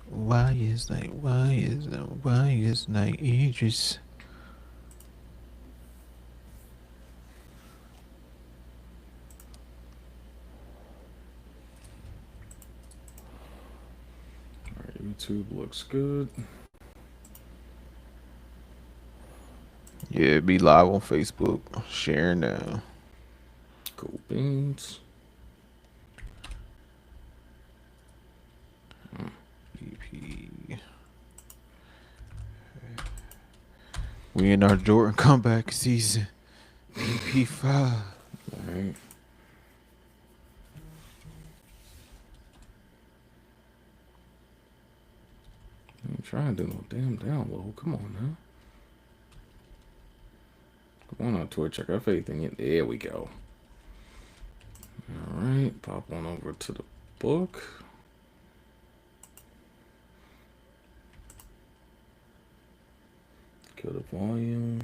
Why is night Idris? All right, YouTube looks good. Yeah, be live on Facebook, sharing now. Cool beans. EP. We in our Jordan comeback season. EP5. All right. I'm trying to do no damn download. Come on now. Come on Twitch. I got faith in you. There we go. All right. Pop on over to the book. Kill the volume.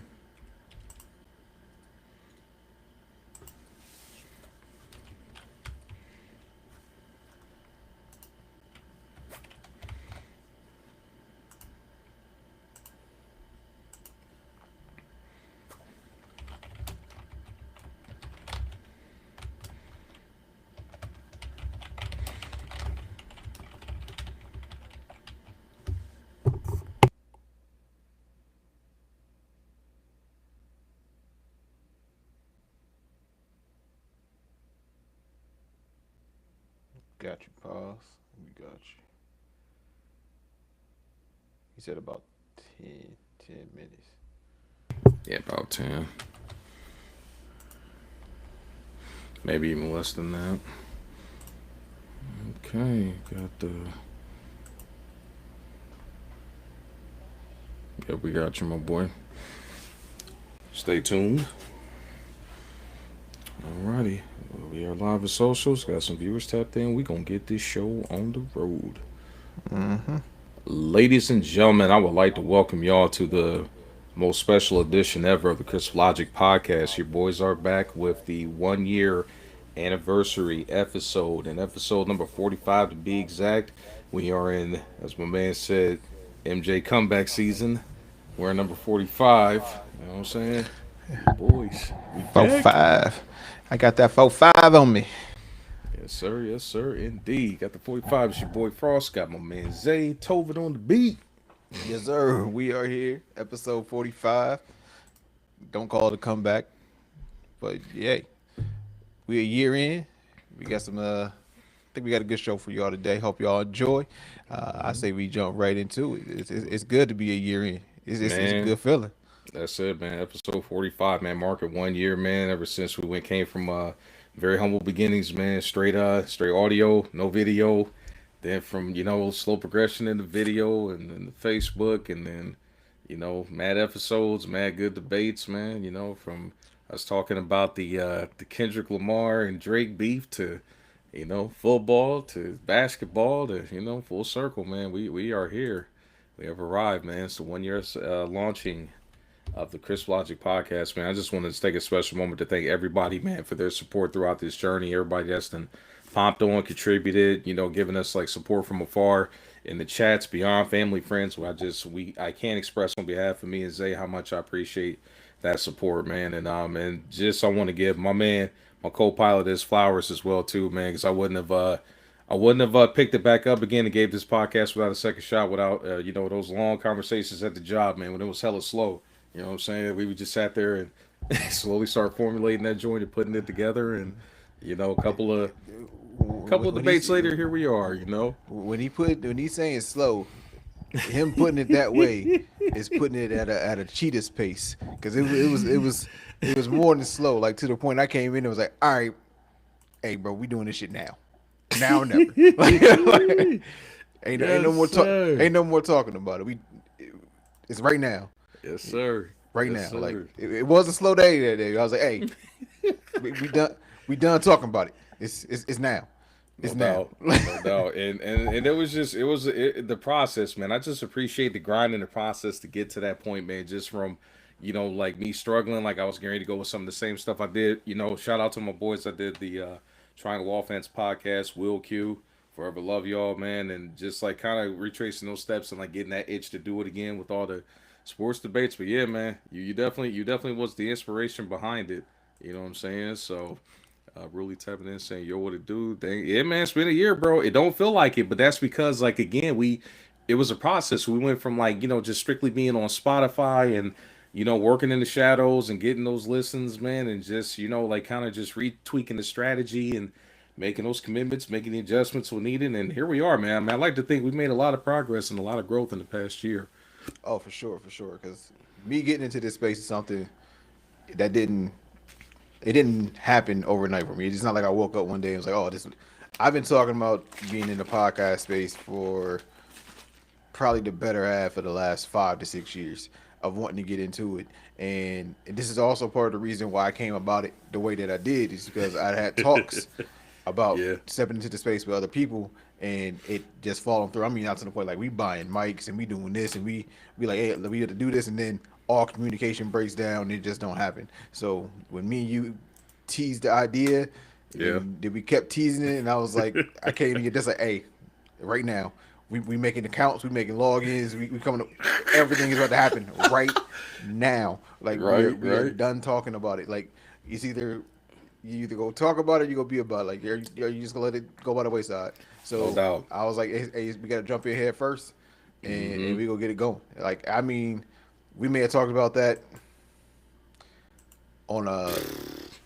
Got you, pause. We got you. He said about 10 minutes. Yeah, about 10. Maybe even less than that. Okay. Got the. Yeah, we got you, my boy. Stay tuned. Alrighty. We are live at socials. Got some viewers tapped in. We gonna get this show on the road. Mm-hmm. Ladies and gentlemen, I would like to welcome y'all to the most special edition ever of the Chris Logic podcast. Your boys are back with the 1 year anniversary episode, and episode number 45 to be exact. We are in, as my man said, MJ comeback season. We're in number 45. You know what I'm saying? Boys, we Four back. five. I got that 4-5 on me. Yes, sir, indeed. Got the 45. It's your boy Frost. Got my man Zay Tovin on the beat. Yes, sir. We are here. Episode 45. Don't call it a comeback. But yay. We a year in. We got some I think we got a good show for y'all today. Hope y'all enjoy. I say we jump right into it. It's good to be a year in. It's a Man, good feeling. that's it, man. Episode 45, man. Marking 1 year, man. Ever since we went came from very humble beginnings, man. Straight audio, no video. Then from slow progression in the video and then the Facebook, and then mad episodes, mad good debates, man. From us talking about the Kendrick Lamar and Drake beef to football to basketball to full circle, man. We are here. We have arrived, man. It's the 1 year launching of the Chris Logic podcast, man. I just wanted to take a special moment to thank everybody, man, for their support throughout this journey. Everybody that's been popped on, contributed, giving us like support from afar in the chats, beyond family, friends. I can't express on behalf of me and Zay how much I appreciate that support, man. And just I want to give my man, my co-pilot, his flowers as well too, man, because I wouldn't have picked it back up again and gave this podcast without a second shot, without those long conversations at the job, man, when it was hella slow. You know what I'm saying? We would just sat there and slowly start formulating that joint and putting it together, and a couple of When debates he's later, here we are. when he's saying slow, him putting it that way is putting it at a cheetah's pace because it was more than slow. Like to the point I came in, it was like, all right, hey bro, we doing this shit now or never. Like, ain't no Yes, more sir. ain't no more talking about it. It's right now, Yes, sir. right Yes, now. Like sir. it was a slow day that day. I was like, hey, we done talking about it. It's now, No it's now. doubt, no doubt, and the process, man. I just appreciate the grind and the process to get to that point, man. Just from, like me struggling, like I was getting ready to go with some of the same stuff I did. Shout out to my boys. I did the Triangle Offense podcast, Will Q. Forever love y'all, man, and just like kind of retracing those steps and like getting that itch to do it again with all the sports debates. But yeah, man, you definitely was the inspiration behind it. You know what I'm saying? So really tapping in, saying, "Yo, what it do?" Dang, yeah, man, it's been a year, bro. It don't feel like it, but that's because, like, again, it was a process. We went from like just strictly being on Spotify and working in the shadows and getting those listens, man, and just like kind of just retweaking the strategy and making those commitments, making the adjustments we needed, and here we are, man. I mean, I like to think we made a lot of progress and a lot of growth in the past year. Oh, for sure, for sure. Because me getting into this space is something that didn't happen overnight for me. It's not like I woke up one day and was like, oh, this. I've been talking about being in the podcast space for probably the better half of the last 5 to 6 years of wanting to get into it. And this is also part of the reason why I came about it the way that I did is because I had talks about Yeah, stepping into the space with other people and it just falling through. I mean, out to the point like we buying mics and we doing this and we be like, hey, we have to do this, and then all communication breaks down and it just don't happen. So when me and you teased the idea, yeah, and then we kept teasing it, and I was like, I can't even get this. Like, hey, right now, we making accounts, we making logins, we coming. Everything is about to happen right now. Like right, we are right. done talking about it. Like it's either you either go talk about it, or you go be about it. Like are you just gonna let it go by the wayside? No So doubt. I was like, hey, we gotta jump in here first, and Hmm. we go get it going. Like I mean, we may have talked about that on a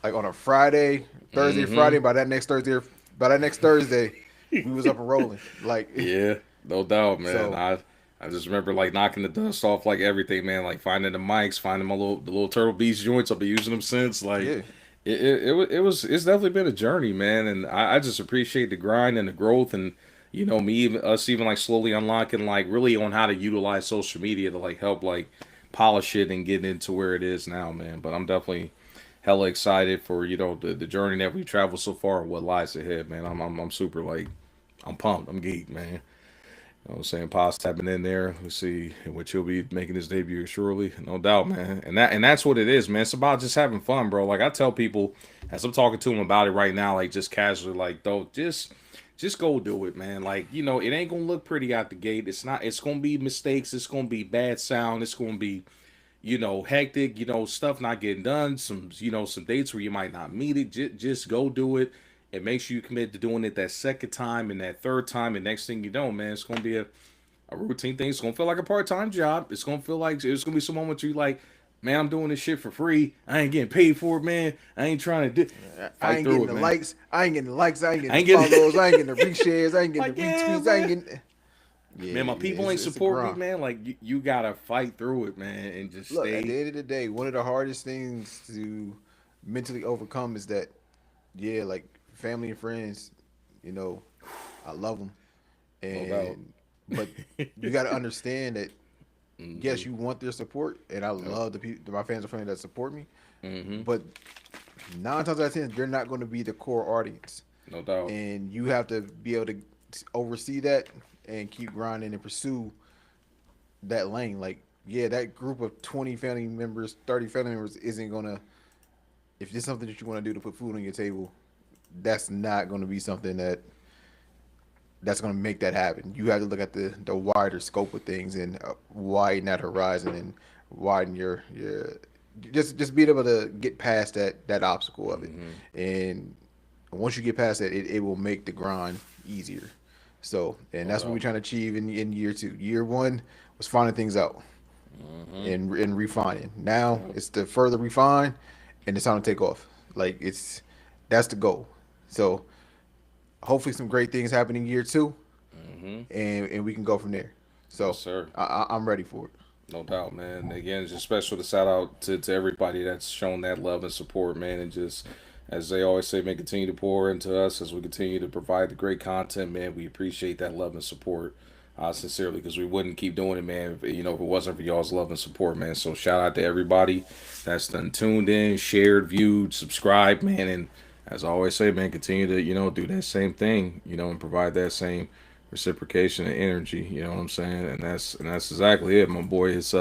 on a Friday, Thursday, Hmm. Friday. By that next Thursday, we was up and rolling. Like Yeah, no doubt, man. so, I just remember like knocking the dust off like everything, man. Like finding the mics, finding my the little Turtle Beach joints. I've been using them since. Like yeah. it's definitely been a journey, man. And I just appreciate the grind and the growth and me even us even like slowly unlocking like really on how to utilize social media to like help like polish it and get into where it is now, man. But I'm definitely hella excited for the journey that we traveled so far and what lies ahead, man. I'm super like I'm pumped. I'm geeked, man. You know what I'm saying? Paz tapping in there. Let's see what he'll be making his debut shortly. No doubt, man. And that's what it is, man. It's about just having fun, bro. Like I tell people as I'm talking to them about it right now, like just casually, like though, just go do it, man. Like, it ain't gonna look pretty out the gate. It's gonna be mistakes, it's gonna be bad sound, it's gonna be hectic, stuff not getting done, some dates where you might not meet it. Just go do it. It makes you commit to doing it that second time and that third time, and next thing you know, man, it's gonna be a routine thing. It's gonna feel like a part-time job. It's gonna feel like it's gonna be some moments where you like, man, I'm doing this shit for free. I ain't getting paid for it, man. I ain't trying to I fight ain't through getting it, the man. likes. I ain't getting the likes. I ain't getting I the ain't getting follows. I ain't getting the reshares. I ain't getting like, the yeah, retweets. I ain't man. getting. Yeah, Man, my yeah. people ain't It's a support me, grind. man. Like you gotta fight through it, man, and just Look, at stay. the end of the day, one of the hardest things to mentally overcome is that, yeah, like family and friends, you know, I love them, No doubt. and but you got to understand that Hmm. yes, you want their support, and I Yep. love the people, my fans and friends that support me, Hmm. but 9 times out of 10, they're not going to be the core audience, No doubt. and you have to be able to oversee that and keep grinding and pursue that lane. Like, yeah, that group of 20 family members, 30 family members isn't gonna. If there's something that you want to do to put food on your table, that's not going to be something that's going to make that happen. You have to look at the wider scope of things and widen that horizon and widen your just being able to get past that obstacle of it. Hmm. And once you get past that, it will make the grind easier. So, and No that's what we're doubt. trying to achieve in year two. Year one was finding things out Hmm. and refining. Now Yep. it's to further refine, and it's time to take off. Like that's the goal. So hopefully some great things happen in year two, Hmm. and we can go from there. Yes, So sir. I'm ready for it. No doubt, man. Again, it's just special to shout out to everybody that's shown that love and support, man. And just, as they always say, man, continue to pour into us as we continue to provide the great content, man. We appreciate that love and support, sincerely, because we wouldn't keep doing it, man, if it wasn't for y'all's love and support, man. So shout out to everybody that's done tuned in, shared, viewed, subscribed, man. And as I always say, man, continue to, do that same thing, and provide that same reciprocation and energy. You know what I'm saying? And that's exactly it, my boy. It's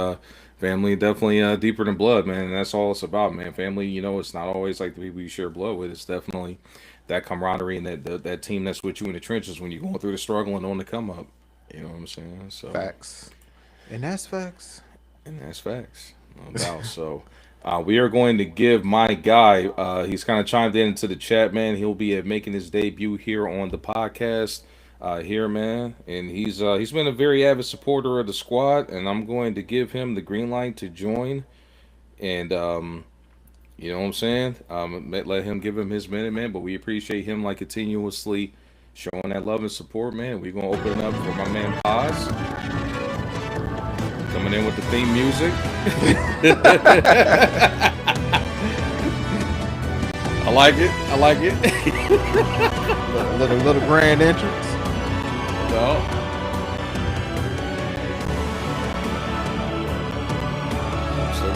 family definitely deeper than blood, man. And that's all it's about, man. Family, it's not always like the people you share blood with. It's definitely that camaraderie and that team that's with you in the trenches when you're going through the struggle and on the come up. You know what I'm saying? So, Facts. And that's facts. and that's facts, no doubt. So, we are going to give my guy. He's kind of chimed in into the chat, man. He'll be making his debut here on the podcast, here, man. And he's been a very avid supporter of the squad, and I'm going to give him the green light to join. And you know what I'm saying? Let him give him his minute, man. But we appreciate him like continuously showing that love and support, man. We're gonna open it up for my man Paz coming in with the theme music. I like it. I like it. Little grand entrance. No.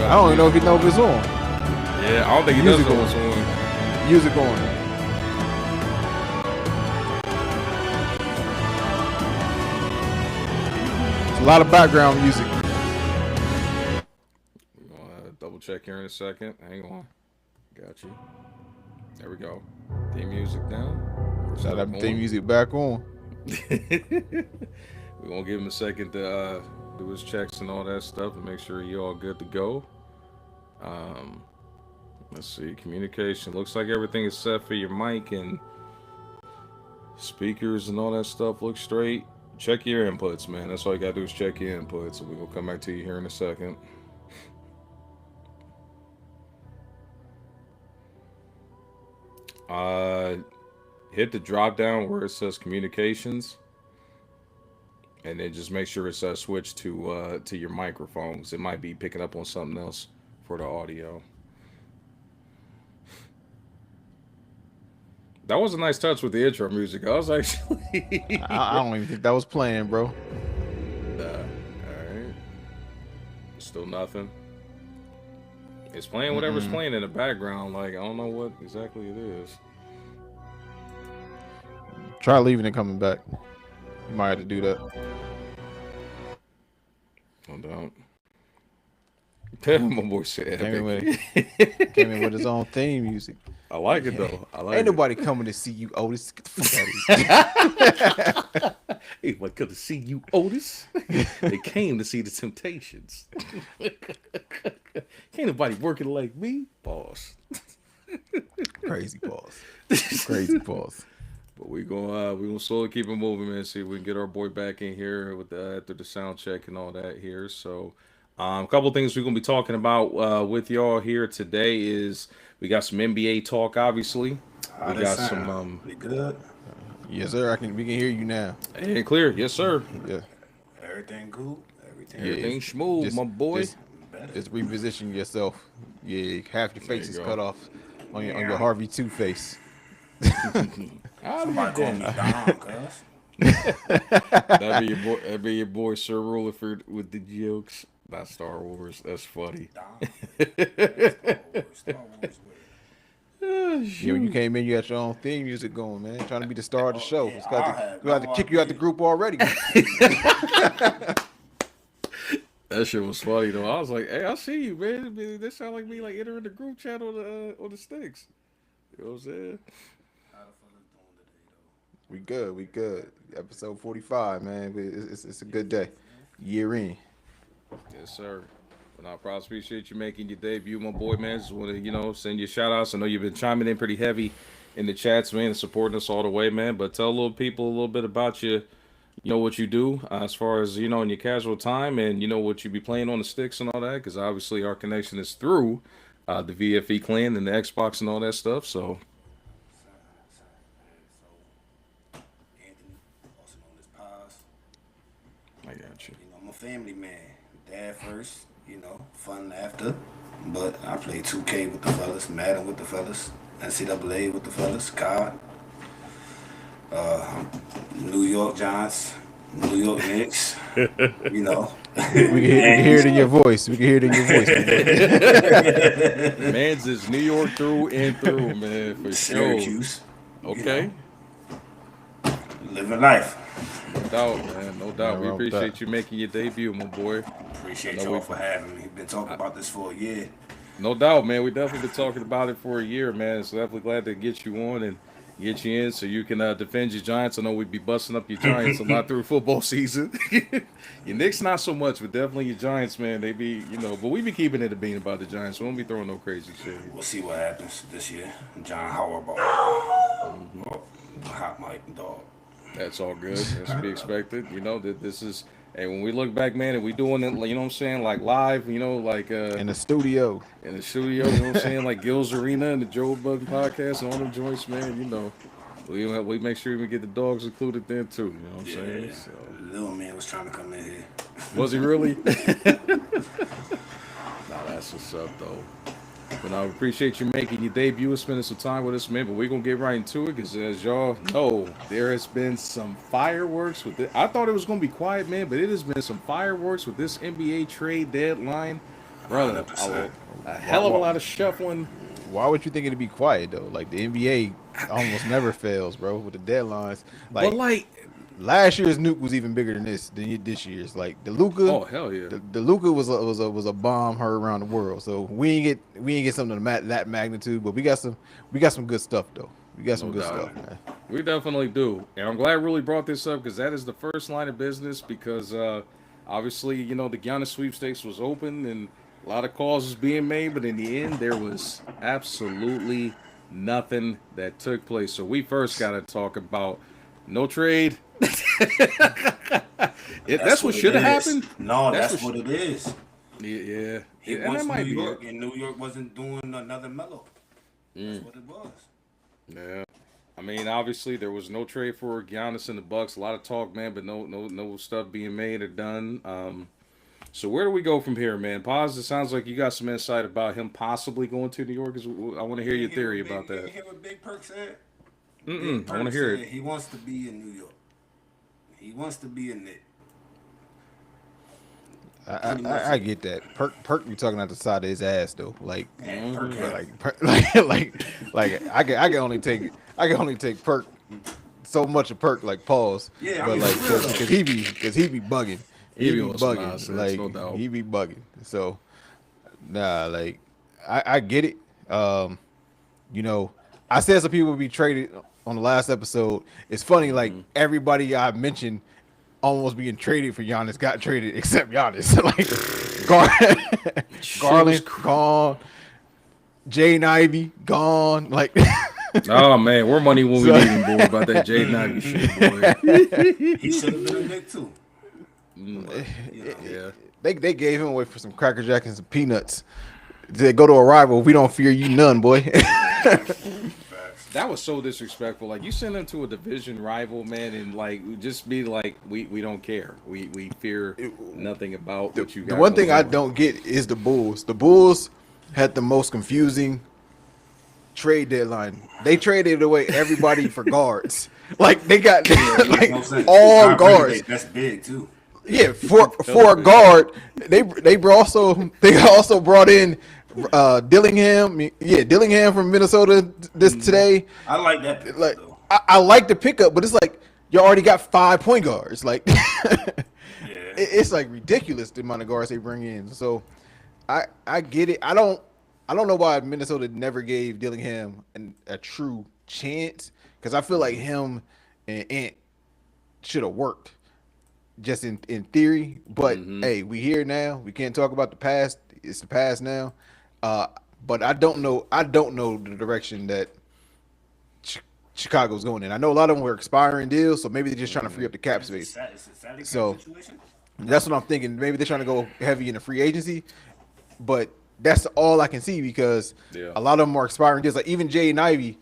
I don't even know if he knows if it's on. Yeah, I don't think he Music does know on. what's on. Music on. It's a lot of background music. We're gonna double check here in a second. Hang on. Got you. There we go. Theme music down. Shout out the theme music back on. We're gonna give him a second to do his checks and all that stuff and make sure you all good to go. Let's see, communication. Looks like everything is set for your mic and speakers and all that stuff. Looks straight. Check your inputs, man. That's all you gotta do is check your inputs. So we're gonna come back to you here in a second. Hit the drop down where it says communications, and then just make sure it's switched to your microphones. It might be picking up on something else for the audio. That was a nice touch with the intro music. I was actually. I don't even think that was playing, bro. All right. Still nothing. It's playing whatever's playing in the background. Like, I don't know what exactly it is. Try leaving and coming back. You might have to do that. No doubt. My boy said Came in with his own theme music. I like it though. I like Ain't it. nobody coming to see you, Otis. Get the fuck out of here. Ain't nobody come to see you, Otis. They came to see the Temptations. Ain't nobody working like me, boss. Crazy pause. Crazy pause. But we gonna slowly keep it moving, man. See if we can get our boy back in here with after the sound check and all that here. So, a couple things we're gonna be talking about with y'all here today is we got some NBA talk. Obviously, we got some. We good? Yes, sir. We can hear you now. And clear, yes, sir. Yeah. Everything cool? Everything smooth, my boy. Just reposition yourself. Yeah, half your face you is go. cut off on your Harvey 2 face. Somebody call me Don, cuz. That'd be your boy Sir Ruliford with the jokes. Not Star Wars. That's funny. Don. Star Wars Yeah, when you came in, you had your own theme music going, man. Trying to be the star of the show. yeah, It's I got had to no kick you out the idea. group already. That shit was funny though. I was like, "Hey, I see you, man. This sound like me like entering the group chat on the sticks." You know what I'm saying? How the fuck is doing today, though? We good. Episode 45, man. It's a good day. Year in. Yes, sir. But I probably appreciate you making your debut, my boy, man. Just want to, send you shout outs. I know you've been chiming in pretty heavy in the chats, man, and supporting us all the way, man. But tell little people a little bit about you, what you do as far as, in your casual time and, what you be playing on the sticks and all that. Because obviously our connection is through the VFE clan and the Xbox and all that stuff. So, So, Anthony, also known as Paz. I got you. I'm a family man. Dad first, fun after. But I play 2K with the fellas, Madden with the fellas, NCAA with the fellas, COD. New York Giants, New York Knicks, We can hear it in your voice. Man's is New York through and through, man, for sure. Syracuse. Okay. Living life. No doubt, man. No doubt. Nothing We wrong with appreciate that. you making your debut, my boy. Appreciate No, y'all we- for having me. Been talking about this for a year. No doubt, man. We definitely been talking about it for a year, man. So definitely glad to get you on and get you in so you can defend your Giants. I know we'd be busting up your Giants a lot through football season. Your Knicks not so much, but definitely your Giants, man. They be, but we be keeping it a bean about the Giants. So we won't be throwing no crazy shit. We'll see what happens this year. John Howard ball. Hot mic, dog. That's all good. That's to be expected. That this is. Hey, when we look back, man, and we doing it, you know what I'm saying, like live, like In the studio. you know what I'm saying, like Gil's Arena and the Joe Budden podcast and all them joints, man, we make sure we get the dogs included then too. You know what I'm saying? So. Little man was trying to come in here. Was he really? Nah, that's what's up though. But I appreciate you making your debut and spending some time with us, man. But we're going to get right into it because, as y'all know, there has been some fireworks with it. I thought it was going to be quiet, man, but it has been some fireworks with this NBA trade deadline. Brother, a hell of a lot of shuffling. Why would you think it'd be quiet, though? Like, the NBA almost never fails, bro, with the deadlines. But, last year's nuke was even bigger than this year's. Like the Luka, oh hell yeah, the Luka was a bomb heard around the world. So we ain't get something that magnitude, but we got some good stuff though. We got some good stuff, man. We definitely do, and I'm glad Willie brought this up because that is the first line of business. Because obviously, the Giannis sweepstakes was open and a lot of calls was being made, but in the end, there was absolutely nothing that took place. So we first got to talk about no trade. That's what should have happened. No, that's what it is. Yeah. He wants New York, and New York wasn't doing another Melo. That's what it was. Yeah. I mean, obviously there was no trade for Giannis and the Bucks. A lot of talk, man, but no stuff being made or done. So where do we go from here, man? Paz, it sounds like you got some insight about him possibly going to New York. I want to hear your theory about that. You hear what Big Perk said? I want to hear it. He wants to be in New York. He wants to be a Knick. I get that. Perk be talking out the side of his ass though. Like, like I can only take Perk so much of Perk like pause. Yeah, but because he be bugging. He be bugging. Nonsense, like no doubt. he be bugging. So like I get it. I said some people would be traded on the last episode. It's funny, like everybody I mentioned almost being traded for Giannis got traded except Giannis. Like Garland gone, Jaden Ivey gone. Like oh man, we're money when we need him, boy. About that Jaden Ivey shit, boy. He should have been a Knick too. Yeah. They gave him away for some Cracker Jack and some peanuts. They go to a rival. We don't fear you none, boy. That was so disrespectful. Like, you send them to a division rival, man, and like just be like, we don't care. We fear nothing about what you got. The one thing I don't get is the Bulls. The Bulls had the most confusing trade deadline. They traded away everybody for guards. Like they got like all guards. That's big too. Yeah, for a guard, they also brought in Dillingham. Yeah, Dillingham from Minnesota today. I like that pickup, like though. I like the pickup, but it's like you already got 5 point guards. Like it's like ridiculous the amount of guards they bring in. So I get it. I don't know why Minnesota never gave Dillingham a true chance, because I feel like him and Ant should have worked. Just in theory, but hey, we here now. We can't talk about the past. It's the past now. But I don't know the direction that Chicago's going in. I know a lot of them were expiring deals, so maybe they're just trying to free up the cap space. So that's what I'm thinking. Maybe they're trying to go heavy in the free agency, but that's all I can see, because a lot of them are expiring deals. Like even Jaden Ivey,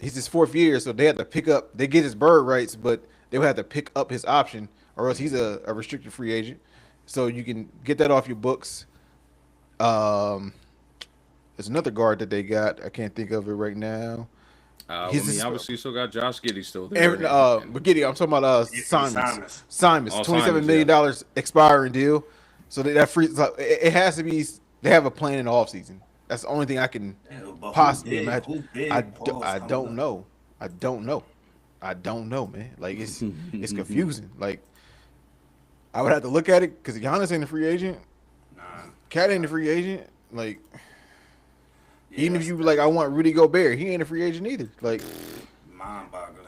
he's his 4th year, so they had to pick up. They get his bird rights, but they would have to pick up his option, or else he's a restricted free agent. So you can get that off your books. There's another guard that they got. I can't think of it right now. Obviously you still got Josh Giddey still there. But Giddey, I'm talking about Simons. Oh, $27 million expiring deal. So that frees up. It has to be. They have a plan in the offseason. That's the only thing I can possibly imagine. I don't know. I don't know, man. Like it's confusing. Like I would have to look at it, because Giannis ain't a free agent. Cat ain't a free agent. Like even if you like, I want Rudy Gobert, he ain't a free agent either. Like mind-boggling.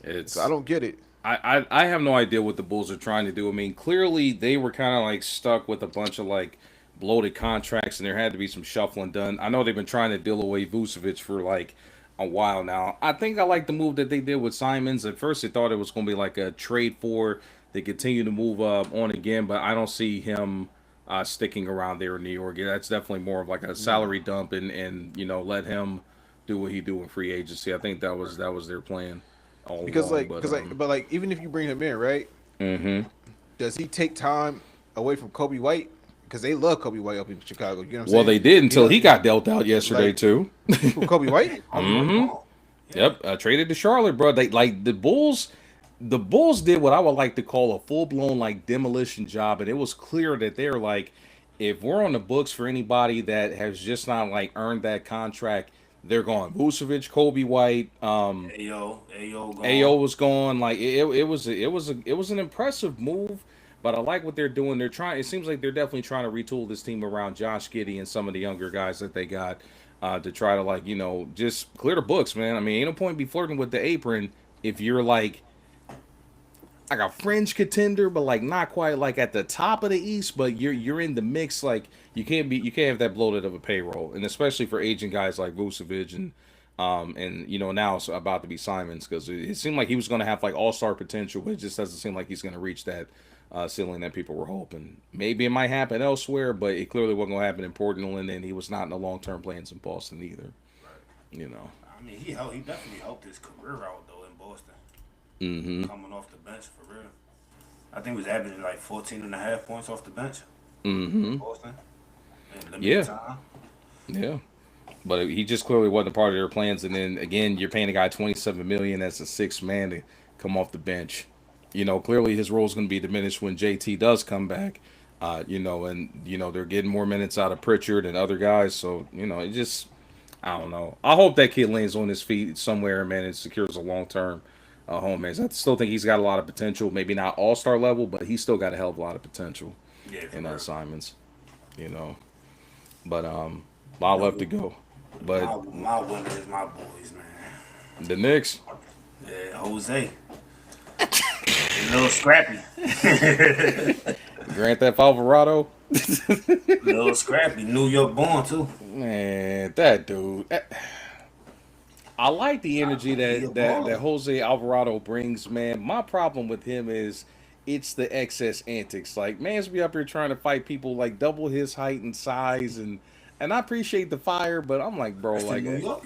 It's So I don't get it. I have no idea what the Bulls are trying to do. I mean, clearly they were kind of like stuck with a bunch of like bloated contracts, and there had to be some shuffling done. I know they've been trying to deal away Vucevic for like a while now. I think I like the move that they did with Simons. At first, they thought it was going to be like a trade for. They continue to move on again, but I don't see him sticking around there in New York. Yeah, that's definitely more of like a salary dump, and let him do what he do in free agency. I think that was their plan all Because along. like, but even if you bring him in, right? Mm-hmm. Does he take time away from Kobe White? Because they love Kobe White up in Chicago. You know what I'm saying? Well, they did until He he got dealt out yesterday like too. who, Kobe White. Mm-hmm. Yep, traded to Charlotte, bro. They like the Bulls. The Bulls did what I would like to call a full blown like demolition job, and it was clear that they're like, if we're on the books for anybody that has just not like earned that contract, they're gone. Vucevic, Kobe White, Ayo, AO was gone. Like it was an impressive move, but I like what they're doing. They're trying. It seems like they're definitely trying to retool this team around Josh Giddey and some of the younger guys that they got to try to like just clear the books, man. I mean, ain't no point be flirting with the apron if you're like a fringe contender, but like not quite like at the top of the East, but you're in the mix. Like you can't have that bloated of a payroll, and especially for aging guys like Vucevic and now it's about to be Simons, because it seemed like he was going to have like all-star potential, but it just doesn't seem like he's going to reach that ceiling that people were hoping. Maybe it might happen elsewhere, but it clearly wasn't going to happen in Portland, and he was not in the long-term plans in Boston either. Right. I mean, he definitely helped his career out though in Boston. Mm-hmm. Coming off the bench for real. I think he was averaging like 14.5 points off the bench. Mm-hmm. Boston. In limited time. Yeah. But he just clearly wasn't a part of their plans. And then again, you're paying a guy $27 million as a sixth man to come off the bench. Clearly his role is going to be diminished when JT does come back. They're getting more minutes out of Pritchard and other guys. So it just, I don't know. I hope that kid lands on his feet somewhere, man, and secures a long term home, man. I still think he's got a lot of potential. Maybe not all-star level, but he's still got a hell of a lot of potential in assignments. But a lot left to go. But my winner is my boys, man. the Knicks. Yeah, Jose. A little scrappy. Grand Theft Alvarado. A little scrappy. New York born too. Man, that dude. I like the energy that Jose Alvarado brings, man. My problem with him is it's the excess antics. Like, man's be up here trying to fight people like double his height and size, and I appreciate the fire, but I'm like, bro, That's like, New York,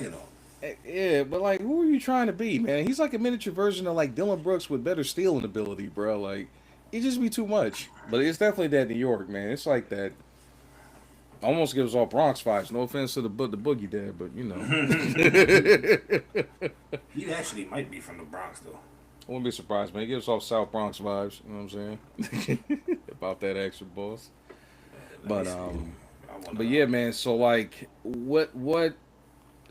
yeah, but like, who are you trying to be, man? He's like a miniature version of like Dylan Brooks with better stealing ability, bro. Like, it just be too much. But it's definitely that New York, man. It's like that. Almost gives off Bronx vibes. No offense to the Boogie Dad, but He actually might be from the Bronx though. I wouldn't be surprised, man. He gives off South Bronx vibes. You know what I'm saying? About that extra boss. But yeah, man. So like, what?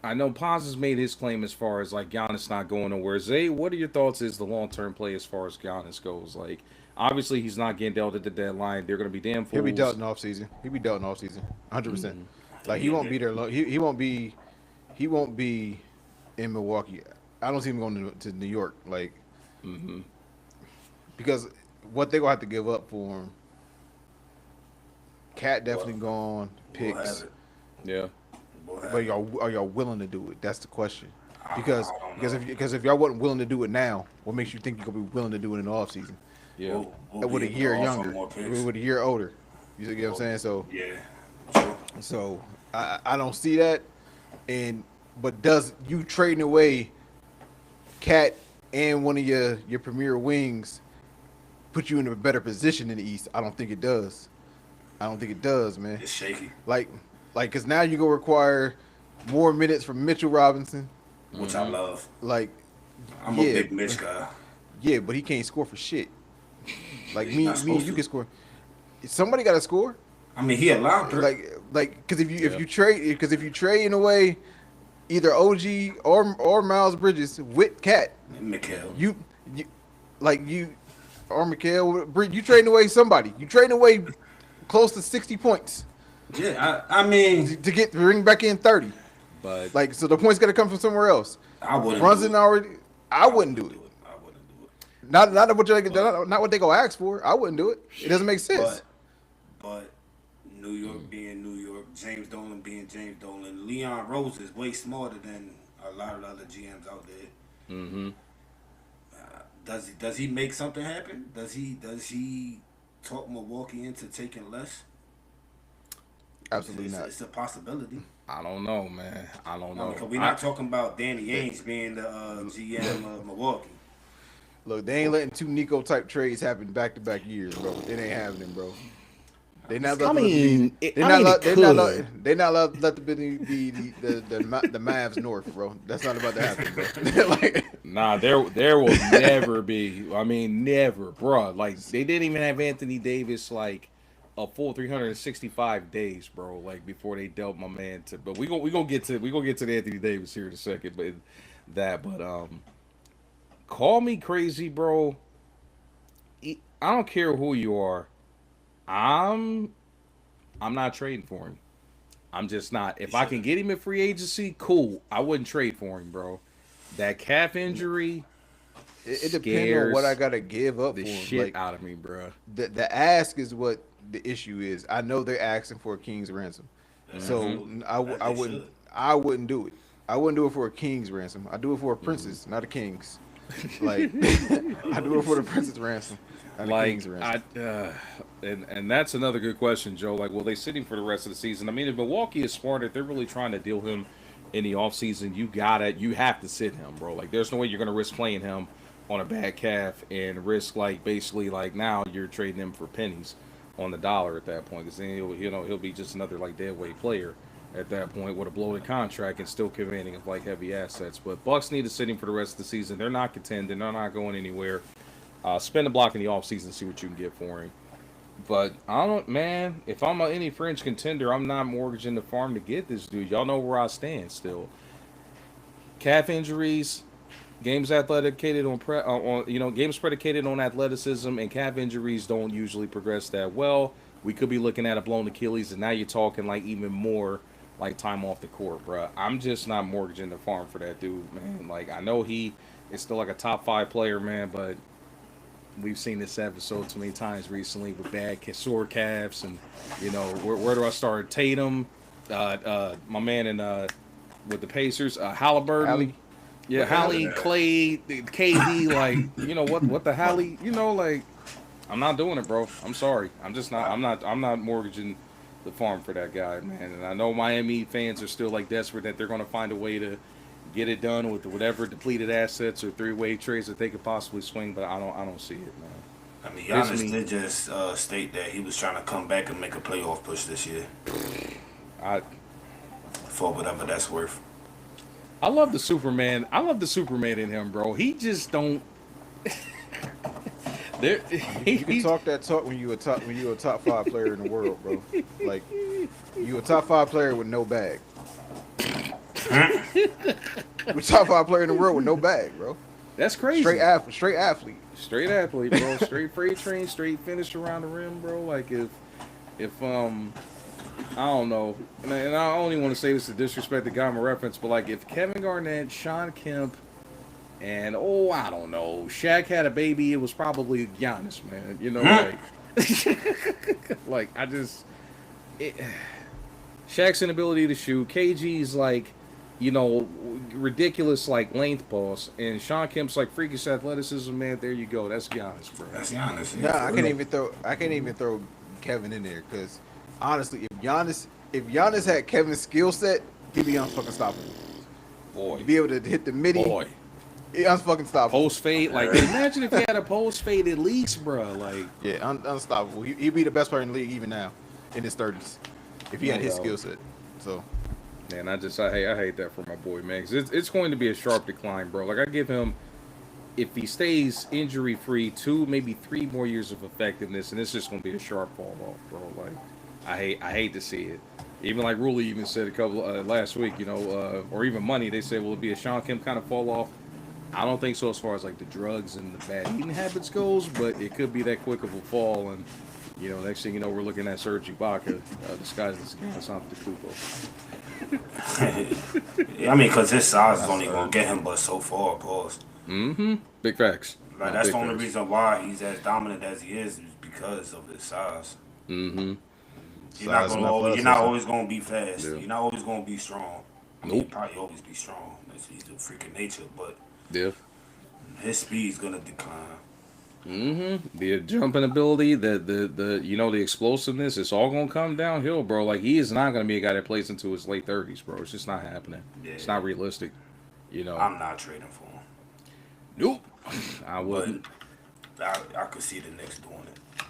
I know Paz has made his claim as far as like Giannis not going nowhere. Zay, what are your thoughts? Is the long-term play as far as Giannis goes? Like, obviously he's not getting dealt at the deadline. They're going to be damn fools. He'll be dealt in off season. 100%. Like he won't be there. He won't be. He won't be in Milwaukee. I don't see him going to New York. Like, because what they're gonna have to give up for him. Cat definitely gone. Picks. Yeah. But are y'all willing to do it? That's the question. Because if y'all wasn't willing to do it now, what makes you think you're gonna be willing to do it in the off season? Yeah. With a year younger, with a year older. You get what I'm saying? So yeah. So I don't see that. But does you trading away Cat and one of your premier wings put you in a better position in the East? I don't think it does. Man. It's shaky. Like, because now you're going to require more minutes from Mitchell Robinson. Which I love. Like, I'm a big Mitch guy. Yeah, but he can't score for shit. Like, me and you can score. Somebody got to score. I mean, he allowed her. Like, because if you trade in a way, either OG or Miles Bridges with Cat, Mikal. Or Mikal, you trading away somebody. You trading away close to 60 points. Yeah, I mean to bring back in 30. But like, so the points got to come from somewhere else. I wouldn't. Brunson already. I wouldn't do it. I wouldn't do it. Not what But not what they go ask for. I wouldn't do it. It doesn't make sense. but but New York being New York, James Dolan being James Dolan, Leon Rose is way smarter than a lot of the other GMs out there. Mm-hmm. Does he make something happen? Does he talk Milwaukee into taking less? Absolutely not. It's a possibility. I don't know, man. I don't know. Because we're not talking about Danny Ainge being the GM of Milwaukee. Look, they ain't letting two Nico type trades happen back to back years, bro. It ain't happening, bro. They not. I mean, it They not allowed let the the Mavs north, bro. That's not about to happen, bro. Like, nah, there will never be. I mean, never, bro. Like they didn't even have Anthony Davis like a full 365 days, bro. Like before they dealt my man to. But we gonna get to the Anthony Davis here in a second. But call me crazy, bro. I don't care who you are. I'm not trading for him. I'm just not. If I can get him in free agency, cool. I wouldn't trade for him, bro. That calf injury it depends on what I gotta give up the for him. shit Like, out of me, bro. the ask is what the issue is. I know they're asking for a king's ransom, so I wouldn't do it. I wouldn't do it for a king's ransom. I do it for a princess, not a king's. Like I do it for the princess ransom. Like and that's another good question, Joe. Like, will they sit him for the rest of the season? I mean, if Milwaukee is smart, if they're really trying to deal him in the offseason, you have to sit him, bro. Like, there's no way you're gonna risk playing him on a bad calf and risk like basically like now you're trading him for pennies on the dollar at that point, because then he'll be just another like deadweight player at that point with a bloated contract and still commanding of like heavy assets. But Bucks need to sit him for the rest of the season. They're not contending. They're not going anywhere. Spend the block in the offseason, see what you can get for him. But I don't, man. If I'm any fringe contender, I'm not mortgaging the farm to get this dude. Y'all know where I stand still. Calf injuries, games predicated on games predicated on athleticism, and calf injuries don't usually progress that well. We could be looking at a blown Achilles, and now you're talking like even more like time off the court, bro. I'm just not mortgaging the farm for that dude, man. Like I know he is still like a top 5 player, man, but we've seen this episode too many times recently with bad sore calves, and where do I start? Tatum, my man in with the Pacers, Halliburton, Hallie, Clay, KD, like what the Hallie, like I'm not doing it, bro. I'm sorry, I'm just not. I'm not mortgaging the farm for that guy, man. And I know Miami fans are still like desperate that they're going to find a way to get it done with whatever depleted assets or 3-way trades that they could possibly swing, but I don't see it, man. I mean, Giannis did just state that he was trying to come back and make a playoff push this year. For whatever that's worth. I love the Superman. I love the Superman in him, bro. He just don't. You can talk that talk when you a top 5 player in the world, bro. Like you a top 5 player with no bag. We're top 5 player in the world with no bag, bro. That's crazy. Straight athlete, bro. Straight freight train, straight finish around the rim, bro. Like if I don't know, and I only want to say this to disrespect the Gamma reference, but like if Kevin Garnett, Sean Kemp, and I don't know, Shaq had a baby, it was probably Giannis, man. Like I just Shaq's inability to shoot, KG's like ridiculous like length balls, and Sean Kemp's like freakish athleticism, man. There you go. That's Giannis, bro. That's Giannis. Yeah, I can't even throw Kevin in there because honestly, if Giannis had Kevin's skill set, he'd be unfucking stoppable. Boy, he'd be able to hit the midi. Boy, unfucking stoppable. Post fade, like imagine if he had a post fade at least, bro. Like unstoppable. He'd be the best player in the league even now in his 30s if he had his skill set. So. Man, I hate that for my boy, man. 'Cause it's going to be a sharp decline, bro. Like I give him, if he stays injury free, 2 maybe 3 more years of effectiveness, and it's just going to be a sharp fall off, bro. Like I hate to see it. Even like Ruley even said a couple last week, or even Money. They said, will it be a Sean Kemp kind of fall off? I don't think so as far as like the drugs and the bad eating habits goes, but it could be that quick of a fall, and next thing you know, we're looking at Serge Ibaka disguised as Antetokounmpo. I mean, because his size is only going to get him but so far, pause. Big facts. Like that's the only reason why he's as dominant as he is because of his size. Size and You're not athleticism. always gonna be fast. Yeah. You're not always gonna be strong. I mean, Nope. you probably always be strong. He's a freaking nature, but Yeah. his speed's gonna decline. The jumping ability, the the explosiveness, it's all gonna come downhill, bro. Like he is not gonna be a guy that plays into his late 30s, bro. It's just not happening. Yeah. It's not realistic. I'm not trading for him, Nope. I but wouldn't. I could see the Knicks doing it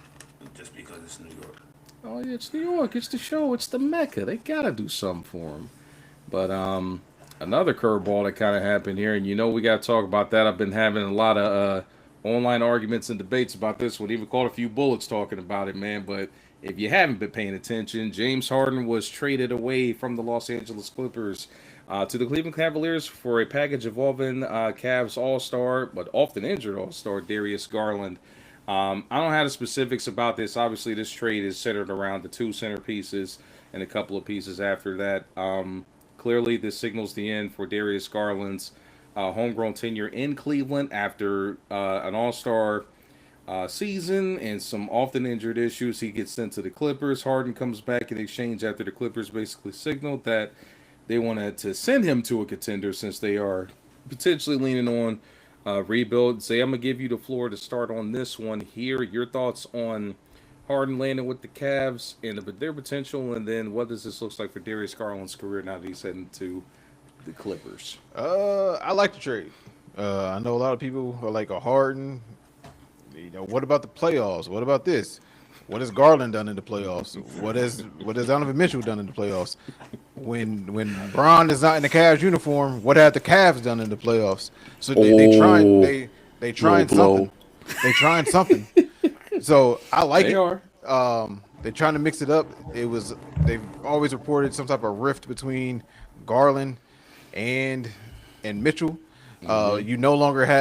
just because it's New York. Oh, yeah, it's New York. It's the show. It's the Mecca. They gotta do something for him. But another curveball that kind of happened here, and we got to talk about that. I've been having a lot of online arguments and debates about this one. Even caught a few bullets talking about it, man. But if you haven't been paying attention, James Harden was traded away from the Los Angeles Clippers to the Cleveland Cavaliers for a package involving Cavs All-Star, but often injured All-Star Darius Garland. I don't have the specifics about this. Obviously, this trade is centered around the two centerpieces and a couple of pieces after that. Clearly, this signals the end for Darius Garland's homegrown tenure in Cleveland after an All-Star season and some often injured issues. He gets sent to the Clippers. Harden comes back in exchange after the Clippers basically signaled that they wanted to send him to a contender since they are potentially leaning on rebuild. Say, I'm going to give you the floor to start on this one here. Your thoughts on Harden landing with the Cavs and their potential, and then what does this look like for Darius Garland's career now that he's heading to the Clippers? I like the trade. I know a lot of people are like a Harden. What about the playoffs? What about this? What has Garland done in the playoffs? What has Donovan Mitchell done in the playoffs? When Bron is not in the Cavs uniform, what have the Cavs done in the playoffs? So they trying something. They trying something. So I like They it. are. They're trying to mix it up. They've always reported some type of rift between Garland and Mitchell. You're no longer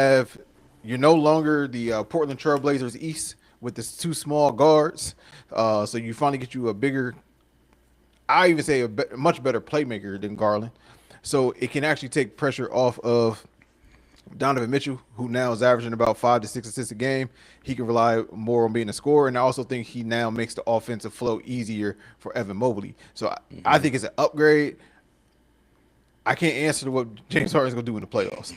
the Portland Trailblazers East with the two small guards. So you finally get you a bigger, I even say much better playmaker than Garland. So it can actually take pressure off of Donovan Mitchell, who now is averaging about 5 to 6 assists a game. He can rely more on being a scorer, and I also think he now makes the offensive flow easier for Evan Mobley. So I think it's an upgrade. I can't answer what James Harden's going to do in the playoffs.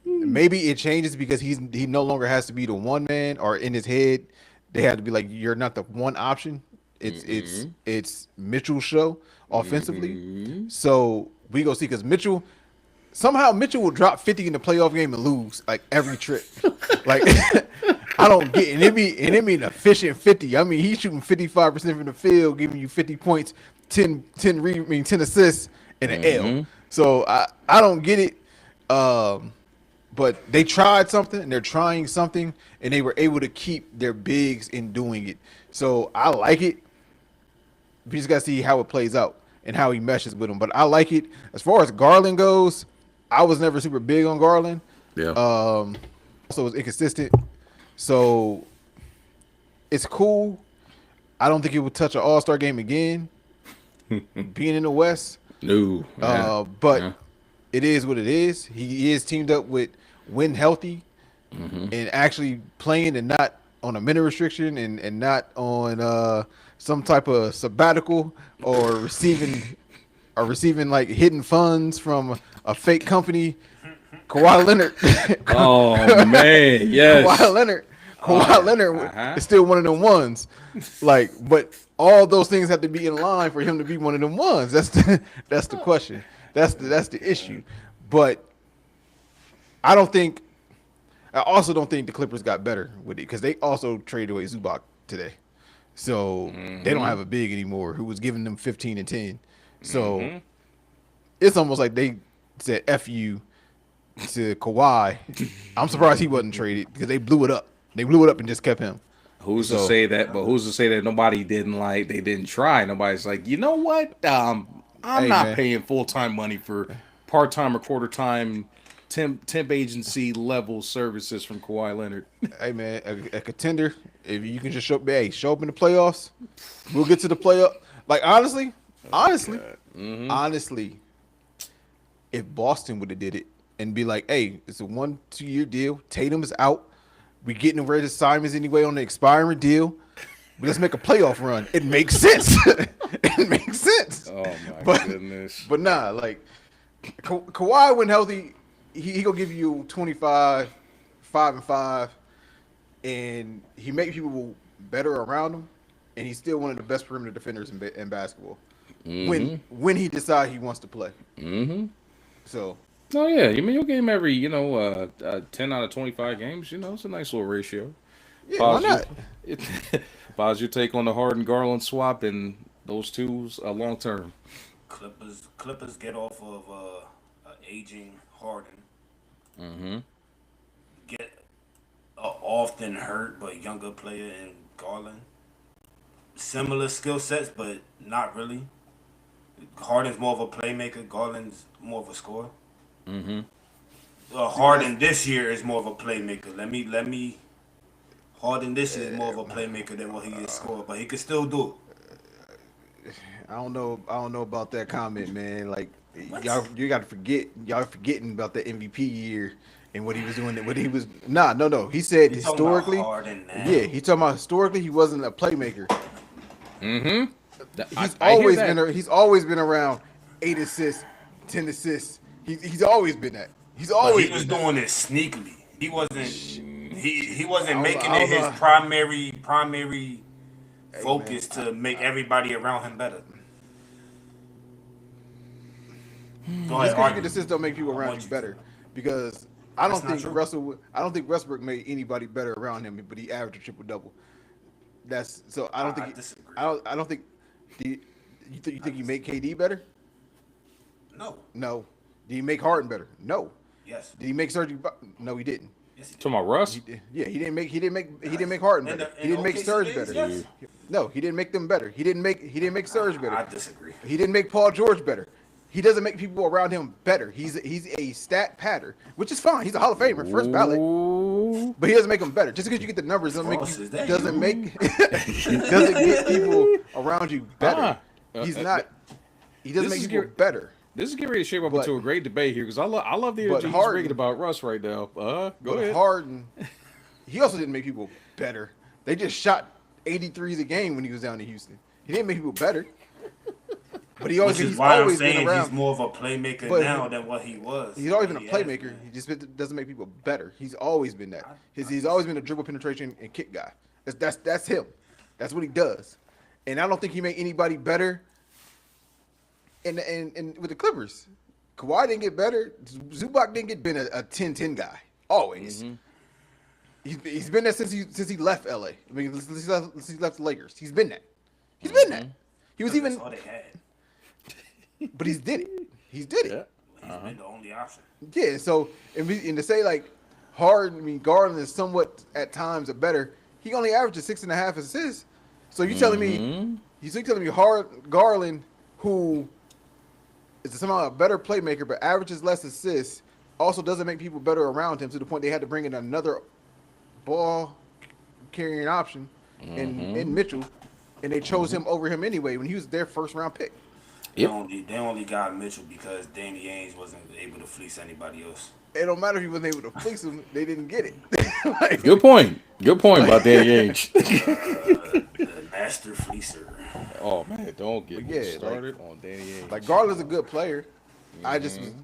Maybe it changes because he no longer has to be the one man, or in his head they have to be like, you're not the one option. It's Mitchell's show offensively. So we go see, because somehow Mitchell will drop 50 in the playoff game and lose like every trip. Like I don't get it. And it be an efficient 50. I mean, he's shooting 55% from the field, giving you 50 points, 10 assists, and an L. So I don't get it. But they tried something, and they're trying something, and they were able to keep their bigs in doing it. So I like it. We just got to see how it plays out and how he meshes with them. But I like it. As far as Garland goes, I was never super big on Garland. Yeah. Also, it was inconsistent. So it's cool. I don't think it would touch an All-Star game again, being in the West. No. But it is what it is. He is teamed up with when healthy and actually playing, and not on a minute restriction, and not on some type of sabbatical or receiving like hidden funds from a fake company. Kawhi Leonard. Oh man, yes. Kawhi Leonard is still one of them ones. Like, but all those things have to be in line for him to be one of them ones. That's the question. That's the issue. But I also don't think the Clippers got better with it, because they also traded away Zubac today. So they don't have a big anymore who was giving them 15 and 10. So it's almost like they said F you to Kawhi. I'm surprised he wasn't traded, because they blew it up. They blew it up and just kept him. Who's to say that? But who's to say that they didn't try? Nobody's like, you know what? I'm not paying full-time money for part-time or quarter-time temp agency level services from Kawhi Leonard. Hey man, a contender. If you can just show up in the playoffs, we'll get to the playoff. Like honestly, if Boston would have did it, and be like, hey, it's a 1-2 year deal. Tatum is out. We getting rid of Simons anyway on the expiring deal. Let's make a playoff run. It makes sense. It makes sense. Oh my but, goodness. But nah, like Kawhi when healthy, he gonna give you 25, 5-5, and he make people better around him, and he's still one of the best perimeter defenders in basketball. When he decides he wants to play. So. Oh yeah, I mean you'll get him every 10 out of 25 games. It's a nice little ratio. Yeah, why not? Pause your take on the Harden Garland swap and those two's long term. Clippers get off of aging Harden. Get a often hurt but younger player in Garland. Similar skill sets, but not really. Harden's more of a playmaker. Garland's more of a scorer. Harden this year is more of a playmaker. Let me. Harden this year is more of a playmaker than what he is scorer, but he can still do it. I don't know about that comment, man. Like you got to forget. Y'all forgetting about the MVP year and what he was doing. What he was no. He said He's historically. Yeah, he talking about historically he wasn't a playmaker. He's always been around 8 assists, 10 assists. He's always been that. But he was doing it sneakily. He wasn't. He wasn't making it his primary focus to make everybody around him better. Just because you get assists don't make people around you better. Because I don't think Westbrook made anybody better around him, but he averaged a triple double. I disagree. I don't think. You think you make KD better? No. No. Did he make Harden better? No. Yes. Did he make Serge? No, he didn't. Yes, he did. Talking about Russ? He didn't make Harden better. He didn't make Serge better. Yes. No, he didn't make them better. He didn't make Serge better. I disagree. He didn't make Paul George better. He doesn't make people around him better. He's a stat patter, which is fine. He's a Hall of Famer, first ballot. But he doesn't make them better. Just because you get the numbers doesn't get people around you better. He doesn't make people better. This is getting ready to shape up into a great debate here because I love the energy he's bringing about Russ right now. Go ahead. Harden, he also didn't make people better. They just shot 83s a game when he was down in Houston. He didn't make people better. But he's always been around. He's more of a playmaker now than what he was. He's always been a playmaker. He just doesn't make people better. He's always been that. He's always been a dribble penetration and kick guy. That's him. That's what he does. And I don't think he made anybody better. And with the Clippers, Kawhi didn't get better. Zubac didn't get a 10-10 guy. Always. He's been that since he left LA. I mean, since he left the Lakers. He's been that. He's been that. He was even. That's all they had. But he did it. He's did it. He's been the only option. Yeah. So and to say like Garland is somewhat at times a better. He only averages 6.5 assists. So you telling me Garland, who is somehow a better playmaker but averages less assists, also doesn't make people better around him to the point they had to bring in another ball carrying option in Mitchell, and they chose him over him anyway when he was their first round pick. Yep. They only got Mitchell because Danny Ainge wasn't able to fleece anybody else. It don't matter if he wasn't able to fleece him; they didn't get it. Good point about Danny Ainge. The master fleecer. Oh man, don't get me started on Danny Ainge. Like Garland's a good player. I said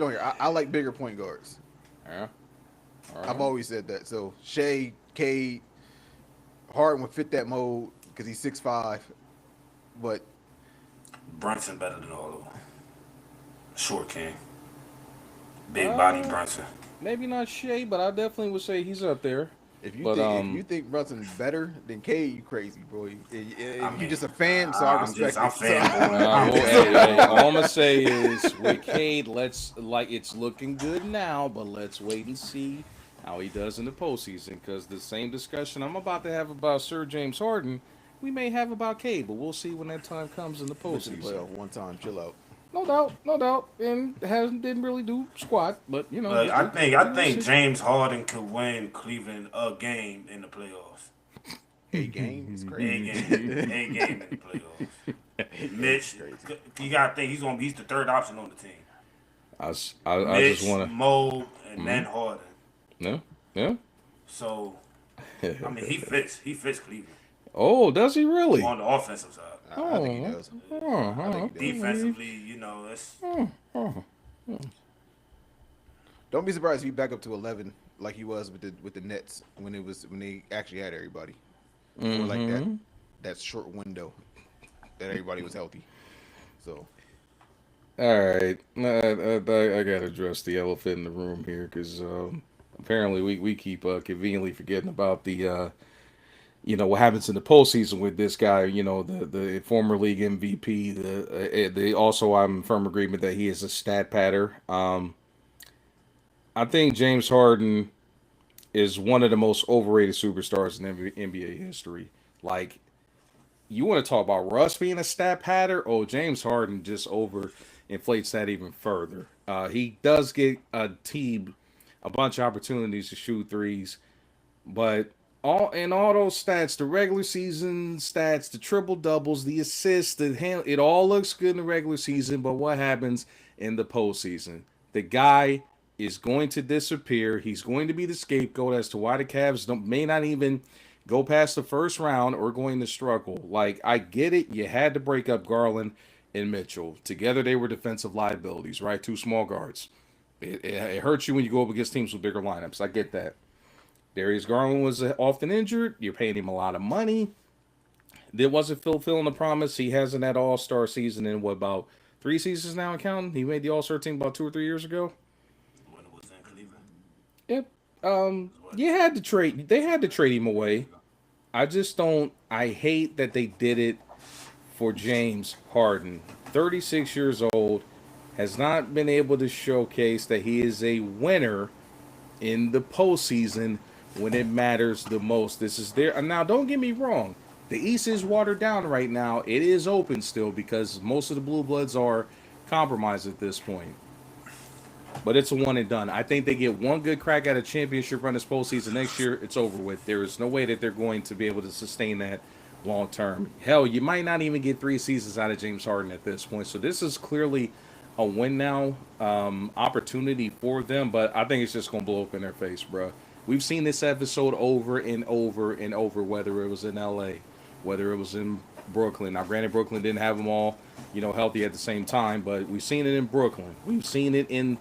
on here, I like bigger point guards. Yeah. All right. I've always said that. So Shea, Cade, Harden would fit that mold because he's 6'5", but Brunson better than all of them. Short king. Big body Brunson. Maybe not Shea, but I definitely would say he's up there. If you think Brunson's better than Cade, you crazy, bro. You just a fan, so I respect I'm it. Hey, all I'm gonna say is with Cade, it's looking good now, but let's wait and see how he does in the postseason. Because the same discussion I'm about to have about Sir James Harden, we may have about Cade, but we'll see when that time comes in the postseason. Well, one time, chill out. No doubt, and didn't really do squat, but I think James Harden could win Cleveland a game in the playoffs. A game is crazy. A game in the playoffs. Mitch, you gotta think he's the third option on the team. I just Mitch, want to. Mo, and then Harden. Yeah. So I mean, he fits Cleveland Oh, does he really? on the offensive side. I think he does. I think he does. Defensively, it's Don't be surprised if he back up to 11 like he was with the Nets when they actually had everybody. Or like that short window that everybody was healthy. So All right, I got to address the elephant in the room here because apparently we keep conveniently forgetting about the what happens in the postseason with this guy. The former league MVP. The also I'm in firm agreement that he is a stat patter. I think James Harden is one of the most overrated superstars in NBA history. Like, you want to talk about Russ being a stat patter? Oh, James Harden just overinflates that even further. He does get a team a bunch of opportunities to shoot threes, but all those stats, the regular season stats, the triple doubles, the assists, it all looks good in the regular season. But what happens in the postseason? The guy is going to disappear. He's going to be the scapegoat as to why the Cavs may not even go past the first round or going to struggle. Like, I get it. You had to break up Garland and Mitchell. Together, they were defensive liabilities, right? Two small guards. It hurts you when you go up against teams with bigger lineups. I get that. Darius Garland was often injured. You're paying him a lot of money. It wasn't fulfilling the promise. He hasn't had All-Star season in, about 3 seasons now, counting? He made the All-Star team about 2 or 3 years ago. when it was in Cleveland. Yep. They had to trade him away. I hate that they did it for James Harden. 36 years old, has not been able to showcase that he is a winner in the postseason when it matters the most. This is there. Now, don't get me wrong. The East is watered down right now. It is open still because most of the Blue Bloods are compromised at this point. But it's a one and done. I think they get one good crack at a championship run this postseason next year. It's over with. There is no way that they're going to be able to sustain that long term. Hell, you might not even get 3 seasons out of James Harden at this point. So this is clearly a win now opportunity for them. But I think it's just going to blow up in their face, bro. We've seen this episode over and over and over, whether it was in L.A., whether it was in Brooklyn. Now, granted, Brooklyn didn't have them all, healthy at the same time. But we've seen it in Brooklyn. We've seen it in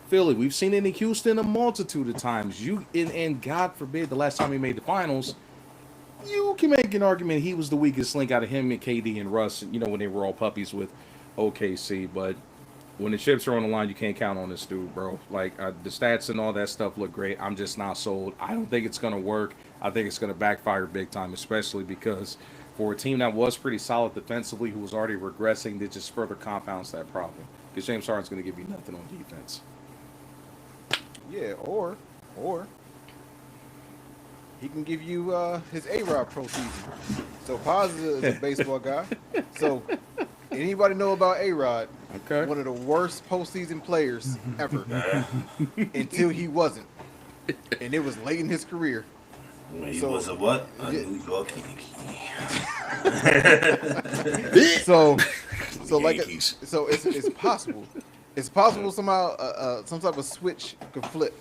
Philly. We've seen it in Houston a multitude of times. And God forbid the last time he made the finals, you can make an argument he was the weakest link out of him and KD and Russ, when they were all puppies with OKC. But when the chips are on the line, you can't count on this dude, bro. Like, the stats and all that stuff look great. I'm just not sold. I don't think it's going to work. I think it's going to backfire big time, especially because for a team that was pretty solid defensively, who was already regressing, that just further compounds that problem. Because James Harden's going to give you nothing on defense. yeah, or he can give you his A-Rod Pro season. So Paz is a baseball guy. So anybody know about A-Rod? Okay. One of the worst postseason players ever. Until he wasn't. And it was late in his career. When he was a what? A New York Yankee. So it's possible. It's possible somehow some type of switch could flip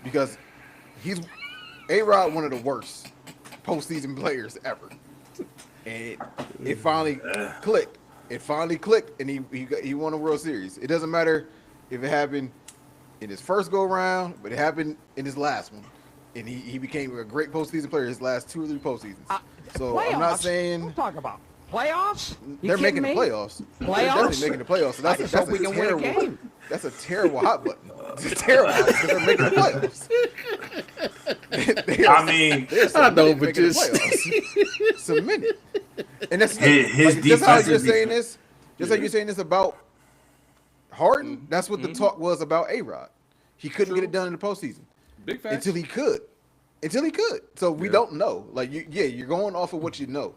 because he's A-Rod, one of the worst postseason players ever, and it finally clicked. It finally clicked, and he won a World Series. It doesn't matter if it happened in his first go round, but it happened in his last one, and he became a great postseason player his last 2 or 3 postseasons. So playoffs? I'm not saying What talk about playoffs. they're making the playoffs. They're definitely making the playoffs. So that's hope we can win a terrible. game. That's a terrible hot button. It's terrible because they're making the playoffs. I mean, I know, but just submitted. And that's his just how you're defensive saying this. Just how you're saying this about Harden. That's what the talk was about A-Rod. He couldn't get it done in the postseason big facts. until he could. So we don't know. Like you're going off of what you know,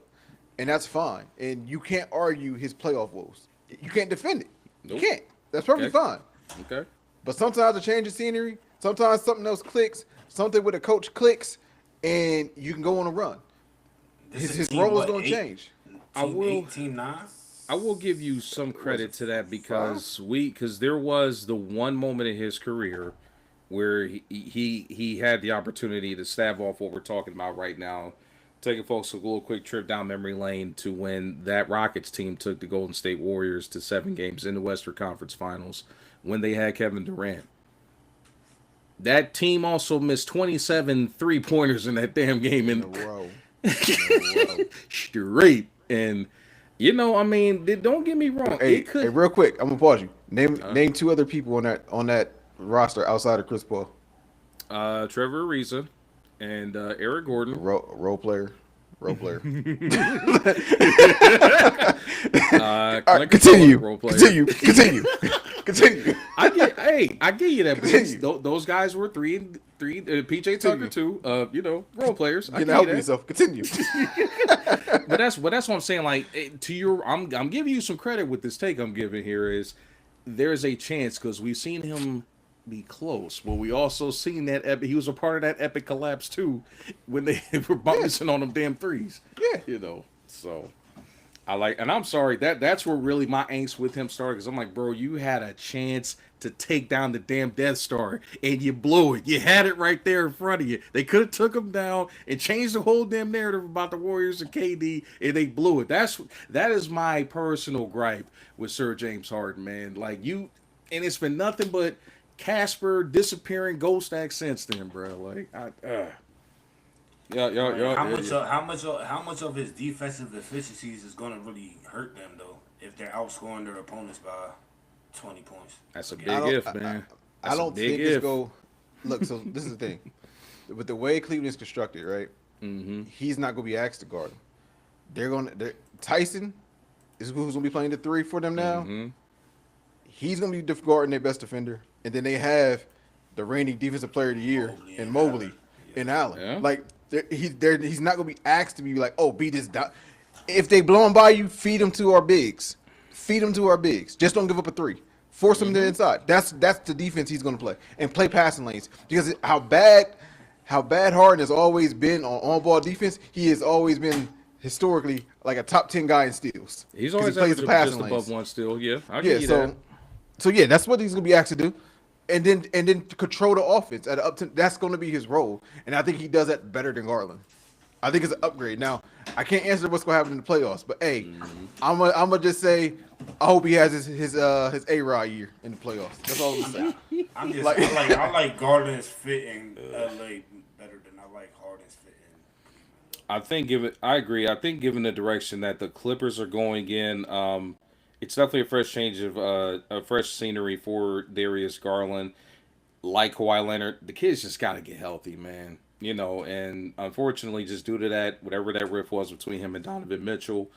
and that's fine. And you can't argue his playoff woes. You can't defend it. Nope. You can't. That's perfectly fine. Okay. But sometimes a change of scenery, sometimes something else clicks, something with a coach clicks, and you can go on a run. His role is going to change. I will. Team 9. I will give you some credit to that because there was the one moment in his career where he had the opportunity to stab off what we're talking about right now, taking folks a little quick trip down memory lane to when that Rockets team took the Golden State Warriors to 7 games in the Western Conference Finals when they had Kevin Durant. That team also missed 27 3-pointers in that damn game In a row. straight. And I mean, don't get me wrong. Hey, real quick, I'm gonna pause you. Name 2 other people on that roster outside of Chris Paul. Trevor Ariza and Eric Gordon. Role player. All right, Continue. I get you that. But those guys were three. PJ Tucker too. Role players. Get out yourself. Continue. But that's what I'm saying. Like I'm giving you some credit with this take I'm giving here. Is there's a chance because we've seen him be close, but we also seen that he was a part of that epic collapse too when they were bouncing on them damn threes. Yeah, So I like, and I'm sorry that's where really my angst with him started because I'm like, bro, you had a chance to take down the damn Death Star and you blew it. You had it right there in front of you. They could have took him down and changed the whole damn narrative about the Warriors and KD, and they blew it. That is my personal gripe with Sir James Harden, man. Like and it's been nothing but Casper disappearing ghost act since then, bro. Like, How much of his defensive efficiencies is gonna really hurt them though if they're outscoring their opponents by 20 points? That's a big if, man. I don't think it's go. Look, so this is the thing. With the way Cleveland is constructed, right? Mm-hmm. He's not gonna be asked to guard him. Tyson is who's gonna be playing the 3 for them now. Mm-hmm. He's gonna be guarding their best defender, and then they have the reigning defensive player of the year in Mobley and Allen. Yeah. Like he's not gonna be asked to be like, oh, beat this down. If they blow him by you, feed them to our bigs. Just don't give up a 3. Force them to the inside. That's the defense he's gonna play, and play passing lanes because how bad Harden has always been on ball defense. He has always been historically like a top 10 guy in steals. He's always plays averaging just above 1 steal. Yeah, I get you that. So yeah, that's what he's gonna be asked to do, and then control the offense at up to. That's gonna be his role, and I think he does that better than Garland. I think it's an upgrade. Now I can't answer what's gonna happen in the playoffs, but hey, I'm gonna just say I hope he has his A-Rod year in the playoffs. That's all I'm saying. I like Garland's fit in LA better than I like Harden's fit in. I agree. I think given the direction that the Clippers are going in, it's definitely a fresh change of a fresh scenery for Darius Garland. Like Kawhi Leonard, the kids just got to get healthy, man. And unfortunately, just due to that, whatever that rift was between him and Donovan Mitchell,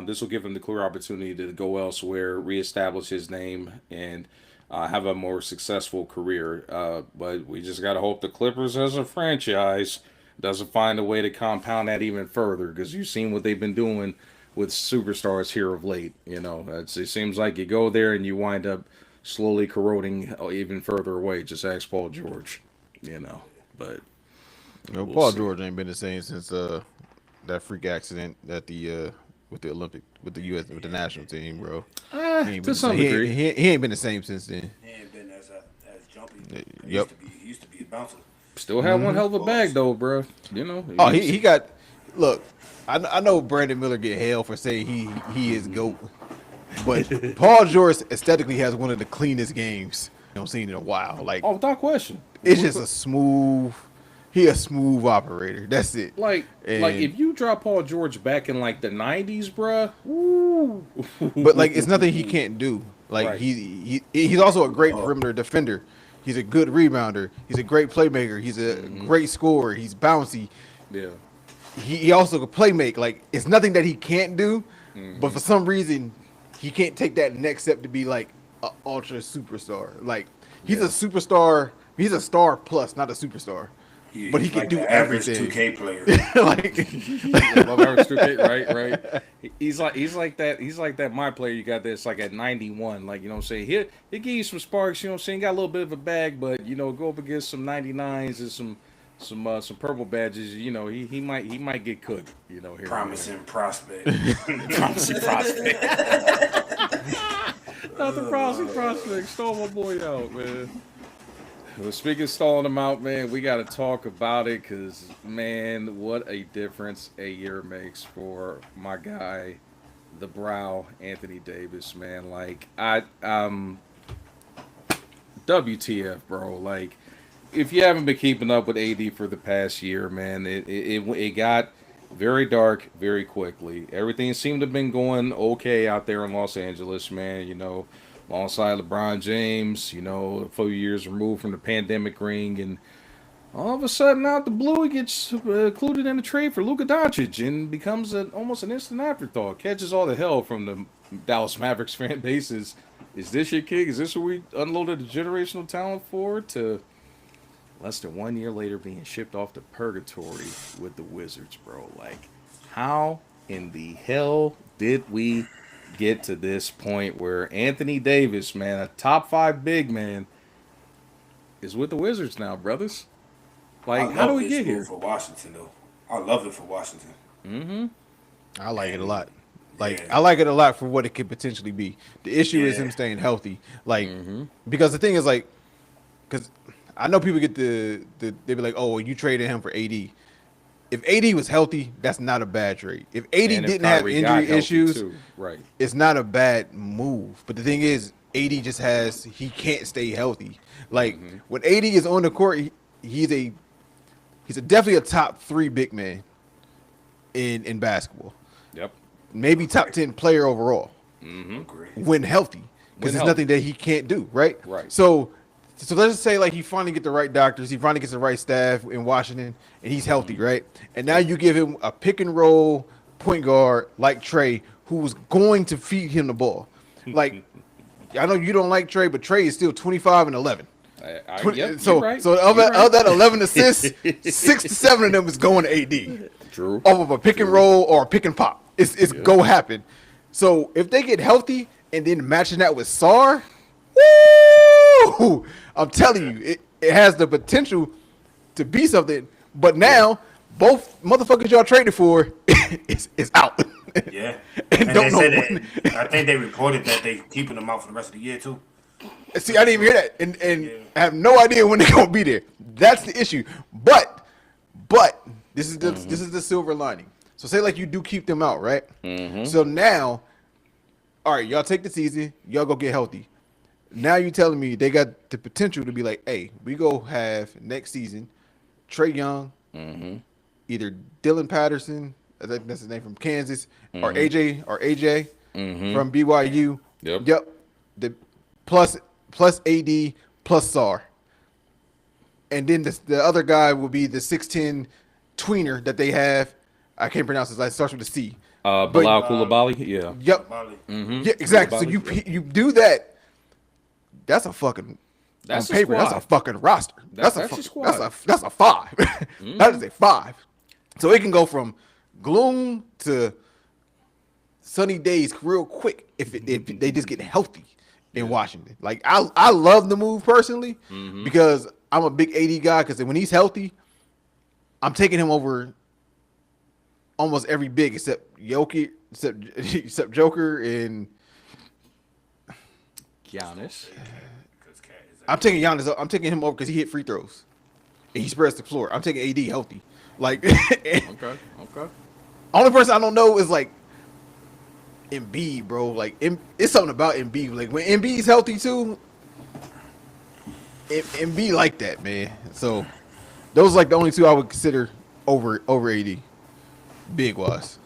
this will give him the clear opportunity to go elsewhere, reestablish his name, and have a more successful career. But we just got to hope the Clippers as a franchise doesn't find a way to compound that even further because you've seen what they've been doing with superstars here of late. It seems like you go there and you wind up slowly corroding even further away. Just ask Paul George, but Paul George ain't been the same since that freak accident at the with the national team, bro. To some degree, he ain't been the same since then. He ain't been as jumpy. Yep. He used to be a bouncer. Still have one hell of a bag though, bro. Oh, he got. Look, I know Brandon Miller get hell for saying he is GOAT, but Paul George aesthetically has one of the cleanest games I've seen in a while. Like, without question, it's just a smooth. He a smooth operator. That's it. Like if you drop Paul George back in like the 90s, bruh. Woo. But like it's nothing he can't do. Like right. He's also a great perimeter defender. He's a good rebounder. He's a great playmaker. He's a great scorer. He's bouncy. Yeah. He also can play make. Like it's nothing that he can't do, but for some reason he can't take that next step to be like an ultra superstar. Like he's a superstar. He's a star plus, not a superstar. But he can like do everything. 2K player. Above average 2K, right. He's like that. He's like that. My player, you got this like at 91. Like what I'm saying, he'll give you some sparks. Got a little bit of a bag, but go up against some 99s and some some purple badges. You know, he might get cooked. You know, here. Promising prospect. Promising prospect. Not the promising prospect. Stole my boy out, man. Well, speaking of stalling him out, man, we got to talk about it because, man, what a difference a year makes for my guy, the brow, Anthony Davis, man. Like, WTF, bro. Like, if you haven't been keeping up with AD for the past year, man, it got very dark very quickly. Everything seemed to have been going okay out there in Los Angeles, man. You know, alongside LeBron James, you know, a few years removed from the pandemic ring, and all of a sudden, out the blue, he gets included in the trade for Luka Doncic and becomes almost an instant afterthought. Catches all the hell from the Dallas Mavericks fan base. Is this your kid? Is this what we unloaded the generational talent for? To less than 1 year later being shipped off to purgatory with the Wizards, bro. Like, how in the hell did we get to this point where Anthony Davis, man, a top 5 big man, is with the Wizards now, brothers? Like, how do we get here? For Washington, though, I love it for Washington. Mm-hmm. I like it a lot. Like, I like it a lot for what it could potentially be. The issue is him staying healthy. Like, because the thing is, like, because I know people get they be like, oh, you traded him for AD. If AD was healthy, that's not a bad trade. If AD didn't have injury issues, right, it's not a bad move. But the thing is, AD just he can't stay healthy. Like, when AD is on the court, he's definitely a top 3 big man in basketball. Yep. Maybe top 10 player overall when healthy, because there's nothing that he can't do, right? Right. So let's just say, like, he finally get the right doctors, he finally gets the right staff in Washington, and he's healthy, right? And now you give him a pick and roll point guard like Trey, who's going to feed him the ball. Like, I know you don't like Trey, but Trey is still 25 and 11. Yep, so right. of that 11 assists, 6 to 7 of them is going to AD. True. Off of a pick and roll or a pick and pop. It's go happen. So if they get healthy and then matching that with Sar, woo! I'm telling you, it has the potential to be something. But now both motherfuckers y'all traded for is out. Yeah. and don't know I think they reported that they keeping them out for the rest of the year too. See, I didn't even hear that, and I have no idea when they're gonna be there. That's the issue. But this is the silver lining. So say like you do keep them out, right? So now, all right, y'all take the season, y'all go get healthy. Now you telling me they got the potential to be like, hey, we go have next season, Trae Young, either Dylan Patterson, I think that's his name, from Kansas, or AJ from BYU. Yep. The plus AD plus Sar. And then the other guy will be the 6'10" tweener that they have. I can't pronounce his last. It starts with a C. Bilal Coulibaly. Yeah. Yep. Yeah, exactly. So you do that. That's a fucking. That's on paper. a squad. That's a fucking roster. That's a squad. That's a 5. That is a 5. So it can go from gloom to sunny days real quick if they just get healthy in Washington. Like, I love the move personally because I'm a big AD guy, because when he's healthy, I'm taking him over almost every big except Jokic, except Joker and Giannis. I'm taking Giannis. I'm taking him over because he hit free throws and he spreads the floor. I'm taking AD healthy. Like, Okay. only person I don't know is like Embiid, bro. Like, it's something about Embiid. Like, when Embiid's healthy too, Embiid like that, man. So those are like the only two I would consider over AD, big wise.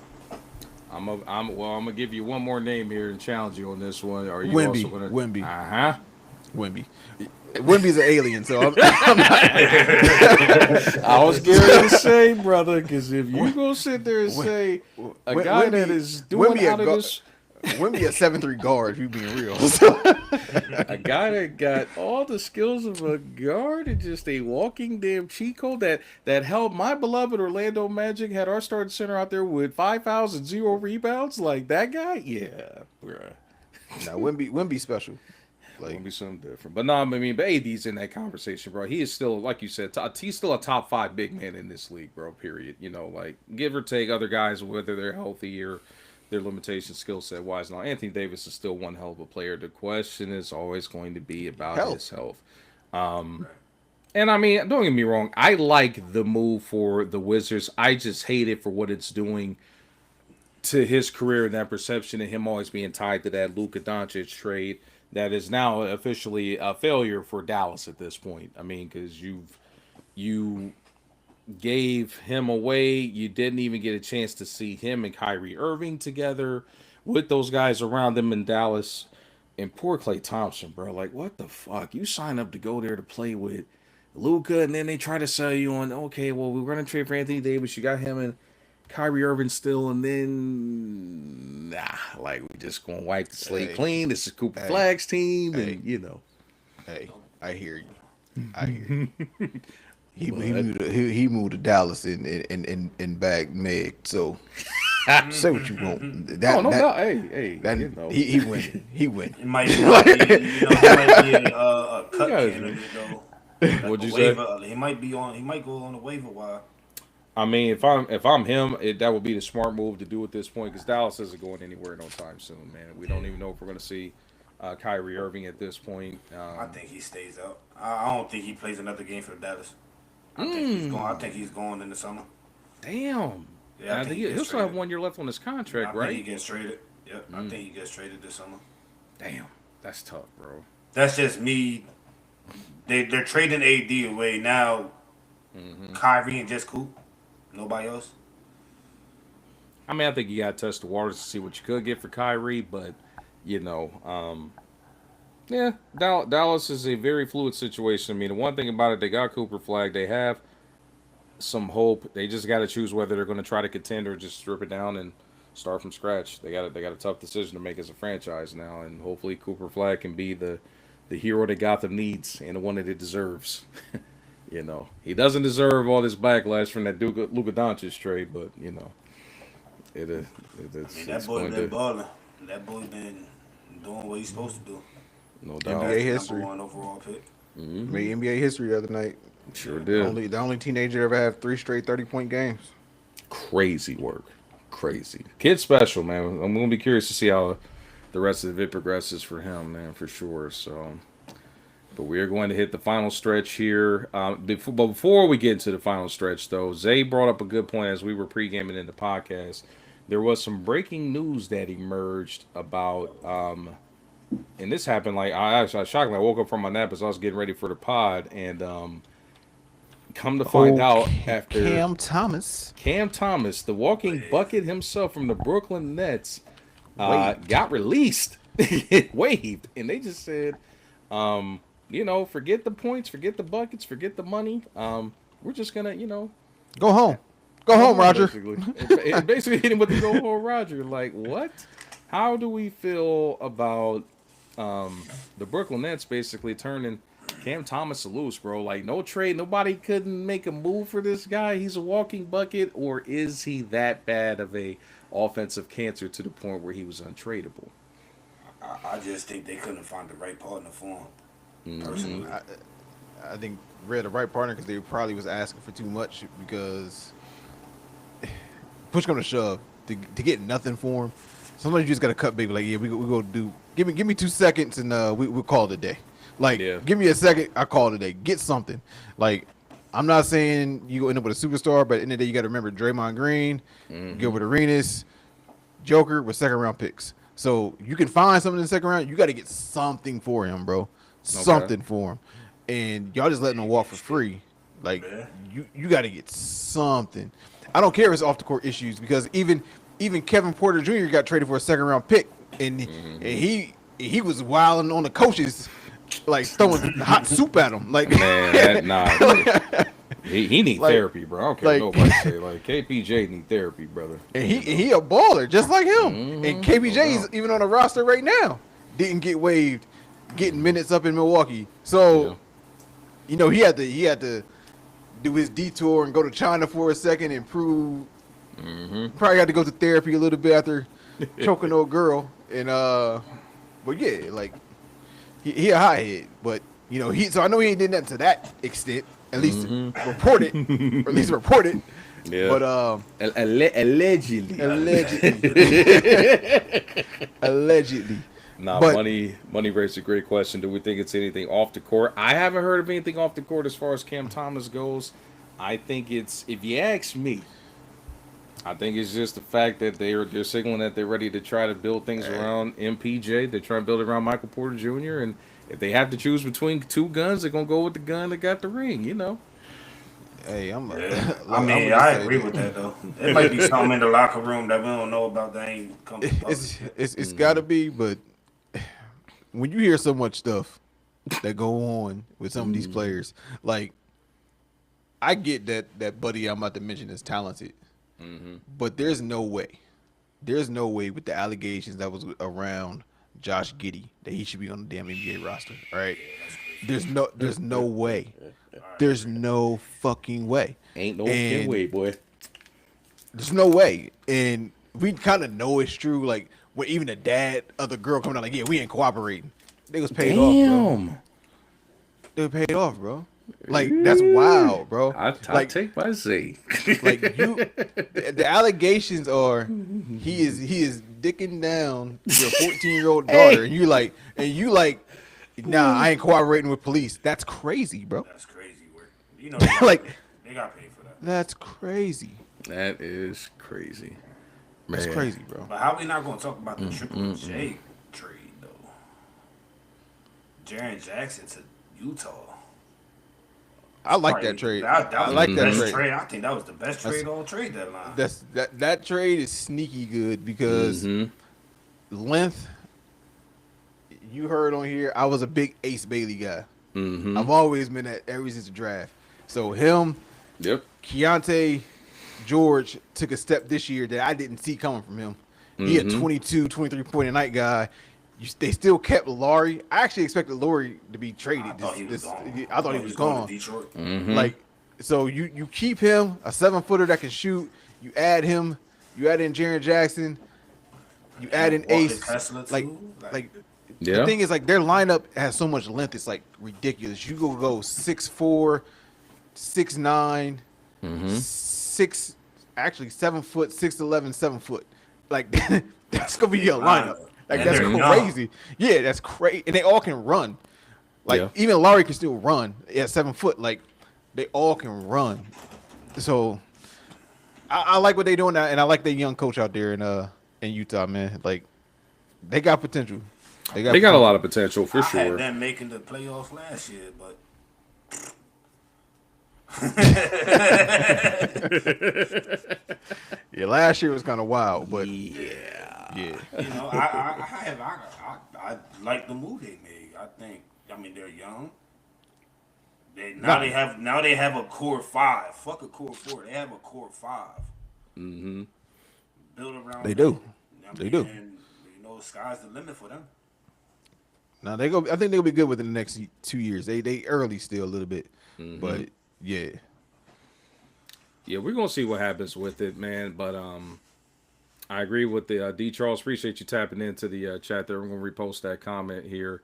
I'm gonna give you one more name here and challenge you on this one. Are you Wemby. also gonna Wemby. Wemby. Wemby's an alien, so I'm not. I was getting to say, brother, because if you gonna sit there and say a guy Wemby, that is doing out of this, Wemby a 7'3" guard, you being real. a guy that got all the skills of a guard and just a walking damn cheat code that held my beloved Orlando Magic, had our starting center out there with 5 fouls and 0 rebounds, like that guy, yeah, bruh. No, Wemby special. Like, Gonna be something different. But no, I mean, but AD's in that conversation, bro. He is still, like you said, he's still a top 5 big man in this league, bro. Period. You know, like give or take other guys, whether they're healthy or their limitation skill set wise. Now, Anthony Davis is still one hell of a player. The question is always going to be about his health. And I mean, don't get me wrong. I like the move for the Wizards. I just hate it for what it's doing to his career and that perception of him always being tied to that Luka Doncic trade that is now officially a failure for Dallas at this point. I mean, because you gave him away. You didn't even get a chance to see him and Kyrie Irving together with those guys around them in Dallas. And poor Klay Thompson, bro. Like, what the fuck? You sign up to go there to play with Luka, and then they try to sell you on, okay, well, we're going to trade for Anthony Davis. You got him and Kyrie Irving still, and then, like, we just going to wipe the slate clean. This is Cooper Flagg's team, and, you know. Hey, I hear you. I hear you. He moved to Dallas and bagged Meg. So say what you want. No. Hey, that, you know. he win. He win. It might be, he might be a cut candidate though. What'd you say? He might be on. He might go on the waiver wire. I mean, if I'm him, that would be the smart move to do at this point because Dallas isn't going anywhere no time soon, man. We don't even know if we're going to see Kyrie Irving at this point. I think he stays out. I don't think he plays another game for Dallas. I think he's going in the summer. Damn. Yeah, I think he'll still have 1 year left on his contract, right? I think he gets traded. Yep, I think he gets traded this summer. Damn, that's tough, bro. That's just me. They're trading AD away now. Kyrie and just Coop. Nobody else. I mean, I think you got to test the waters to see what you could get for Kyrie, but, you know, yeah, Dallas is a very fluid situation. I mean, the one thing about it, they got Cooper Flag. They have some hope. They just got to choose whether they're going to try to contend or just strip it down and start from scratch. They got a tough decision to make as a franchise now, and hopefully Cooper Flag can be the hero that Gotham needs and the one that it deserves. You know, he doesn't deserve all this backlash from that Luka Doncic trade, but you know, that boy been balling. That boy been doing what he's supposed to do. No doubt. NBA history. Number 1 overall pick. Made NBA history the other night. Sure did. The only teenager ever have 3 straight 30-point games. Crazy work. Crazy. Kid special, man. I'm going to be curious to see how the rest of it progresses for him, man, for sure. So, but we are going to hit the final stretch here. But before we get into the final stretch, though, Zay brought up a good point as we were pre-gaming in the podcast. There was some breaking news that emerged about, and this happened like I shockingly I woke up from my nap as I was getting ready for the pod, and come to find out after Cam Thomas, the walking bucket himself from the Brooklyn Nets, got released, waived, and they just said, you know, forget the points, forget the buckets, forget the money. We're just gonna, you know, go home, Roger. Basically hit him with the go home, Roger. Like, what? How do we feel about the Brooklyn Nets basically turning Cam Thomas loose, bro? Like, no trade, nobody couldn't make a move for this guy. He's a walking bucket, or is he that bad of a offensive cancer to the point where he was untradeable? I just think they couldn't find the right partner for him. Personally, I think we're the right partner because they probably was asking for too much because push come to shove to get nothing for him. Sometimes you just gotta cut big. Like, yeah, we go do. Give me 2 seconds and we'll call it a day. Like, give me a second, I call it a day. Get something. Like, I'm not saying you go end up with a superstar, but at the end of the day, you got to remember Draymond Green, Gilbert Arenas, Joker with 2nd-round picks. So you can find something in the 2nd round. You got to get something for him, bro. Something for him. And y'all just letting him walk for free. Like, you got to get something. I don't care if it's off the court issues because even Kevin Porter Jr. got traded for a 2nd-round pick, and he was wilding on the coaches. Like, throwing hot soup at him. Like, man, he need therapy, bro. I don't care what nobody say. Like, KPJ need therapy, brother. And he a baller just like him. And KPJ is even on the roster right now. Didn't get waived, getting minutes up in Milwaukee. So, you know, he had to do his detour and go to China for a second and prove. Probably had to go to therapy a little bit after choking old girl. And but yeah, like. he a hothead, but so I know he ain't did nothing to that extent. At least reported, or at least reported. Yeah. But Allegedly. allegedly. Nah, But money raised a great question. Do we think it's anything off the court? I haven't heard of anything off the court as far as Cam Thomas goes. I think it's, if you ask me, I think it's just the fact that they're signaling that they're ready to try to build things around MPJ. They're trying to build around Michael Porter Jr. And if they have to choose between two guns, they're gonna go with the gun that got the ring. hey, Yeah. I'm I gonna say agree this. with that though. There might be something in the locker room that we don't know about that ain't come to public. It's gotta be, but when you hear so much stuff that go on with some of these players, like I get that buddy I'm about to mention is talented, but there's no way with the allegations that was around Josh Giddey that he should be on the damn NBA roster. All right, there's no way, there's no fucking way, Ain't no And- fucking way, boy. there's no way, and we kind of know it's true. Like when even the dad of the girl coming out like, yeah, we ain't cooperating. They was paid off, bro. Damn. They were paid off, bro. Like that's wild, bro. I like take my say. like the allegations are he is dicking down your 14-year-old daughter, and you like, nah, I ain't cooperating with police. That's crazy, bro. That's crazy work. They Like got paid for that. that's crazy. That is crazy. That's Man. crazy, bro. But how we not gonna talk about the Triple J trade though? Jaren Jackson to Utah. I like that trade. That was I like the that best trade. I think that was the best trade on trade deadline. That trade is sneaky good because length. You heard on here, I was a big Ace Bailey guy. I've always been that ever since the draft. So him, Yep. Keontae George took a step this year that I didn't see coming from him. He a 22, 23 point a night guy. They still kept Laurie. I actually expected Laurie to be traded. I thought he was gone. I thought he was going gone. to Detroit. Like, so you keep him, a 7-footer that can shoot. You add him. You add in Jaren Jackson. You add in Walker Ace. Kessler, Like, too. Yeah. the thing is, like, their lineup has so much length. It's like ridiculous. You go 6'4", 6'9", 7 foot, 6'11", 7 foot. Like that's gonna be your lineup. Like And that's they're crazy. Yeah, that's crazy. And they all can run. Like Yeah. even Laurie can still run at 7 foot. Like they all can run. So I like what they're doing now, and I like their young coach out there in Utah, man. Like they got potential. They got a lot of potential for I sure. had them making the playoffs last year, but Yeah, last year was kind of wild, but Yeah. I like the move they made. I mean they're young. They have a core 5. Fuck a core 4. They have a core 5. Build around. They them. do. They do. And sky's the limit for them. now they go. I think they'll be good within the next 2 years. They early still a little bit, but yeah. Yeah, we're gonna see what happens with it, man. But I agree with the D Charles. Appreciate you tapping into the chat there. We're gonna repost that comment here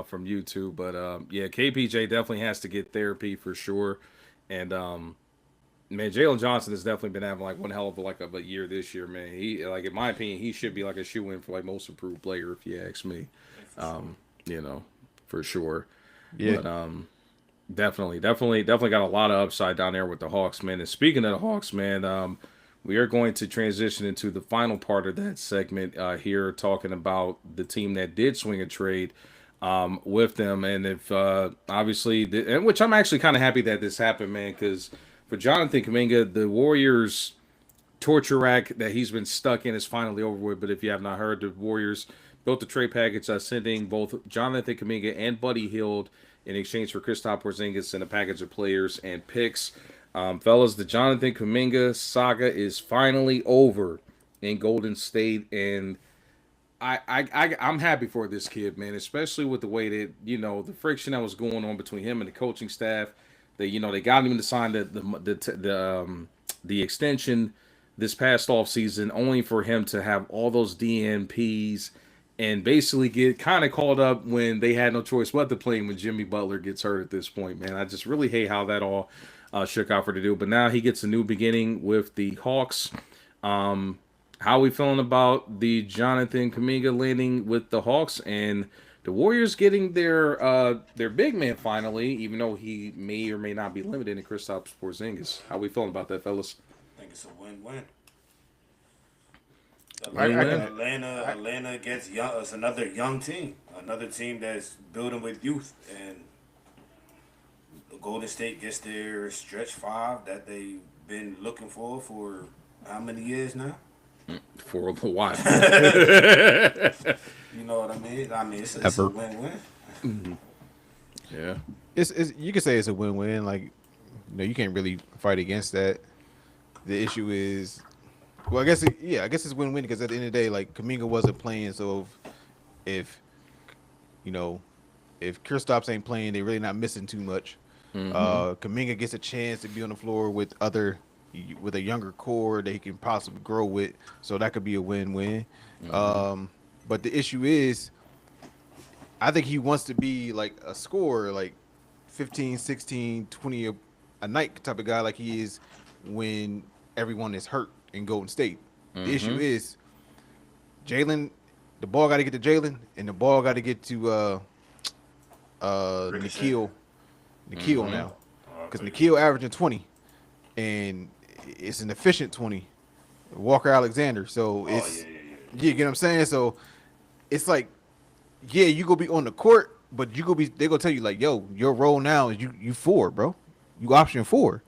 from YouTube. But yeah, KPJ definitely has to get therapy for sure. And man, Jalen Johnson has definitely been having like one hell of a year this year, man. He, like, in my opinion, he should be like a shoe in for like most improved player if you ask me. For sure. Yeah. But definitely got a lot of upside down there with the Hawks, man. And speaking of the Hawks, man, we are going to transition into the final part of that segment here, talking about the team that did swing a trade with them. And if obviously, and which I'm actually kind of happy that this happened, man, because for Jonathan Kuminga, the Warriors torture rack that he's been stuck in is finally over with. But if you have not heard, the Warriors built the trade package sending both Jonathan Kuminga and Buddy Hield in exchange for Kristaps Porzingis and a package of players and picks. Fellas, the Jonathan Kuminga saga is finally over in Golden State, and I'm happy for this kid, man, especially with the way that, the friction that was going on between him and the coaching staff. They got him to sign the extension this past offseason, only for him to have all those DNPs and basically get kind of called up when they had no choice but to play him when Jimmy Butler gets hurt at this point, man. I just really hate how that all shook out for the dude. But now he gets a new beginning with the Hawks. How we feeling about the Jonathan Kuminga landing with the Hawks and the Warriors getting their big man finally, even though he may or may not be limited in Kristaps Porzingis? How we feeling about that, fellas? I think it's a win-win. Win-win. Atlanta gets young. It's another young team, another team that's building with youth, and Golden State gets their stretch five that they've been looking for how many years now? For a while. You know what I mean? I mean, it's a win-win. Yeah. It's you could say it's a win-win. Like, you can't really fight against that. The issue is, well, I guess it's win-win because at the end of the day, like, Kuminga wasn't playing, so if Kristaps ain't playing, they're really not missing too much. Kuminga gets a chance to be on the floor with a younger core that he can possibly grow with, so that could be a win-win. But the issue is, I think he wants to be like a scorer, like 15, 16, 20 a night type of guy like he is when everyone is hurt in Golden State. The issue is Jalen, the ball got to get to Jalen, and the ball got to get to Nikhil now. Because Nikhil averaging 20, and it's an efficient 20. Walker Alexander. So it's, you get what I'm saying? So it's like, yeah, you go be on the court, but they're going to tell you, like, yo, your role now is you 4, bro. You option 4.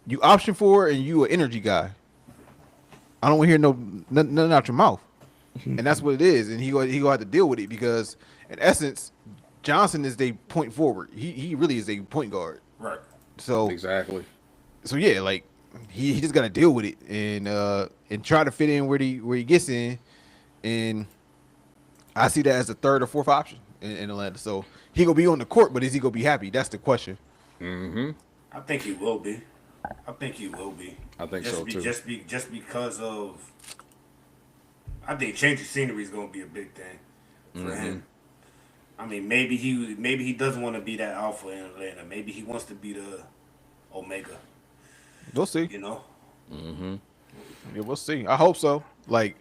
You option 4, and you an energy guy. I don't want to hear nothing out your mouth. And that's what it is. And he gonna have to deal with it because, in essence, Johnson is the point forward. He really is a point guard. Right. So Exactly. So yeah, like he just got to deal with it and try to fit in where he gets in. And I see that as the third or fourth option in Atlanta. So he gonna be on the court, but is he gonna be happy? That's the question. I think he will be. I think so too. Just because of, I think changing scenery is gonna be a big thing for him. I mean, maybe he doesn't want to be that alpha in Atlanta. Maybe he wants to be the omega. We'll see. You know. Yeah, we'll see. I hope so. Like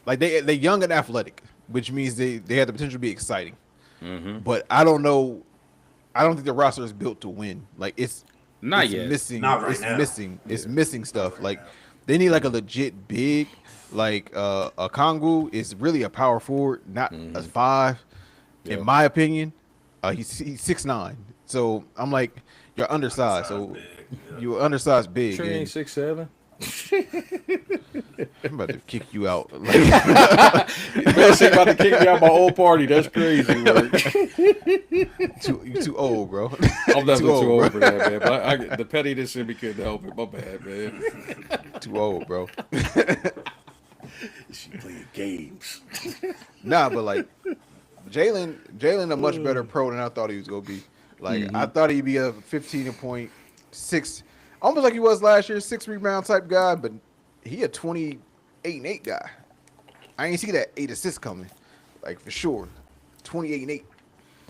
they young and athletic, which means they have the potential to be exciting. But I don't know. I don't think the roster is built to win. Like it's yet. Missing. Not right it's now. missing. It's missing stuff. Like they need like a legit big. Like a Kongu is really a power forward, not a 5. In my opinion, he's 6'9". So I'm like, you're undersized. So you're undersized big. Sure, ain't 6'7". I'm about to kick you out. Man, shit about to kick me out my old party. That's crazy, man. You too old, bro. I'm definitely too old for that, man. But the pettiness in me couldn't help it. My bad, man. Too old, bro. She playing games. Nah, but like Jalen a much better pro than I thought he was gonna be. Like I thought he'd be a 15.6, almost like he was last year, 6 rebound type guy, but he a 28-8 guy. I ain't see that 8 assists coming, like for sure. 28-8.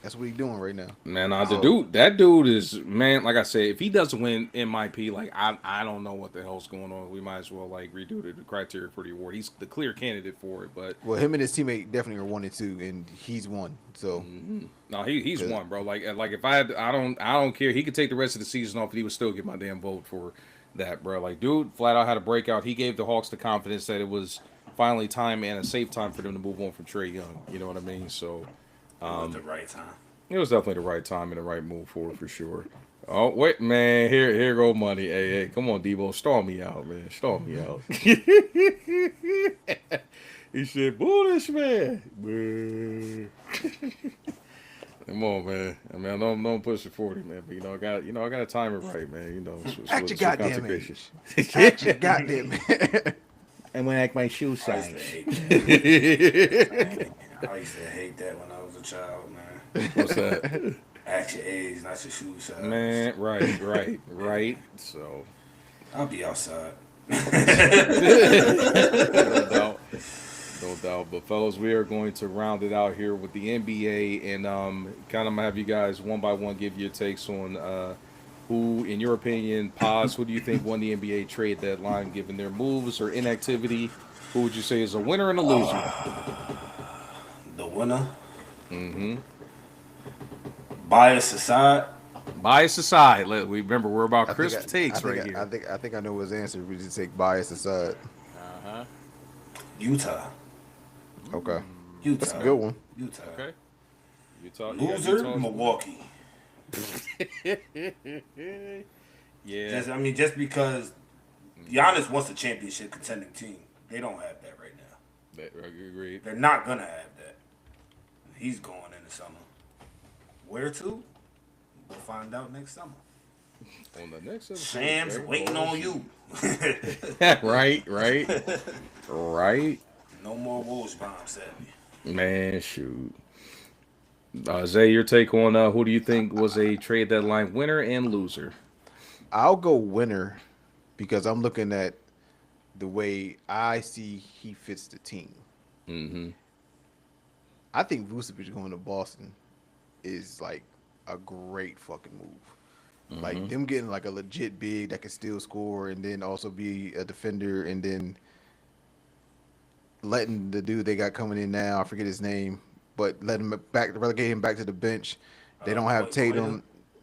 That's what he's doing right now. Man, that dude is, man, like I said, if he doesn't win MIP, like I don't know what the hell's going on. We might as well like redo the criteria for the award. He's the clear candidate for it, but well, him and his teammate definitely are 1 and 2, and he's 1. So no, he's one, bro. Like if I don't care. He could take the rest of the season off, and he would still get my damn vote for that, bro. Like, dude, flat out had a breakout. He gave the Hawks the confidence that it was finally time and a safe time for them to move on from Trae Young. You know what I mean? So. It was the right time. It was definitely the right time and the right move for sure. Oh wait, man, here go money. Hey, come on, Debo, stall me out, man. Stall me out. He said, "Bullish, man." Come on, man. I mean, I don't push the 40, man. But I got to time it right, man. Act your goddamn age. Act your goddamn. I'm gonna act my shoe I size. used to hate that when I was a child, man. What's that? Act your age, not your shoe size. Man, right. So I'll be outside. no doubt. No doubt. But fellas, we are going to round it out here with the NBA, and kind of have you guys one by one give your takes on who, in your opinion, Paz, who do you think won the NBA trade deadline, given their moves or inactivity? Who would you say is a winner and a loser? The winner, Mm-hmm. bias aside, Bias aside, we remember we're about I think crisp I, takes I think right I, here. I think I know his answer. We just take bias aside. Uh-huh. Utah. Okay, Utah. that's a good one. Utah. Okay. Utah. Loser, Utah's- Milwaukee. Yeah. Just because Giannis wants a championship contending team. They don't have that right now. I agree. They're not gonna have that. He's going in the summer. Where to? We'll find out next summer. On the next episode, Sam's okay, waiting boys. on you. Right. No more Wolves bombs, sadly. Man, shoot. Zay, your take on who do you think was a trade deadline winner and loser? I'll go winner because I'm looking at the way I see he fits the team. Mm-hmm. I think Vucevic going to Boston is like a great fucking move. Like them getting like a legit big that can still score and then also be a defender, and then letting the dude they got coming in now, I forget his name, but let him back, relegate him back to the bench. They don't have Tatum.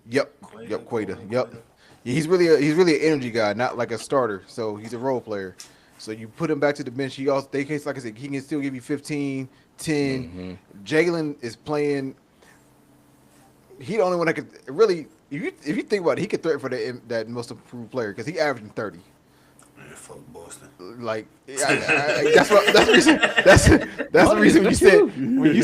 Yep, Quaida. Yep. Yeah, he's really an energy guy, not like a starter. So he's a role player. So you put him back to the bench. He also, like I said, he can still give you 15, 10. Jalen is playing. He the only one that could really. If you think about it, he could threaten for that most improved player because he averaging 30. Man, fuck Boston. Like that's the reason. That's the reason when you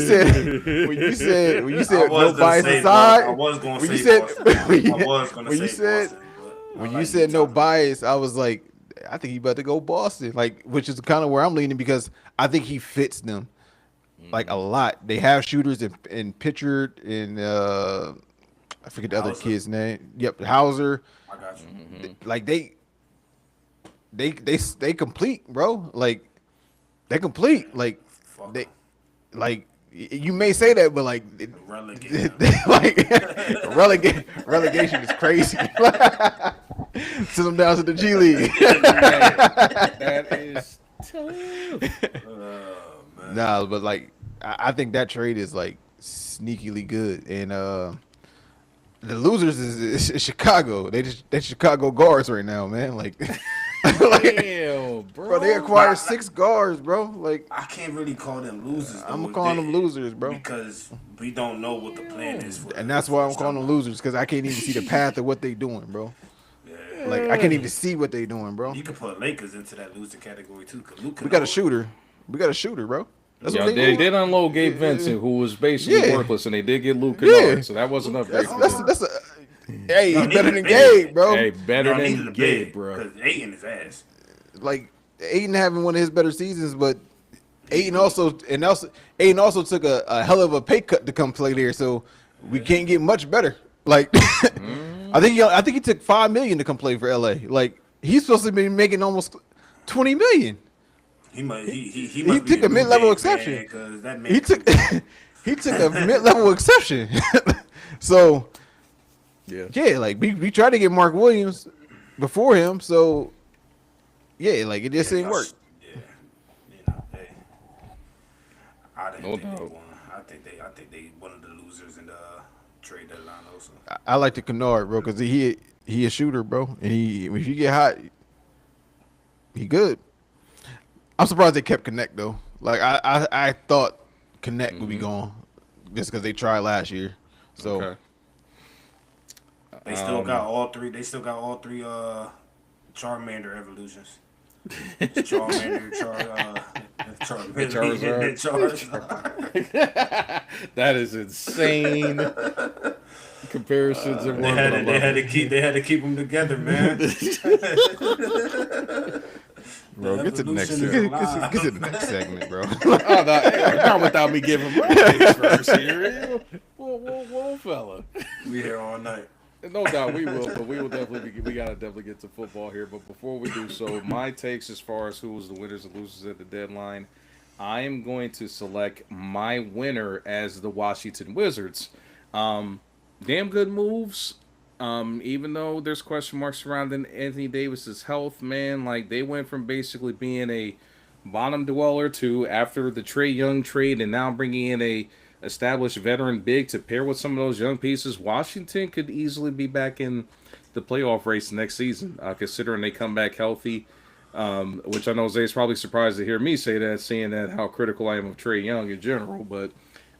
said no bias aside. I was gonna When you say said Boston. I was gonna when you say said Boston, but when I you like said no Utah. bias, I was like, I think he about to go Boston, like, which is kind of where I'm leaning because I think he fits them like a lot. They have shooters in Pitcher and I forget the other Hauser. kid's name. Yep, Hauser. I got you. Like they complete, bro. Like they complete. Like Fuck. they like you may say that, but like Relegate. like relegation is crazy. Send them down to the G League. That is tough. Man. Nah, but like I think that trade is like sneakily good, and the losers is Chicago. They Chicago guards right now, man. Like, Damn, bro, they acquired 6 guards, bro. Like, I can't really call them losers. I'm though. calling them losers, bro. Because we don't know what the plan is for. And that's why I'm calling them losers, because I can't even see the path of what they doing, bro. Like, I can't even see what they doing, bro. You can put Lakers into that loser category too. Cause Luke We got a shooter. We got a shooter, bro. That's Yeah, what they doing. did unload Gabe Vincent, who was basically Yeah. worthless, and they did get Luke Yeah. Kennard, so that was an upgrade. for them. That's a hey, he's No, better he than big. Gabe, bro. Hey, better Y'all needed than a Gabe, big, bro. Because Aiden his ass. Like Aiden having one of his better seasons, but Aiden also took a hell of a pay cut to come play there, so we can't get much better. Like I think he took $5 million to come play for LA. Like he's supposed to be making almost $20 million. He must He be took a new mid-level game, exception. man, 'cause that man He took he took a mid-level exception. So yeah, like we tried to get Mark Williams before him, so yeah, like it just didn't work. Yeah, you know, hey, I didn't No think they doubt. won. I think they one of the losers in the trade deadline also. I like the Kennard, bro, because he a shooter, bro, and if you get hot, he good. I'm surprised they kept Connect though. Like I thought Connect would be gone just because they tried last year. So Okay. They still got all three. They still got all three Charmander evolutions. Charmander, Charmander, Charizard. That is insane. Comparisons and They had to keep them together, man. bro, get to the next evolution segment. is alive. Get to the next segment, bro. Oh, no, not without me giving my picks first here. Whoa, fella. We here all night. No doubt we will, but we gotta definitely get to football here. But before we do so, my takes as far as who was the winners and losers at the deadline. I am going to select my winner as the Washington Wizards. Um, Damn good moves. Even though there's question marks surrounding Anthony Davis's health, man, like they went from basically being a bottom dweller to after the Trey Young trade, and now bringing in a established veteran big to pair with some of those young pieces. Washington could easily be back in the playoff race next season, considering they come back healthy. Which I know Zay's probably surprised to hear me say that, seeing that how critical I am of Trey Young in general. But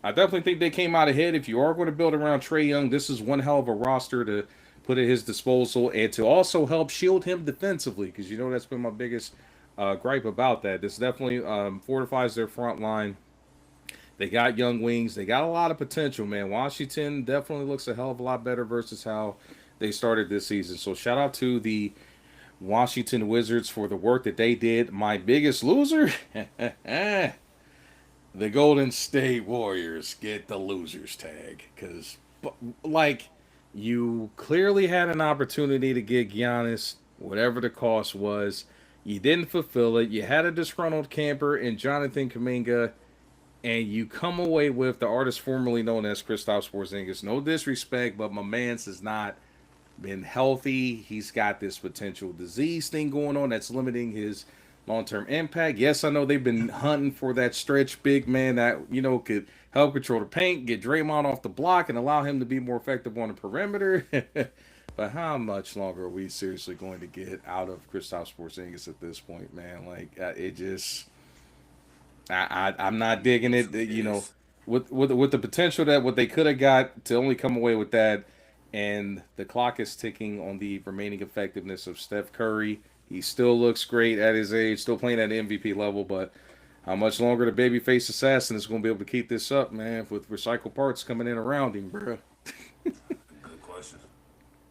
I definitely think they came out ahead. If you are going to build around Trey Young, this is one hell of a roster to put at his disposal and to also help shield him defensively, because you know that's been my biggest gripe about that. This definitely fortifies their front line. They got young wings. They got a lot of potential, man. Washington definitely looks a hell of a lot better versus how they started this season. So shout out to the Washington Wizards for the work that they did. My biggest loser, the Golden State Warriors get the losers tag. Because, like, you clearly had an opportunity to get Giannis, whatever the cost was. You didn't fulfill it. You had a disgruntled camper in Jonathan Kuminga, and you come away with the artist formerly known as Kristaps Porzingis. No disrespect, but my man's has not been healthy. He's got this potential disease thing going on that's limiting his long-term impact. Yes, I know they've been hunting for that stretch big man that, you know, could help control the paint, get Draymond off the block, and allow him to be more effective on the perimeter. But how much longer are we seriously going to get out of Kristaps Porzingis at this point, man? Like, it just... I'm not digging it. You know, with the potential that what they could have got to only come away with that, and the clock is ticking on the remaining effectiveness of Steph Curry. He still looks great at his age, still playing at the MVP level, but how much longer the babyface assassin is going to be able to keep this up, man, with recycled parts coming in around him, bro? Good question.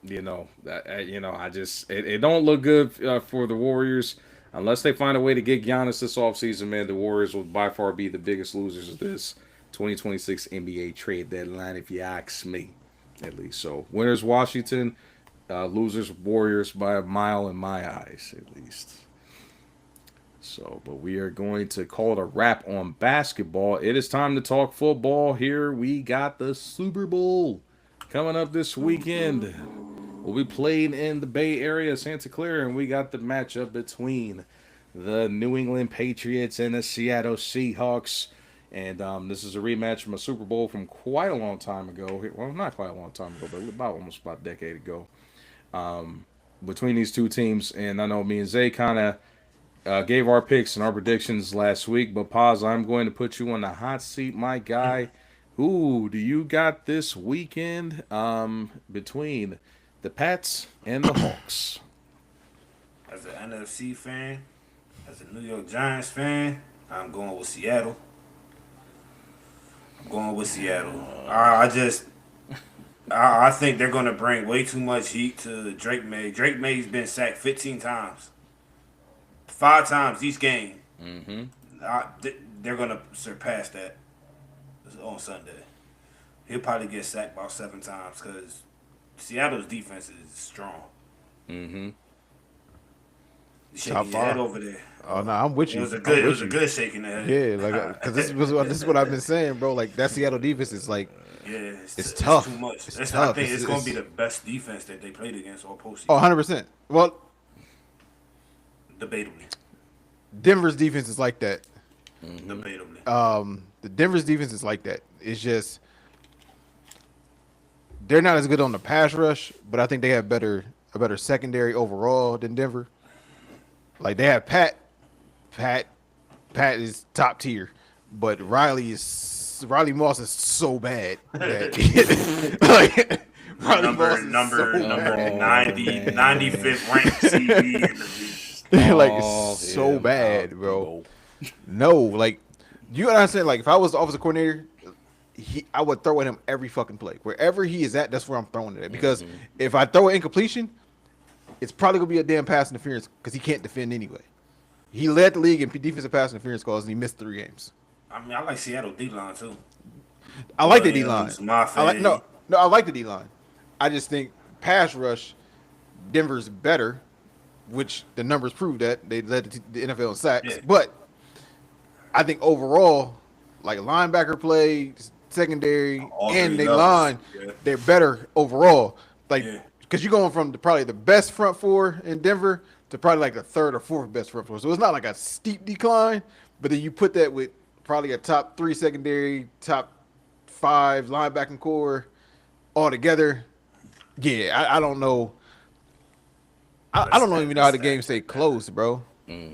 I just it don't look good for the Warriors. Unless they find a way to get Giannis this offseason, man, the Warriors will by far be the biggest losers of this 2026 NBA trade deadline, if you ask me, at least. So, winners Washington, losers Warriors by a mile in my eyes, at least. So, but we are going to call it a wrap on basketball. It is time to talk football. Here we got the Super Bowl coming up this weekend. Will be played in the Bay Area, Santa Clara, and we got the matchup between the New England Patriots and the Seattle Seahawks. And this is a rematch from a Super Bowl from quite a long time ago. Well, not quite a long time ago, but almost about a decade ago. Between these two teams, and I know me and Zay kind of gave our picks and our predictions last week, but Paz, I'm going to put you on the hot seat, my guy. Who do you got this weekend between the Pats and the Hawks? As an NFC fan, as a New York Giants fan, I'm going with Seattle. I think they're going to bring way too much heat to Drake May. Drake May's been sacked 15 times. 5 times each game. Mm-hmm. They're going to surpass that on Sunday. He'll probably get sacked about 7 times because Seattle's defense is strong. Mm-hmm. Shaking your head over there. Oh no, I'm with you. It was a good shaking the head. Yeah, like because this is what I've been saying, bro. Like that Seattle defense is like, yeah, it's tough. Too much. It's I tough. think it's going to be the best defense that they played against all postseason. Oh, 100%. Well, debatably. Denver's defense is like that. Mm-hmm. Debatably. The Denver's defense is like that. It's just they're not as good on the pass rush, but I think they have a better secondary overall than Denver. Like they have Pat is top tier, but Riley Moss is so bad that like number 95th ranked CB in the league. like it's so bad, bro. No, like you understand? Like if I was the offensive coordinator, I would throw at him every fucking play. Wherever he is at, that's where I'm throwing it at. Because if I throw an incompletion, it's probably gonna be a damn pass interference because he can't defend anyway. He led the league in defensive pass interference calls and he missed 3 games. I mean, I like Seattle D-line too. I like the D-line. I like the D-line. I just think pass rush, Denver's better, which the numbers prove that they led the NFL in sacks. Yeah. But I think overall, like linebacker play, secondary, All and three they levels. line, Yeah. they're better overall. Like, Yeah. because you're going from probably the best front four in Denver to probably like the third or fourth best front four. So it's not like a steep decline, but then you put that with probably a top 3 secondary, top 5 linebacking core all together. Yeah, I don't know. I don't even know how the game stay close, bro.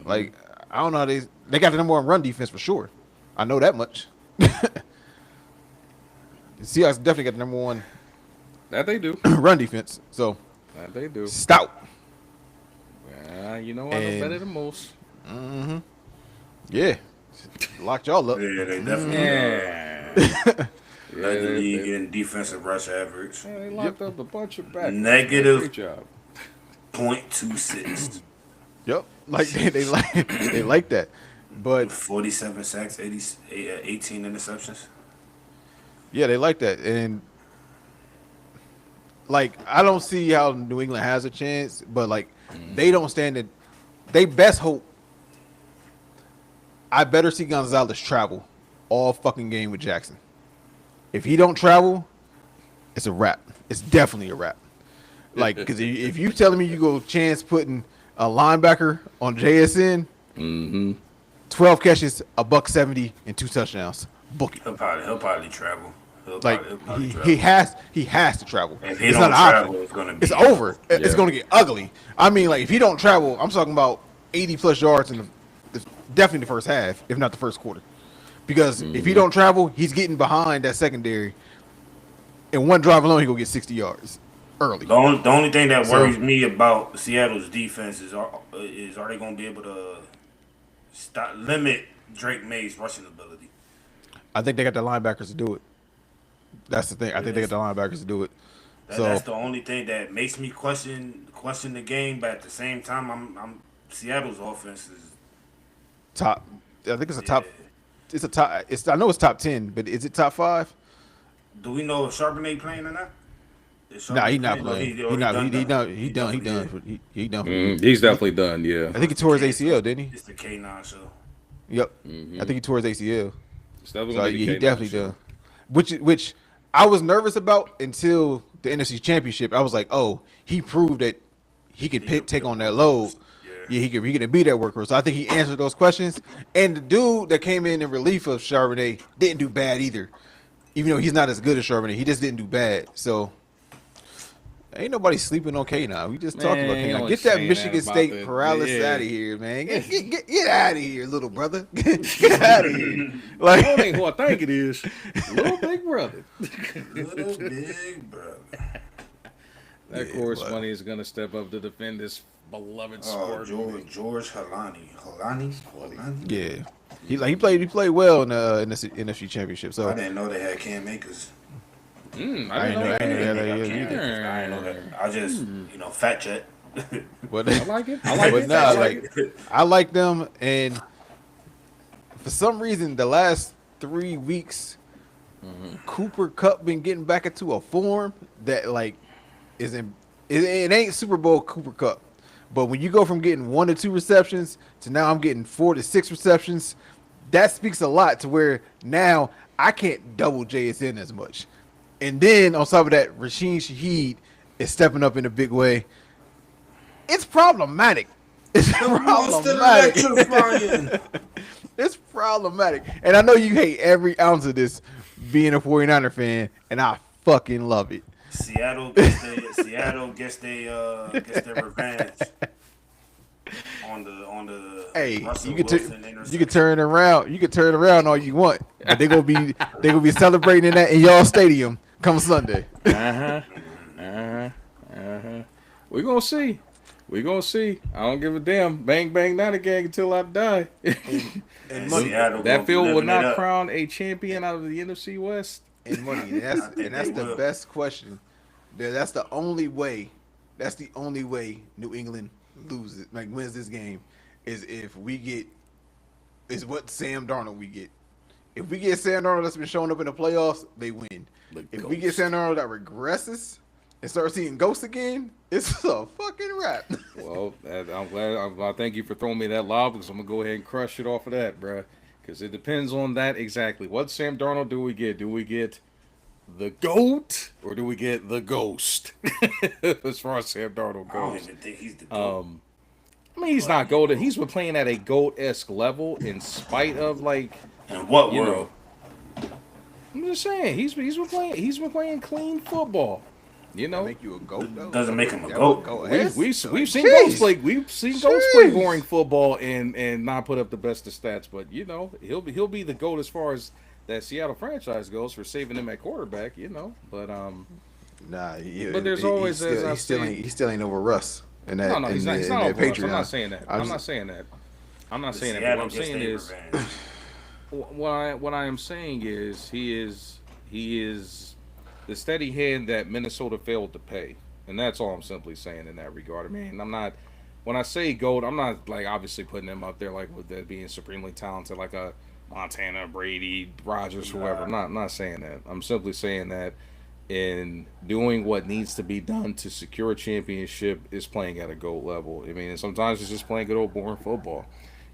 Like, I don't know how they got the number 1 run defense for sure. I know that much. The Seahawks definitely got the number 1 That they do. run defense. So That they do. stout. You know I know better than most. Yeah, locked y'all up. Yeah, they definitely led the league in defensive rush average. Yeah, they locked up a bunch of back. Negative Great job. .26. Yep, like they like that. But 47 sacks, 18 interceptions. yeah, they like that, and like I don't see how New England has a chance, but like they don't stand it. They best hope. I better see Gonzalez travel all fucking game with Jackson. If he don't travel, it's a wrap. It's definitely a wrap. Like, because if you telling me you go chance putting a linebacker on JSN, 12 catches, $170, and 2 touchdowns, book it. He'll probably travel. Like he has to travel. If he It's don't not an travel, option. it's gonna be It's over. It's Yeah. gonna get ugly. I mean, like if he don't travel, I'm talking about 80+ yards in definitely the first half, if not the first quarter. Because if he don't travel, he's getting behind that secondary. In one drive alone, he gonna get 60 yards early. The only thing that worries me about Seattle's defense is are they going to be able to limit Drake May's rushing ability? I think they got the linebackers to do it. That's the thing. I think they got the linebackers to do it. That's the only thing that makes me question the game. But at the same time, I'm Seattle's offense is top. I think it's a top. It's a top. I know it's top 10, but is it top 5? Do we know if Charbonnet playing or not? Nah, he's not playing. He done. He done. He's definitely done. Yeah. I think he tore his ACL, didn't he? It's the K9 show. Yep. I think he tore his ACL. So He definitely done. Which I was nervous about until the NFC Championship. I was like, oh, he proved that he could take on that load. Yeah, he could be that workhorse. So I think he answered those questions. And the dude that came in relief of Charbonnet didn't do bad either. Even though he's not as good as Charbonnet, he just didn't do bad. So ain't nobody sleeping on K9. We just talked about K9. Get that Michigan State paralysis out of here, man. Get out of here, little brother. Get out of here. Like, that ain't who I think it is. Little big brother. Little big brother. That course money is gonna step up to defend this beloved sport. George Halani. yeah. He played well in the NFC Championship. So I didn't know they had Cam Akers. I didn't know that. I know that. I just fat check. But I like it. I like them, and for some reason, the last 3 weeks, Cooper Kupp been getting back into a form that like it ain't Super Bowl Cooper Kupp, but when you go from getting 1 to 2 receptions to now I'm getting 4 to 6 receptions, that speaks a lot to where now I can't double JSN as much. And then on top of that, Rasheen Shaheed is stepping up in a big way. It's problematic. It's problematic. It's problematic. And I know you hate every ounce of this being a 49er fan, and I fucking love it. Seattle gets their revenge on the Hey, Russell you Wilson can turn around. You can turn around all you want, but they're gonna be celebrating that in y'all stadium come Sunday. We gonna see. I don't give a damn. Bang bang, not a gang until I die. and Seattle that field will not crown a champion out of the NFC West. And money. That's the best question. That's the only way. That's the only way New England wins this game is if we get what Sam Darnold we get. If we get Sam Darnold that's been showing up in the playoffs, they win. If we get Sam Darnold that regresses and start seeing ghosts again, it's a fucking wrap. Well, I'm glad. I thank you for throwing me that lob because I'm gonna go ahead and crush it off of that, bro. Because it depends on that exactly. What Sam Darnold do we get? Do we get the GOAT or do we get the ghost? As far as Sam Darnold I don't goes. even think he's the GOAT. I mean, he's not GOAT. He's been playing at a GOAT-esque level in spite of, like, In what you world? know. I'm just saying, he's been playing clean football. You That know, make you a goat though? Doesn't make him a That would GOAT. go we've ass? seen Jeez. Ghosts play. We've seen Ghosts play Jeez. boring football and not put up the best of stats. But you know, he'll be the GOAT as far as that Seattle franchise goes for saving him at quarterback. You know, but Nah, But there's always, as I he still ain't over Russ. And that, no, he's in not. He's the, not in over the us. I'm Patreon. not saying that. I'm not saying that. I'm not saying that. But what I'm saying is, what I am saying is, he is the steady hand that Minnesota failed to pay, and that's all I'm simply saying in that regard. I mean, I'm not. When I say GOAT, I'm not like obviously putting him up there like with that being supremely talented, like a Montana, Brady, Rodgers, whoever. I'm not saying that. I'm simply saying that in doing what needs to be done to secure a championship is playing at a GOAT level. I mean, and sometimes it's just playing good old boring football.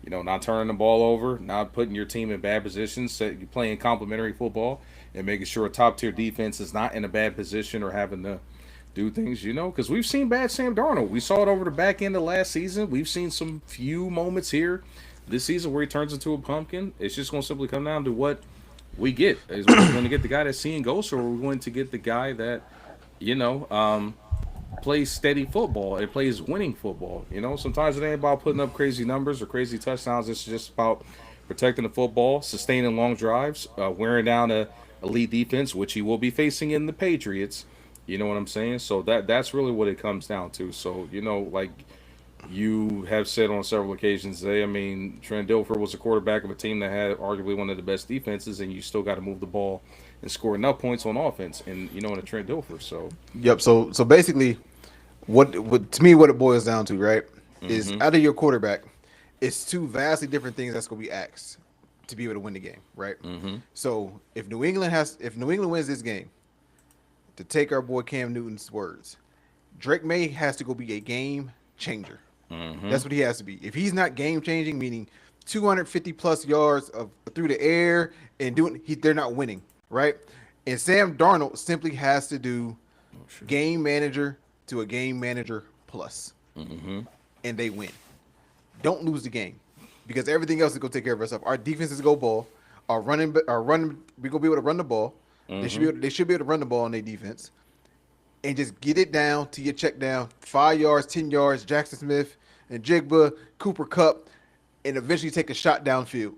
You know, not turning the ball over, not putting your team in bad positions, playing complementary football, and making sure a top tier defense is not in a bad position or having to do things, you know, because we've seen bad Sam Darnold. We saw it over the back end of last season. We've seen some few moments here this season where he turns into a pumpkin. It's just going to simply come down to what we get. Is we going to get the guy that's seeing ghosts, or are we going to get the guy that, you know, plays steady football and plays winning football? You know, sometimes it ain't about putting up crazy numbers or crazy touchdowns. It's just about protecting the football, sustaining long drives, wearing down a elite defense, which he will be facing in the Patriots. You know what I'm saying? So that's really what it comes down to. So, you know, like you have said on several occasions today, I mean, Trent Dilfer was a quarterback of a team that had arguably one of the best defenses, and you still got to move the ball and score enough points on offense, and you know, in a Trent Dilfer. So, Yep. So basically, what to me what it boils down to, right, is out of your quarterback, it's two vastly different things that's going to be asked to be able to win the game, right? So if New England wins this game, to take our boy Cam Newton's words, Drake May has to go be a game changer. That's what he has to be. If he's not game changing, meaning 250 plus yards of through the air and they're not winning, right? And Sam Darnold simply has to do game manager to a game manager plus, and they win. Don't lose the game because everything else is gonna take care of itself. Our defense is go ball. Our running, we gonna be able to run the ball. They should be able to run the ball on their defense, and just get it down to your check down 5 yards, 10 yards. Jackson Smith and Jigba, Cooper Kupp, and eventually take a shot downfield.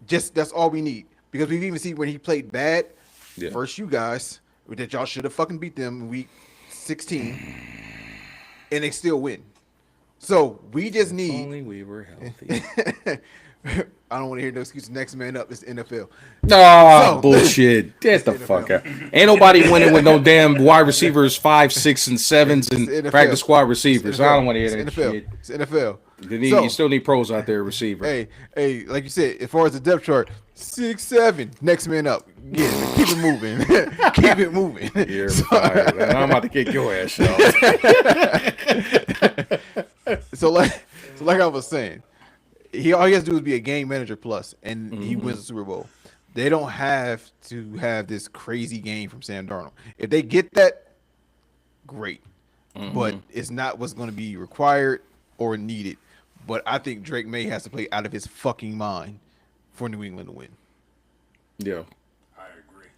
Just that's all we need because we've even seen when he played bad. Yeah. First, you guys that y'all should have fucking beat them in week 16, and they still win. So we just need. if only we were healthy. I don't want to hear no excuses. Next man up. It's the NFL. No, bullshit. Get the fuck out. Ain't nobody winning with no damn wide receivers 5, 6, and 7s and NFL. practice squad receivers. I don't want to hear that It's NFL. shit. It's NFL. You still need pros out there, receiver. Hey, like you said, as far as the depth chart, 6, 7. Next man up. Get it. Keep it moving. Keep it moving. You're fired. Man. I'm about to kick your ass out. So like I was saying, all he has to do is be a game manager plus, and he wins the Super Bowl. They don't have to have this crazy game from Sam Darnold. If they get that, great. But it's not what's going to be required or needed. But I think Drake May has to play out of his fucking mind for New England to win. Yeah. I agree.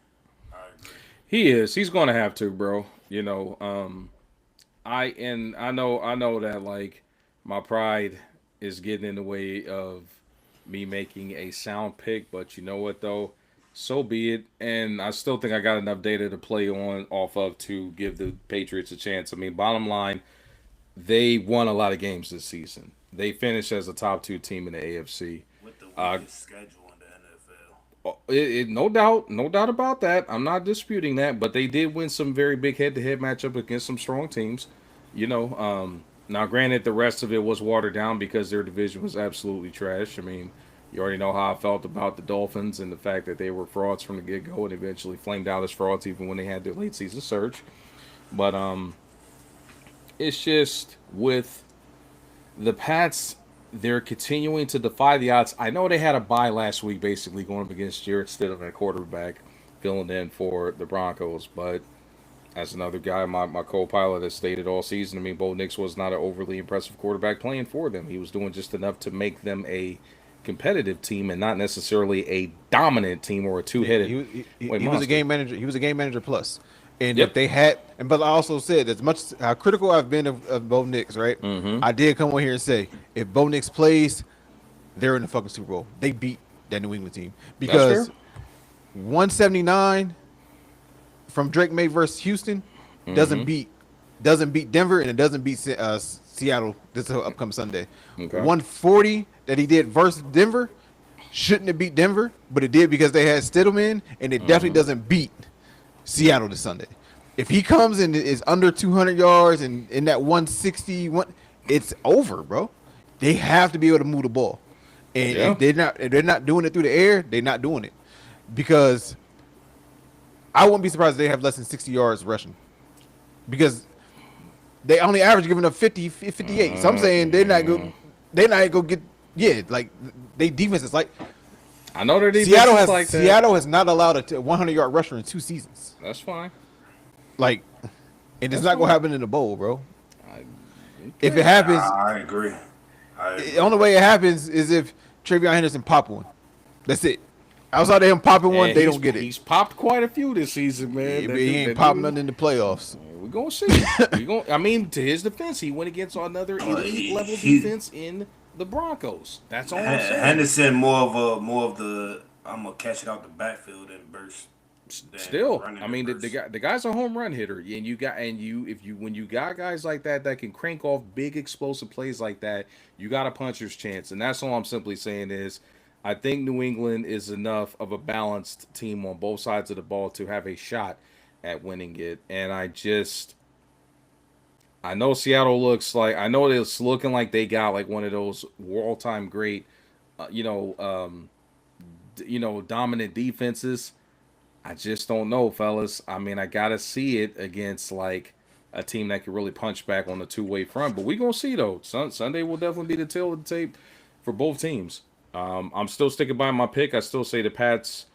He is. He's going to have to, bro. You know, I know that like my pride is getting in the way of me making a sound pick, but you know what though? So be it. And I still think I got enough data to play off of to give the Patriots a chance. I mean, bottom line, they won a lot of games this season. They finished as a top 2 team in the AFC. With the weakest schedule in the NFL. No doubt about that. I'm not disputing that, but they did win some very big head-to-head matchup against some strong teams. You know, now granted, the rest of it was watered down because their division was absolutely trash. I mean, you already know how I felt about the Dolphins and the fact that they were frauds from the get-go and eventually flamed out as frauds even when they had their late-season surge. But it's just with the Pats, they're continuing to defy the odds. I know they had a bye last week, basically going up against Jarrett Stidham at quarterback, filling in for the Broncos. But as another guy, my co-pilot has stated all season, I mean, Bo Nix was not an overly impressive quarterback playing for them. He was doing just enough to make them a competitive team and not necessarily a dominant team or a two-headed. He was a game manager. He was a game manager plus. And Yep. if they had, and but I also said, as much how critical I've been of Bo Nix, right? I did come on here and say, if Bo Nix plays, they're in the fucking Super Bowl. They beat that New England team because 179 from Drake May versus Houston doesn't beat Denver, and it doesn't beat Seattle this upcoming Sunday. Okay. 140 that he did versus Denver shouldn't have beat Denver, but it did because they had Stidham in, and it definitely doesn't beat Seattle this Sunday. If he comes and is under 200 yards and in that 161, it's over, bro. They have to be able to move the ball, and if they're not doing it through the air, they're not doing it because I wouldn't be surprised if they have less than 60 yards rushing because they only average giving up 50, 58. So I'm saying they're not go get like they defense is like. I know their defense Seattle is like that. Seattle has not allowed a 100-yard rusher in 2 seasons. That's fine. Like, and it's not gonna happen in the bowl, bro. If it happens, I agree. the only way it happens is if Travion Henderson pop one. That's it. Outside of him popping one, And they don't get it. He's popped quite a few this season, man. He ain't popping nothing in the playoffs. We're gonna see. I mean, to his defense, he went against another elite level defense in the Broncos. That's all I'm saying. Henderson more of the I'm gonna catch it out the backfield and burst. Still, I mean, the guy's a home run hitter, and when you got guys like that can crank off big explosive plays like that, you got a puncher's chance, and that's all I'm simply saying is, I think New England is enough of a balanced team on both sides of the ball to have a shot at winning it, and I know Seattle looks like, I know it's looking like they got like one of those all-time great, dominant defenses. I just don't know, fellas. I mean, I gotta see it against like a team that can really punch back on the two-way front. But we gonna see though. Sunday will definitely be the tail of the tape for both teams. I'm still sticking by my pick. I still say the Pats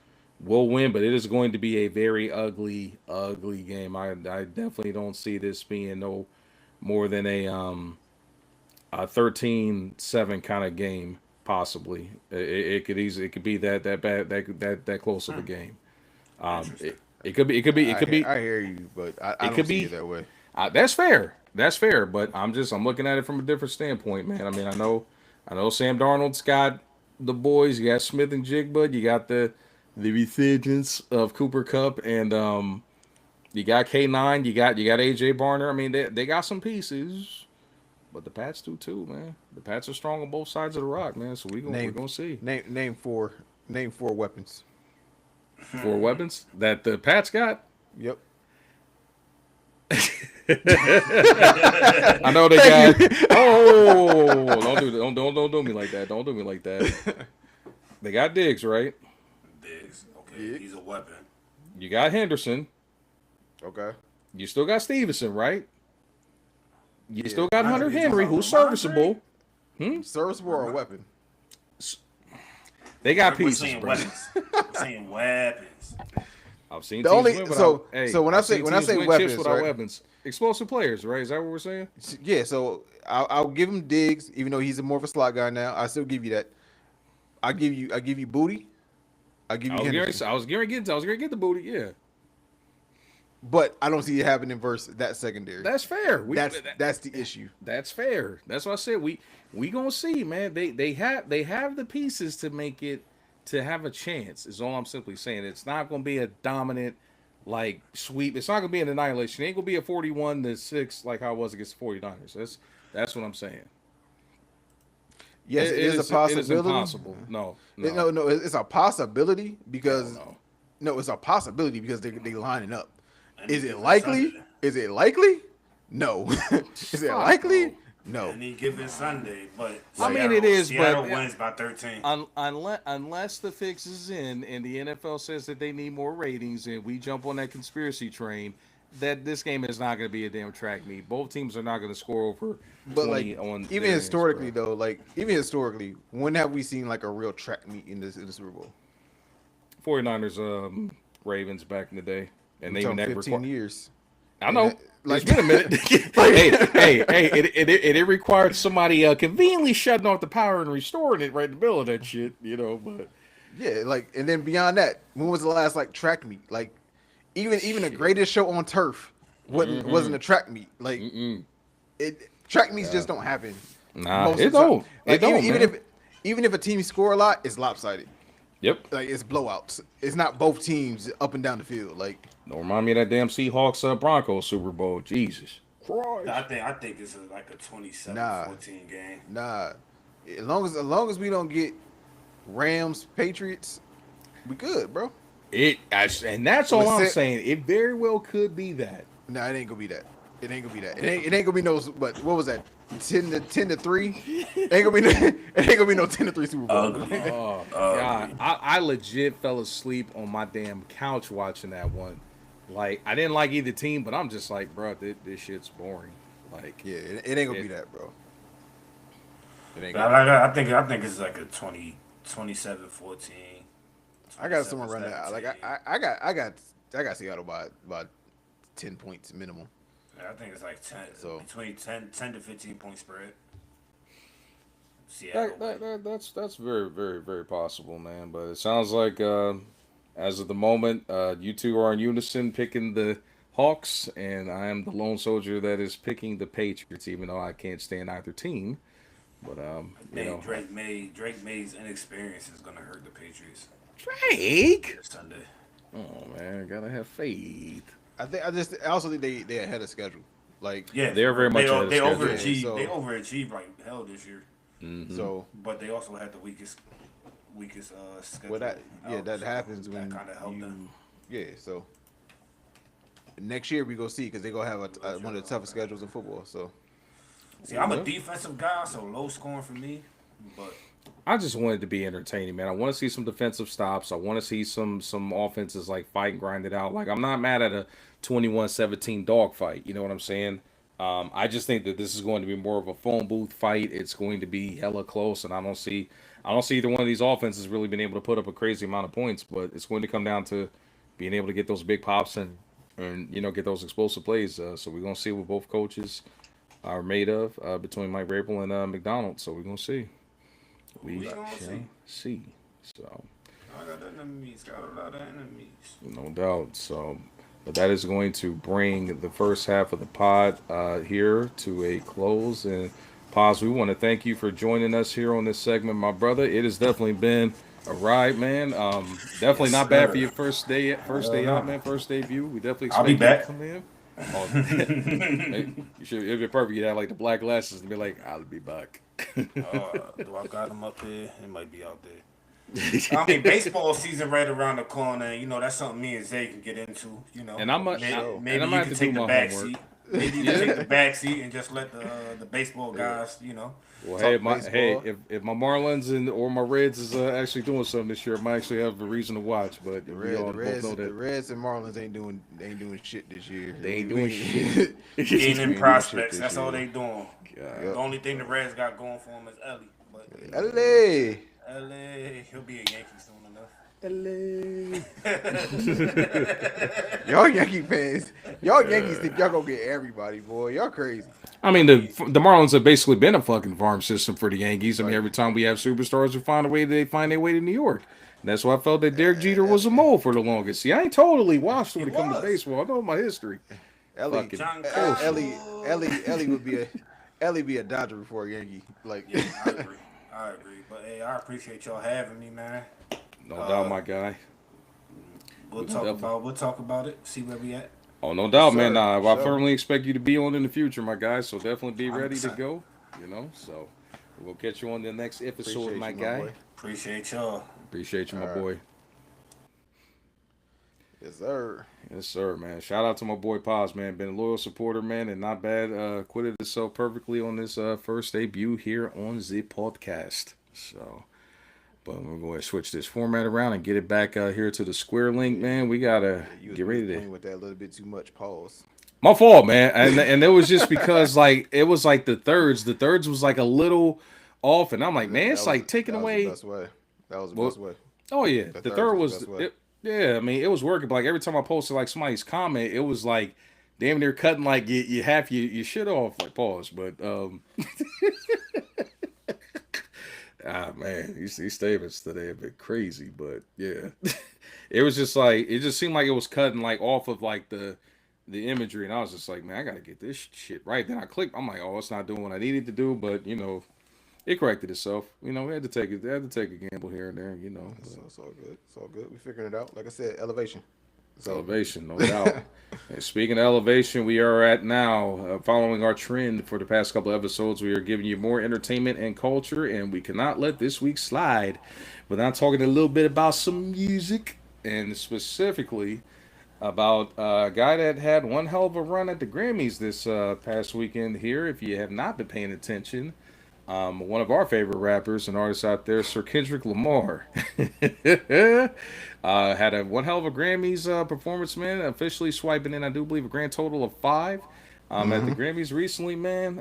will win, but it is going to be a very ugly, ugly game. I definitely don't see this being no more than a 13-7 kind of game. Possibly, it could be that bad, that close of a game. It could be. I hear you, but I don't see it that way. That's fair. That's fair. But I'm looking at it from a different standpoint, man. I mean, I know Sam Darnold's got the boys. You got Smith and Jigba. You got the resurgence of Cooper Kupp, and you got K9. You got AJ Barner. I mean, they got some pieces, but the Pats do too, man. The Pats are strong on both sides of the rock, man. So we're gonna see. Name four weapons. 4 weapons that the Pats got. Yep. I know they got. Oh, don't do me like that. Don't do me like that. They got Diggs, right? Diggs, okay, he's a weapon. You got Henderson. Okay. You still got Stevenson, right? You still got Hunter Henry, who's serviceable. Serviceable or a weapon? They got We're pieces, saying bro. weapons. We're saying weapons. I've seen The teams only- win so- without, so when I say weapons, without right? weapons, explosive players, right? Is that what we're saying? Yeah. So I'll give him Diggs, even though he's more of a slot guy now. I still give you that. I give you Booty. I give you Henderson. I was gonna get the booty, yeah. But I don't see it happening versus that secondary. That's fair. That's the issue. That's fair. That's what I said. We gonna see, man. They have the pieces to make it, to have a chance. Is all I'm simply saying. It's not gonna be a dominant like sweep. It's not gonna be an annihilation. It ain't gonna be a 41-6 like how it was against the 49ers. That's what I'm saying. Yes, it is a possibility. It is impossible. No. It's a possibility because it's a possibility because they lining up. Is it likely? Is it likely? No. Is it likely? No. Any given Sunday, but I mean it is, Seattle but wins by 13. Unless the fix is in and the NFL says that they need more ratings and we jump on that conspiracy train, that this game is not going to be a damn track meet. Both teams are not going to score over But 20 like on even their ends, historically bro. though, like even historically, when have we seen like a real track meet in the Super Bowl? 49ers, Ravens back in the day, and We're even talking that 15 required. years. I And know. It's like, been a minute. Hey, hey, hey! It required somebody conveniently shutting off the power and restoring it right in the middle of that shit, you know. But yeah, like, and then beyond that, when was the last like track meet? Like, even the shit. greatest show on turf wasn't a track meet. Like, Mm-mm. track meets Yeah. just don't happen Nah, most it of the time. don't. It Like, don't, man. even if a team score a lot, it's lopsided. Yep. Like, it's blowouts. It's not both teams up and down the field. Like, Don't remind me of that damn Seahawks Broncos Super Bowl. Jesus I Christ. think it's like a nah, 27-14 game. nah. As long as we don't get Rams Patriots, we good, bro. And that's all I'm Listen, saying. It very well could be that. nah, it ain't gonna be that. It ain't gonna be that. It ain't gonna be no. But what was that? 10-3. Ain't gonna be. It ain't gonna be no 10-3 Super Bowl. Ugly. Oh God, Ugly. I legit fell asleep on my damn couch watching that one. Like I didn't like either team, but I'm just like, bro, this shit's boring. Like Yeah, it ain't gonna be it, that, bro. It ain't But gonna be that. I think it's like a 27-14. I got someone run that. 27-17. Like I got Seattle by about 10 points minimum. Yeah, I think it's like 10 So between 10 to 15 point spread. Seattle. that's very very very possible, man. But it sounds like as of the moment, you two are in unison picking the Hawks, and I am the lone soldier that is picking the Patriots, even though I can't stand either team. But I you know, think Drake May's inexperience is gonna hurt the Patriots Drake. this Sunday. Oh man, gotta have faith. I also think they ahead of schedule. Like Yeah, They're very much ahead of they schedule. Yeah, overachieved. so They overachieved like hell this year, so but they also had the weakest schedule. well out, that so happens that when kind of helped them. so next year we go see because they gonna have one of the toughest schedules in football. So See, I'm a Yeah. defensive guy, so low scoring for me. But I just want it to be entertaining, man. I want to see some defensive stops. I want to see some offenses like fight and grind it out. Like I'm not mad at a 21-17 dogfight. You know what I'm saying? I just think that this is going to be more of a phone booth fight. It's going to be hella close, and I don't see either one of these offenses really being able to put up a crazy amount of points. But it's going to come down to being able to get those big pops and get those explosive plays. So we're gonna see what both coaches are made of between Mike Vrabel and McDonald. So we're gonna see. We we gonna shall see. see. So I got enemies. Got a lot of enemies. no doubt. So, but that is going to bring the first half of the pod here to a close. And Paz, we want to thank you for joining us here on this segment, my brother. It has definitely been a ride, man. Definitely Yes, not bad for sir. your first day out, No. man. First debut. We definitely I'll be expect you to back. come in. Oh, hey, you should. It'd be perfect. You'd have like the black glasses and be like, "I'll be back." Do I got them up here? It might be out there. I mean, baseball season right around the corner. And, that's something me and Zay can get into. And I'm a, maybe, and maybe I'm you gonna have can to do take the my back homework. seat. Maybe you can take the back seat and just let the baseball guys. Well, talk hey, baseball. if my Marlins or my Reds is actually doing something this year, I might actually have a reason to watch. But we all both know The that Reds and Marlins ain't doing shit this year. they ain't doing shit. Gaining doing shit prospects. this That's all year. they doing. God. The only thing the Reds got going for them is Ellie. But LA. LA, he'll be a Yankee soon enough. Y'all Yankee fans. Y'all Yankees think y'all gonna get everybody, boy. Y'all crazy. I mean, the Marlins have basically been a fucking farm system for the Yankees. I mean, Like every time we have superstars who find a way, they find their way to New York. And that's why I felt that Derek Jeter was a mole for the longest. See, I ain't totally washed when He it comes to was. baseball. I know my history. Ellie, Fucking John bullshit. Ellie would be a Dodger before a Yankee. Like Yeah, I agree. But hey, I appreciate y'all having me, man. No doubt, my guy. We'll definitely- talk about it. See where we at. Oh, no doubt, man. sir. I Sure. firmly expect you to be on in the future, my guy. So definitely be ready to 100%. go. So we'll catch you on the next episode, Appreciate my you, guy. boy. Appreciate y'all. Appreciate you, my All right. boy. Yes, sir. Yes, sir, man. Shout out to my boy Paz, man. Been a loyal supporter, man, and not bad. Acquitted itself perfectly on this first debut here on the podcast. So, But we're going to switch this format around and get it back here to the square link, man. We gotta You was get ready to. playing with that a little bit too much. Pause. My fault, man. And it was just because like it was like the thirds. The thirds was like a little off, and I'm like, man, it's like taking that was away. the best way. That was the Well, best way. oh yeah, The the thirds third was was the best way. yeah. I mean, it was working. But like every time I posted like somebody's comment, it was like damn near cutting like you half your shit off. Like pause, but ah man, these statements today have been crazy. But yeah, it was just like it just seemed like it was cutting like off of like the imagery, and I was just like, man, I gotta get this shit right. Then I clicked. I'm like, oh, it's not doing what I needed to do, but you know, it corrected itself. You know, we had to take it. They had to take a gamble here and there. You know, It's all good. It's all good. We figured it out. Like I said, elevation. So elevation, no doubt. And speaking of elevation, we are at now following our trend for the past couple of episodes. We are giving you more entertainment and culture, and we cannot let this week slide without talking a little bit about some music, and specifically about a guy that had one hell of a run at the Grammys this past weekend here. If you have not been paying attention, one of our favorite rappers and artists out there, Sir Kendrick Lamar, had a one hell of a Grammys performance, man. Officially swiping in, I do believe, a grand total of 5 at the Grammys recently, man.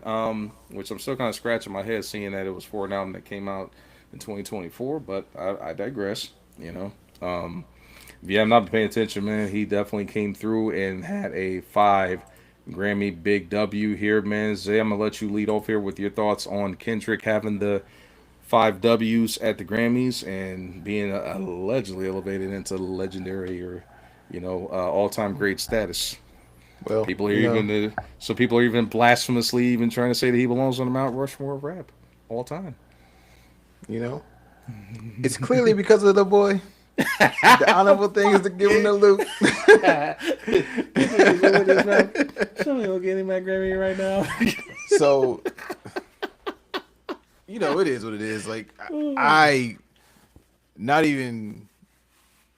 Which I'm still kind of scratching my head seeing that it was for an album that came out in 2024, but I digress, you know. If you have not been paying attention, man, he definitely came through and had a 5 Grammy big W here, man. Zay, I'm gonna let you lead off here with your thoughts on Kendrick having the 5 W's at the Grammys and being allegedly elevated into legendary or, you know, all-time great status. well, People are some people are even blasphemously even trying to say that he belongs on the Mount Rushmore of rap all time. you know, it's clearly because of the boy. The honorable thing is to give him the loot. Somebody gonna get him that Grammy right now. So, you know, it is what it is. Like, I not even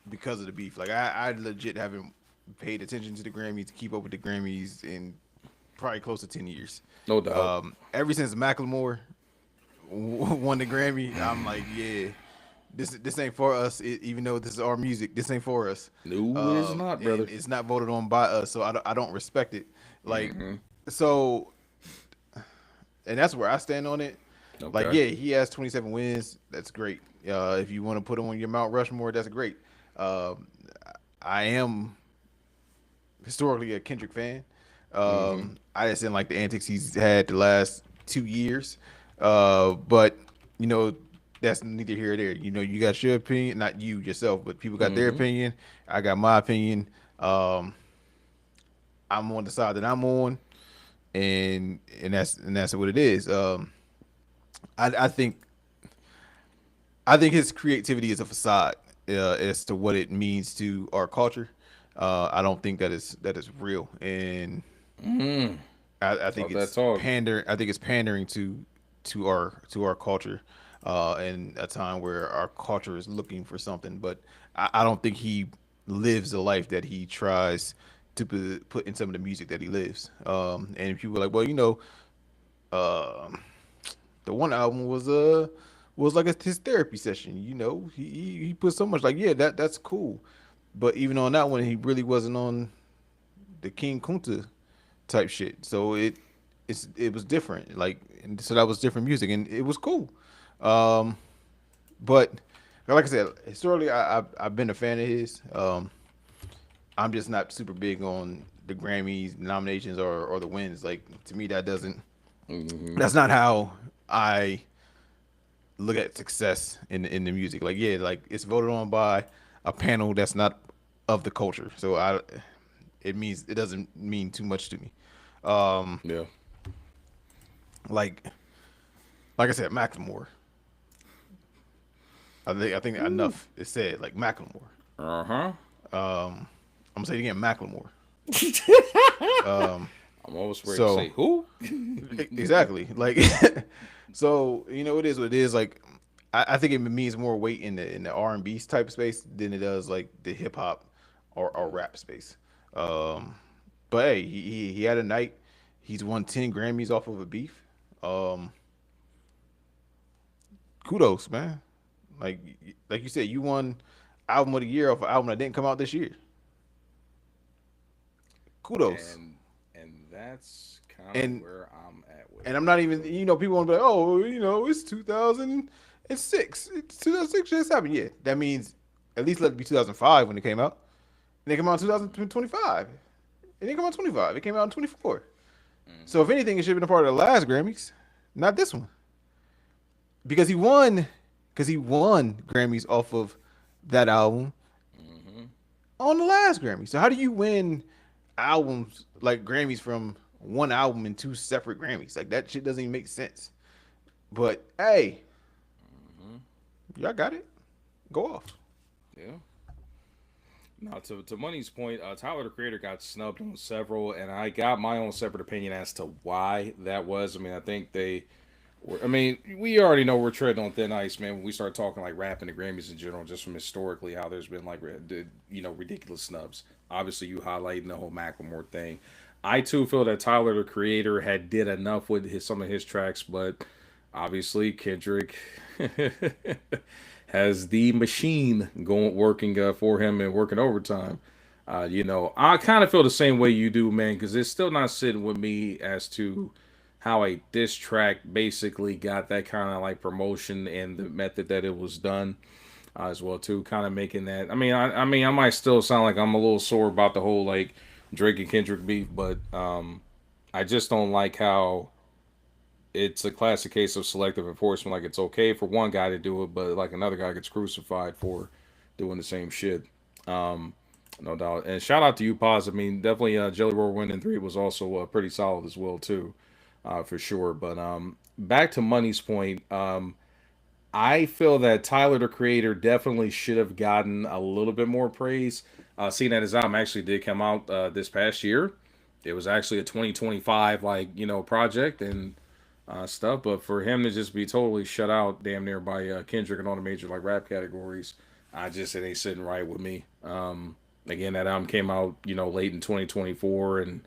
because of the beef. Like, I legit haven't paid attention to the Grammys to keep up with the Grammys in probably close to 10 years. No doubt. Ever since Macklemore won the Grammy, I'm like, yeah. This ain't for us. Even though this is our music, this ain't for us. No, it is not, brother. It's not voted on by us, so I don't respect it. Like, so, and that's where I stand on it. Okay. Like, yeah, he has 27 wins. That's great. If you want to put him on your Mount Rushmore, that's great. I am historically a Kendrick fan. I just didn't like the antics he's had the last 2 years. But you know, that's neither here or there. You know, you got your opinion, not you yourself, but people got their opinion. I got my opinion. I'm on the side that I'm on, and that's what it is. I think his creativity is a facade as to what it means to our culture. I don't think that is real, and I think it's pandering. I think it's pandering to our culture. In a time where our culture is looking for something, but I don't think he lives the life that he tries to put in some of the music that he lives. And people are like, well, you know, the one album was like his therapy session. You know, he put so much, like, yeah, that's cool, but even on that one, he really wasn't on the King Kunta type shit. So it was different. Like, and so that was different music, and it was cool. But like I said, historically, I've been a fan of his. I'm just not super big on the Grammys nominations or the wins. Like, to me, that doesn't. That's not how I look at success in the music. Like, yeah, like it's voted on by a panel that's not of the culture. So it doesn't mean too much to me. Yeah. Like I said, Macklemore. I think enough is said. Like, Macklemore. I'm gonna say it again, Macklemore. I'm almost ready to say who? Exactly. Like, so you know, it is what it is. Like, I think it means more weight in the R&B type space than it does like the hip hop or rap space. But hey, he had a night. He's won 10 Grammys off of a beef. Kudos, man. Like you said, you won album of the year of an album that didn't come out this year. Kudos. And that's kind of And where I'm at with and it. I'm not even, people want to be like, oh, it's 2006. It's 2006 just happened. Yeah, that means at least let it be 2005 when it came out. And it came out in 2025. It didn't come out in 25. It came out in 24. So if anything, it should have been a part of the last Grammys, not this one, because he won, Grammys off of that album Mm-hmm. on the last Grammy. So how do you win albums like Grammys from one album in two separate Grammys? Like that shit doesn't even make sense. But hey, y'all got it. Go off. Yeah. Now, to Money's point, Tyler the Creator got snubbed on several, and I got my own separate opinion as to why that was. I mean, I think we already know we're treading on thin ice, man, when we start talking like rap and the Grammys in general, just from historically how there's been like, ridiculous snubs. Obviously, you highlighting the whole Macklemore thing. I too feel that Tyler the Creator had did enough with some of his tracks, but obviously Kendrick has the machine going working for him and working overtime. I kind of feel the same way you do, man, because it's still not sitting with me as to how a diss track basically got that kind of like promotion and the method that it was done as well too, kind of making that. I might still sound like I'm a little sore about the whole like Drake and Kendrick beef, but I just don't like how it's a classic case of selective enforcement. Like it's okay for one guy to do it, but like another guy gets crucified for doing the same shit. Um, no doubt. And shout out to you, Paz. I mean, definitely Jelly Roll winning three was also pretty solid as well too, for sure. But back to Money's point, I feel that Tyler the Creator definitely should have gotten a little bit more praise. Seeing that his album actually did come out this past year, it was actually a 2025 project and stuff. But for him to just be totally shut out damn near by Kendrick and all the major like rap categories, it ain't sitting right with me. Again, that album came out late in 2024 and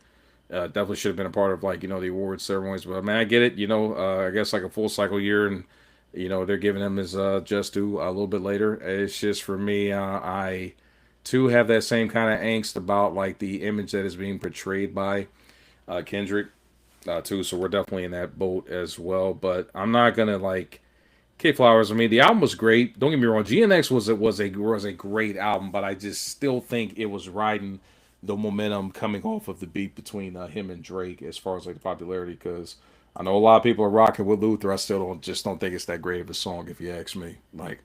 definitely should have been a part of like the awards ceremonies. But man, I get it. I guess like a full cycle year and they're giving him his just due a little bit later. It's just for me, I too have that same kind of angst about like the image that is being portrayed by Kendrick too. So we're definitely in that boat as well. But I'm not gonna like kick flowers. I mean, the album was great. Don't get me wrong. GNX was a great album, but I just still think it was riding the momentum coming off of the beat between him and Drake as far as like the popularity. Because I know a lot of people are rocking with Luther. I still don't think it's that great of a song if you ask me. Like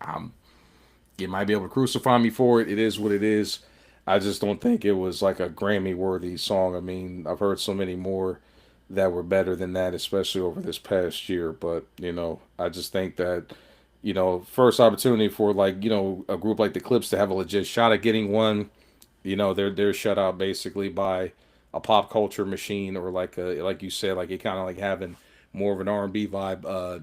you might be able to crucify me for it. It is what it is. I just don't think it was like a Grammy worthy song. I mean, I've heard so many more that were better than that, especially over this past year. But I just think that first opportunity for like a group like the Clips to have a legit shot at getting one. They're shut out basically by a pop culture machine or like you said, like it kind of like having more of an R&B vibe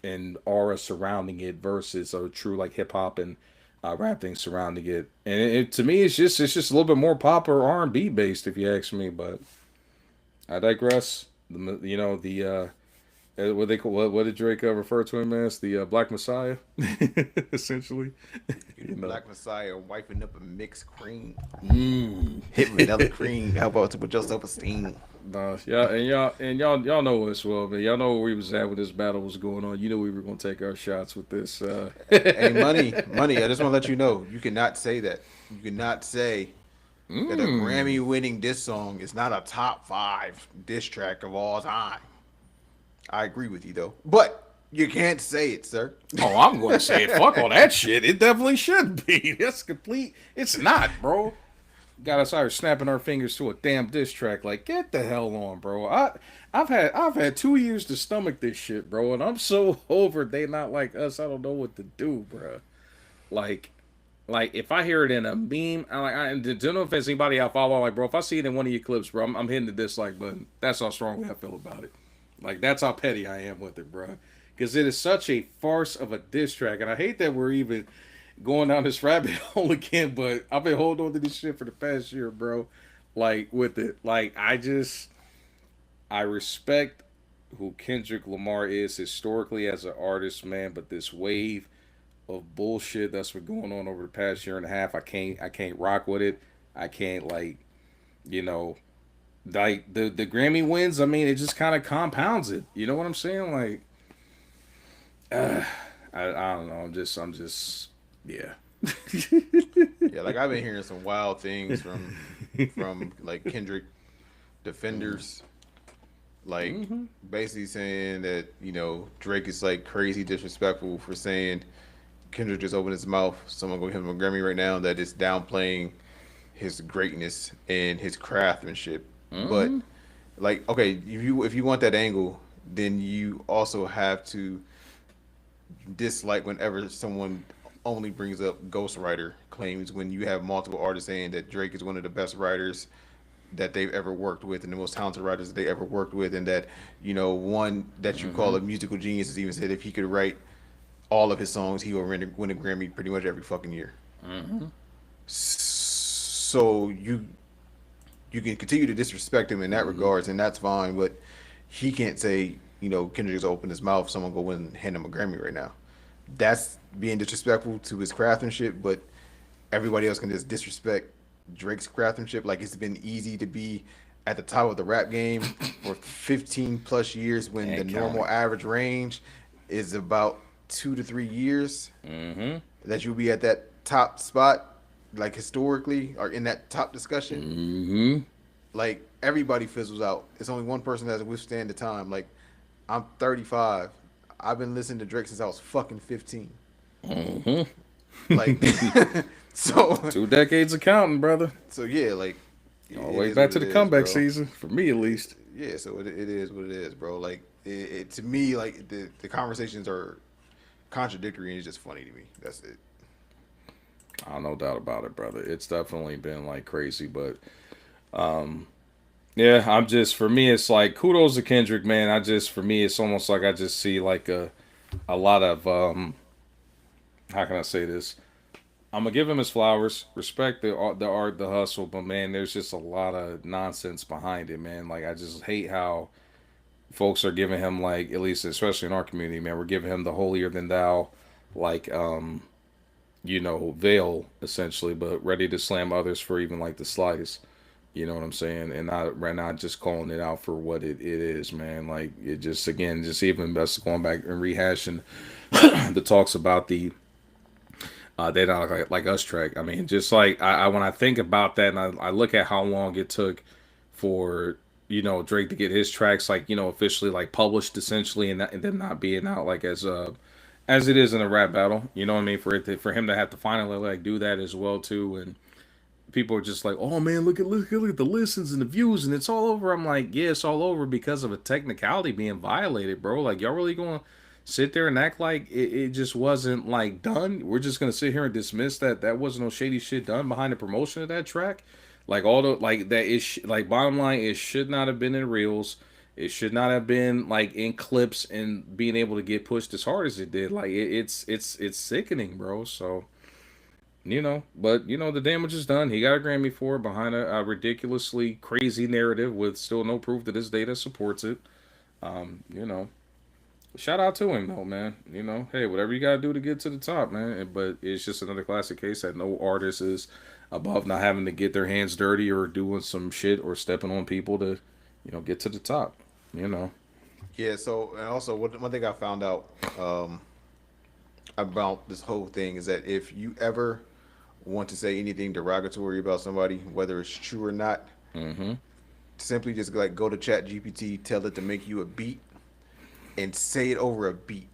and aura surrounding it versus a true like hip hop and rap thing surrounding it. And to me, it's just a little bit more pop or R&B based, if you ask me. But I digress. What did Drake refer to him as? The Black Messiah, essentially. Black Messiah wiping up a mixed cream. Mm. Hit vanilla cream. How about to put your self-esteem? Yeah, and y'all know us well, man. Y'all know where we was at when this battle was going on. You know we were gonna take our shots with this. Hey, money. I just want to let you know, you cannot say that. You cannot say that a Grammy-winning diss song is not a top 5 diss track of all time. I agree with you though, but you can't say it, sir. Oh, I'm going to say it. Fuck all that shit. It definitely should be. That's complete. It's not, bro. Got us out here snapping our fingers to a damn diss track. Like, get the hell on, bro. I've had 2 years to stomach this shit, bro, and I'm so over they not like us. I don't know what to do, bro. Like if I hear it in a meme, I don't know if there's anybody I follow. Like, bro, if I see it in one of your clips, bro, I'm hitting the dislike button. That's how strongly I feel about it. Like, that's how petty I am with it, bro. Because it is such a farce of a diss track. And I hate that we're even going down this rabbit hole again, but I've been holding on to this shit for the past year, bro. Like, with it. Like, I respect who Kendrick Lamar is historically as an artist, man, but this wave of bullshit that's been going on over the past year and a half. I can't rock with it. I can't like, you know, like the Grammy wins. I mean, it just kind of compounds it. You know what I'm saying? Like, I don't know. I'm just yeah. Yeah, like I've been hearing some wild things from like Kendrick defenders, like Hmm. basically saying that Drake is like crazy disrespectful for saying Kendrick just opened his mouth. Someone go give him a Grammy right now. That is downplaying his greatness and his craftsmanship. But Hmm. like, okay, if you want that angle, then you also have to dislike whenever someone only brings up ghostwriter claims when you have multiple artists saying that Drake is one of the best writers that they've ever worked with and the most talented writers that they ever worked with, and that one that you call Hmm. a musical genius has even said if he could write all of his songs, he will win a Grammy pretty much every fucking year. Hmm. So you can continue to disrespect him in that Hmm. regards, and that's fine. But he can't say, Kendrick just opened his mouth, someone go and hand him a Grammy right now. That's being disrespectful to his craftsmanship. But everybody else can just disrespect Drake's craftsmanship. Like it's been easy to be at the top of the rap game for 15 plus years when the And normal counting. average range is about 2 to 3 years Hmm. that you'll be at that top spot, like historically, or in that top discussion. Hmm. Like everybody fizzles out. It's only one person that has withstand the time. Like I'm 35. I've been listening to Drake since I was fucking 15. Hmm. Like so 2 decades of counting, brother. so yeah, like All the it way is what back to it the is, comeback bro. season, for me at least. Yeah, so it is what it is, bro. Like to me, like the conversations are contradictory and it's just funny to me. That's it. No doubt about it, brother. It's definitely been like crazy, but yeah, I'm just for me, it's like kudos to Kendrick, man. For me, it's almost like I just see like a lot of how can I say this? I'm gonna give him his flowers, respect the art, the hustle, but man, there's just a lot of nonsense behind it, man. Like I just hate how folks are giving him like, at least especially in our community, man, we're giving him the holier than thou, like veil essentially, but ready to slam others for even like the slightest. You know what I'm saying? And not just calling it out for what it is, man. Like it just again, just even best going back and rehashing the talks about the they not like us track. I mean, just like I when I think about that and I look at how long it took for Drake to get his tracks like officially like published essentially and them not being out like as it is in a rap battle. You know what I mean? For him to have to finally like do that as well too, and people are just like, oh man, look at the listens and the views and it's all over. I'm like, yeah, it's all over because of a technicality being violated, bro. Like y'all really gonna sit there and act like it just wasn't like done? We're just gonna sit here and dismiss that wasn't no shady shit done behind the promotion of that track. Like all the like that is like bottom line, it should not have been in reels. It should not have been like in clips and being able to get pushed as hard as it did. Like it's sickening, bro. So but the damage is done. He got a Grammy for it behind a ridiculously crazy narrative with still no proof that his data supports it. Um, you know, Shout out to him though, man. Hey, whatever you gotta do to get to the top, man. But it's just another classic case that no artist is above not having to get their hands dirty or doing some shit or stepping on people to, get to the top. You know. Yeah. So and also one thing I found out about this whole thing is that if you ever want to say anything derogatory about somebody, whether it's true or not, Mm-hmm. simply just like go to Chat GPT, tell it to make you a beat, and say it over a beat.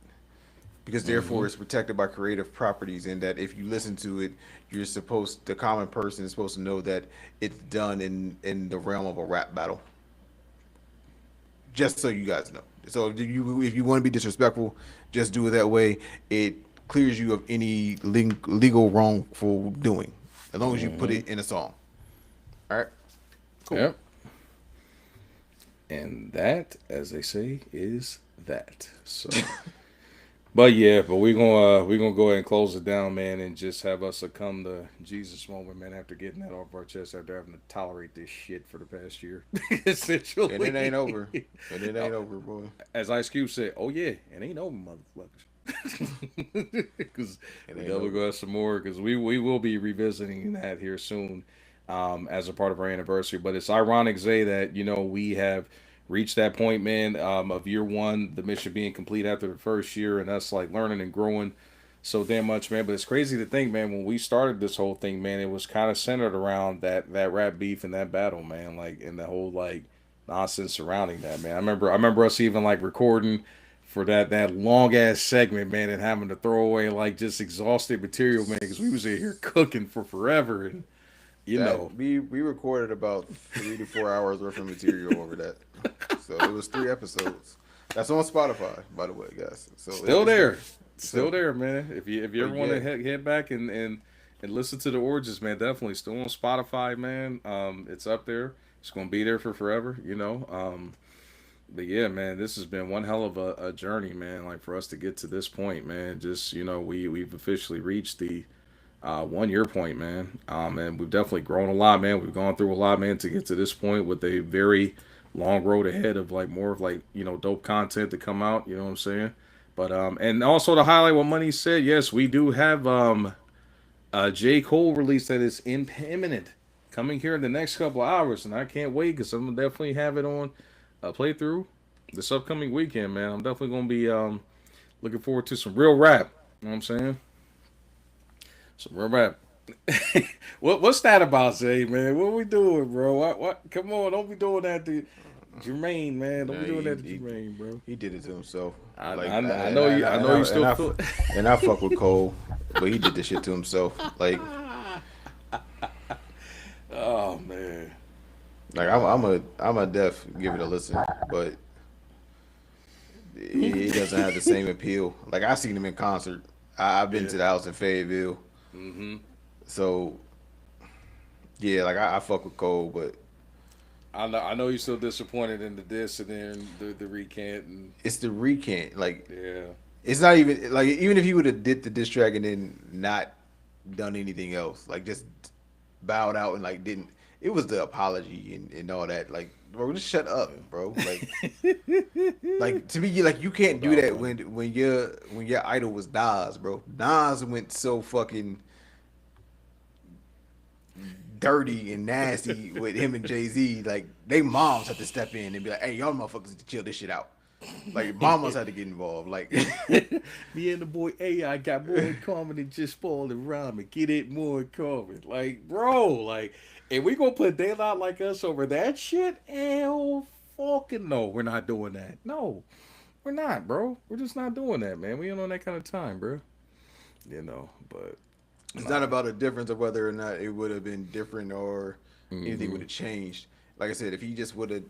Because Mm-hmm. therefore it's protected by creative properties, and that if you listen to it, the common person is supposed to know that it's done in the realm of a rap battle. Just so you guys know. So if you want to be disrespectful, just do it that way. It clears you of any legal wrongful doing, as long as you put Mm-hmm. it in a song. All right, cool. Yep. And that, as they say, is that. So. But yeah, but we gonna go ahead and close it down, man, and just have us succumb to Jesus moment, man. After getting that off our chest, after having to tolerate this shit for the past year, And it ain't essentially. over. And it ain't over, boy. As Ice Cube said, "Oh yeah, it ain't over, motherfuckers." Because It we ain't definitely over. go have some more. Because we will be revisiting that here soon, as a part of our anniversary. But it's ironic, Zay, that we have reached that point, man, of year one, the mission being complete after the first year, and us like learning and growing so damn much, man. But it's crazy to think, man, when we started this whole thing, man, it was kind of centered around that rap beef and that battle, man, like, and the whole like nonsense surrounding that, man. I remember us even like recording for that long ass segment, man, and having to throw away like just exhausted material, man, because we was in here cooking for forever, and you That know, we recorded about 3 to 4 hours worth of material over that. So it was 3 episodes. That's on Spotify, by the way, guys. So still it's there, there. still So, there, man. If you but ever want yeah, to head back and listen to the origins, man, definitely still on Spotify, man. It's up there. It's gonna be there for forever. But yeah, man, this has been one hell of a journey, man. Like for us to get to this point, man. Just we've officially reached the 1 year point, man. And we've definitely grown a lot, man. We've gone through a lot, man, to get to this point with a very long road ahead of like more of like dope content to come out. You know what I'm saying? But and also to highlight what Money said, yes, we do have J. Cole release that is imminent, coming here in the next couple of hours, and I can't wait because I'm gonna definitely have it on a playthrough this upcoming weekend, man. I'm definitely gonna be looking forward to some real rap. You know what I'm saying? Some real rap. What's that about, Zay, man? What we doing, bro? What? Come on, don't be doing that to Jermaine, man. Don't nah, be doing that to Jermaine, bro. he did it to himself. I, Like, I, I and know I you. and I I and know I, you and still I, feel. and I fuck with Cole, but he did this shit to himself. Oh man. Like I'm a def give it a listen, but it doesn't have the same appeal. Like I seen him in concert. I've been Yeah. to the house in Fayetteville, Mm-hmm. so yeah, like I fuck with Cole, but I know you're still disappointed in the diss and then the recant and it's the recant. Like yeah. it's not even like even if he would have did the diss track and then not done anything else, like just bowed out and like didn't. It was the apology and all that. Like, bro, just shut up, bro. Like to me, like you No can't do doubt, that buddy. when your idol was Nas, bro. Nas went so fucking dirty and nasty with him and Jay Z. Like they moms had to step in and be like, "Hey, y'all motherfuckers need to chill this shit out." Like mamas had to get involved. Like Me and the boy AI got more in common than just spoiling rhyming. Get it more in common. Like, bro, like, and we gonna put daylight like us over that shit? Hell fucking no, we're not doing that. No, we're not, bro. We're just not doing that, man. We ain't on that kind of time, bro. But it's not about a difference of whether or not it would have been different or anything mm-hmm. would have changed. Like I said, if he just wouldn't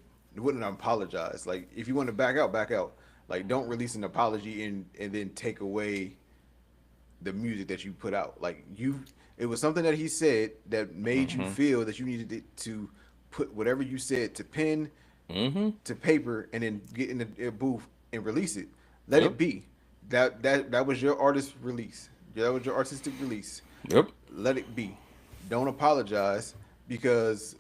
apologize. Like if you want to back out, back out. Like don't release an apology and then take away the music that you put out. Like it was something that he said that made you Mm-hmm. feel that you needed it to put whatever you said to pen Mm-hmm. to paper and then get in the booth and release it. Let Yep. it be. That was your artist release. That was your artistic release. Yep. Let it be. Don't apologize because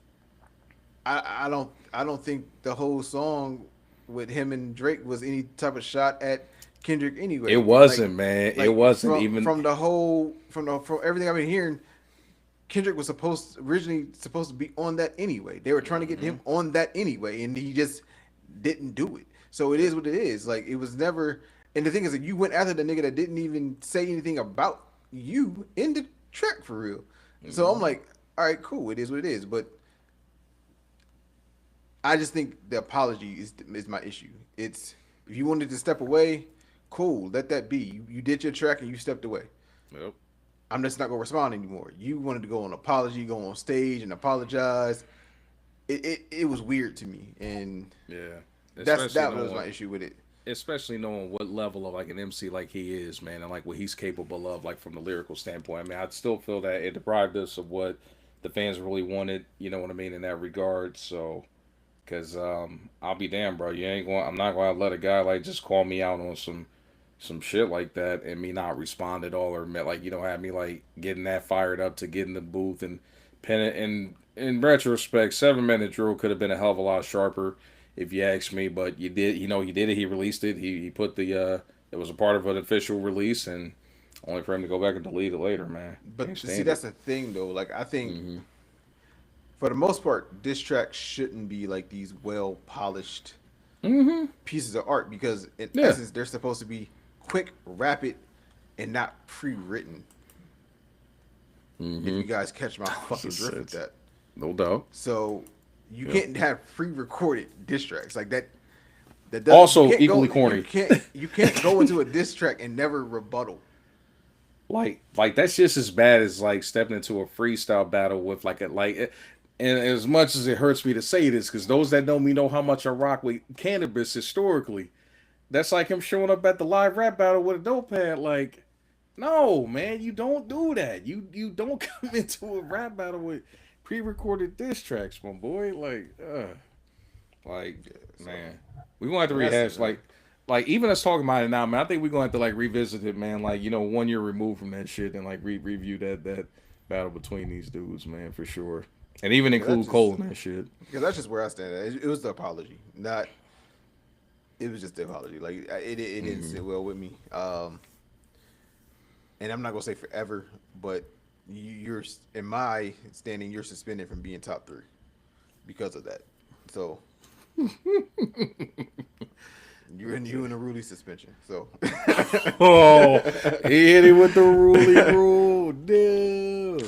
I don't think the whole song with him and Drake was any type of shot at Kendrick It anyway. wasn't, man. It Like wasn't from even. from the whole from everything I've been hearing, Kendrick was originally supposed to be on that anyway. They were trying to get Mm-hmm. him on that anyway, and he just didn't do it. So it is what it is. Like it was never. And the thing is that you went after the nigga that didn't even say anything about you in the track for real. So I'm Mm-hmm. like, all right, cool. It is what it is. But I just think the apology is my issue. It's if you wanted to step away, cool. Let that be. You did your track and you stepped away. Yep. I'm just not gonna respond anymore. You wanted to go on apology, go on stage and apologize. It was weird to me, and Yeah. that's Especially that was my knowing issue with it. especially knowing what level of like an MC like he is, man, and like what he's capable of, like from the lyrical standpoint. I mean, I still feel that it deprived us of what the fans really wanted. You know what I mean in that regard. So, because I'll be damned, bro. You ain't going. I'm not going to let a guy like just call me out on some shit like that and me not respond at all or like have me like getting that fired up to get in the booth and pen it. And in retrospect, 7 minute drill could have been a hell of a lot sharper if you ask me. But you did, he did it. He released it. He put it was a part of an official release, and only for him to go back and delete it later, man. But Can't see, stand that's it. the thing though. Like I think Mm-hmm. for the most part, diss tracks shouldn't be like these well polished Mm-hmm. pieces of art because in Yeah. essence they're supposed to be quick, rapid, and not pre-written. If Mm-hmm. you guys catch my fucking drift with It's- that. No doubt. So you Yeah. can't have pre-recorded diss tracks like that. That does you Also, can't go. equally corny. You can't go into a diss track and never rebuttal. Like that's just as bad as like stepping into a freestyle battle with and as much as it hurts me to say this, because those that know me know how much I rock with cannabis historically. That's like him showing up at the live rap battle with a notepad. Like, no, man, you don't do that. You don't come into a rap battle with pre-recorded diss tracks, my boy. Like, Yeah, so man, we gonna have to that's rehash it, man. like even us talking about it now, man. I think we're gonna have to like revisit it, man. Like 1 year removed from that shit, and like review that battle between these dudes, man, for sure. And even Yeah, that's include Cole just in that shit. because that's just where I stand. It was the apology, not. It was just the apology. Like it didn't Mm-hmm. sit well with me. And I'm not gonna say forever, but you're in my standing. You're suspended from being top three because of that. So you in a Rudy suspension. So Oh, he hit him with the rule. Damn.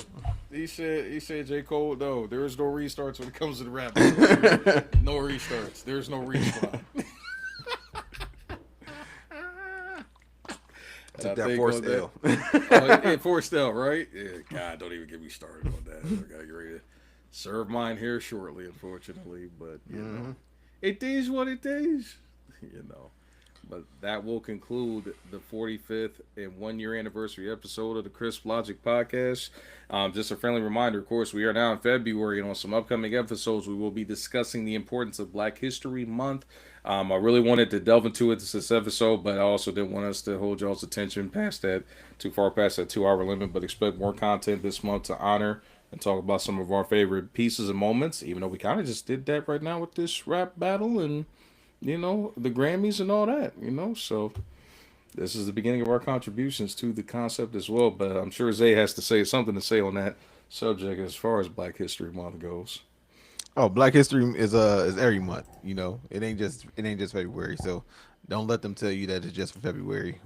He said J. Cole, no, there is no restarts when it comes to the rap. No restarts. There's no respawn. took that forced L. Yeah, forced L, right? Yeah, God, don't even get me started on that. I gotta get ready to serve mine here shortly, unfortunately. But it is what it is. But that will conclude the 45th and 1 year anniversary episode of the Crisp Logic Podcast. Just a friendly reminder, of course, we are now in February, and on some upcoming episodes, we will be discussing the importance of Black History Month. I really wanted to delve into it this episode, but I also didn't want us to hold y'all's attention too far past that 2 hour limit, but expect more content this month to honor and talk about some of our favorite pieces and moments, even though we kind of just did that right now with this rap battle and the Grammys and all that, so this is the beginning of our contributions to the concept as well, but I'm sure Zay has something to say on that subject as far as Black History Month goes. Oh, Black History is every month. It ain't just February. So don't let them tell you that it's just for February.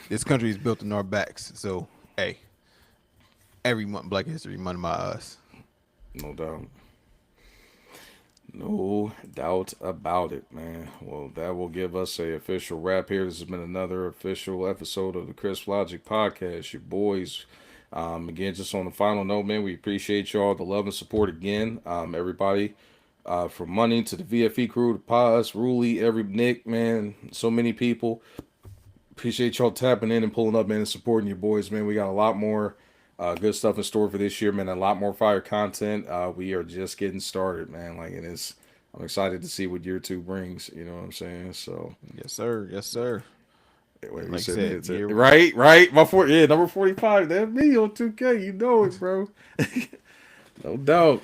This country is built on our backs. So hey, every month Black History Month in my eyes. No doubt. No doubt about it, man. Well, that will give us a official wrap here. This has been another official episode of the Crisp Logic Podcast. Your boys. Again, just on the final note, man, we appreciate y'all, the love and support again. Everybody, from Money to the VFE crew, to Paz, Ruli, every Nick, man, so many people. Appreciate y'all tapping in and pulling up, man, and supporting your boys, man. We got a lot more good stuff in store for this year, man. A lot more fire content. We are just getting started, man. I'm excited to see what year 2 brings. You know what I'm saying? So, Yes, sir. Yes, sir. wait, Like you said, right. Number 45. That's me on 2K. You know it, bro. No doubt.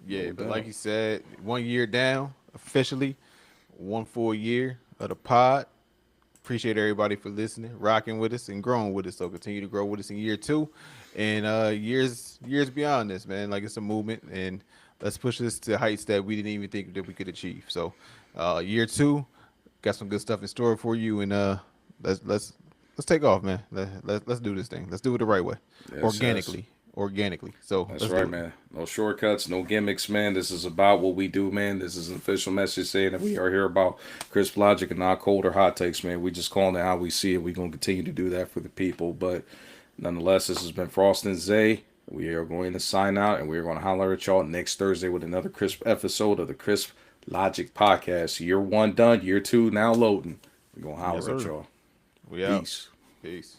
Yeah, No but doubt. like you said, 1 year down officially, 1 full year of the pod. Appreciate everybody for listening, rocking with us, and growing with us. So continue to grow with us in year 2, and years beyond this, man. Like it's a movement, and let's push this to heights that we didn't even think that we could achieve. So, year 2, got some good stuff in store for you, and let's take off, man. Let's do this thing. Let's do it the right way, Yes, organically. So That's let's right, do it. man. No shortcuts, no gimmicks, man. This is about what we do, man. This is an official message saying that we are here about crisp logic and not cold or hot takes, man. We just calling it how we see it. We're going to continue to do that for the people. But nonetheless, this has been Frost and Zay. We are going to sign out, and we're going to holler at y'all next Thursday with another crisp episode of the Crisp Logic Podcast. Year 1 done, year 2 now loading. We're going to holler Yes, at sir. y'all. We out. Peace. Peace.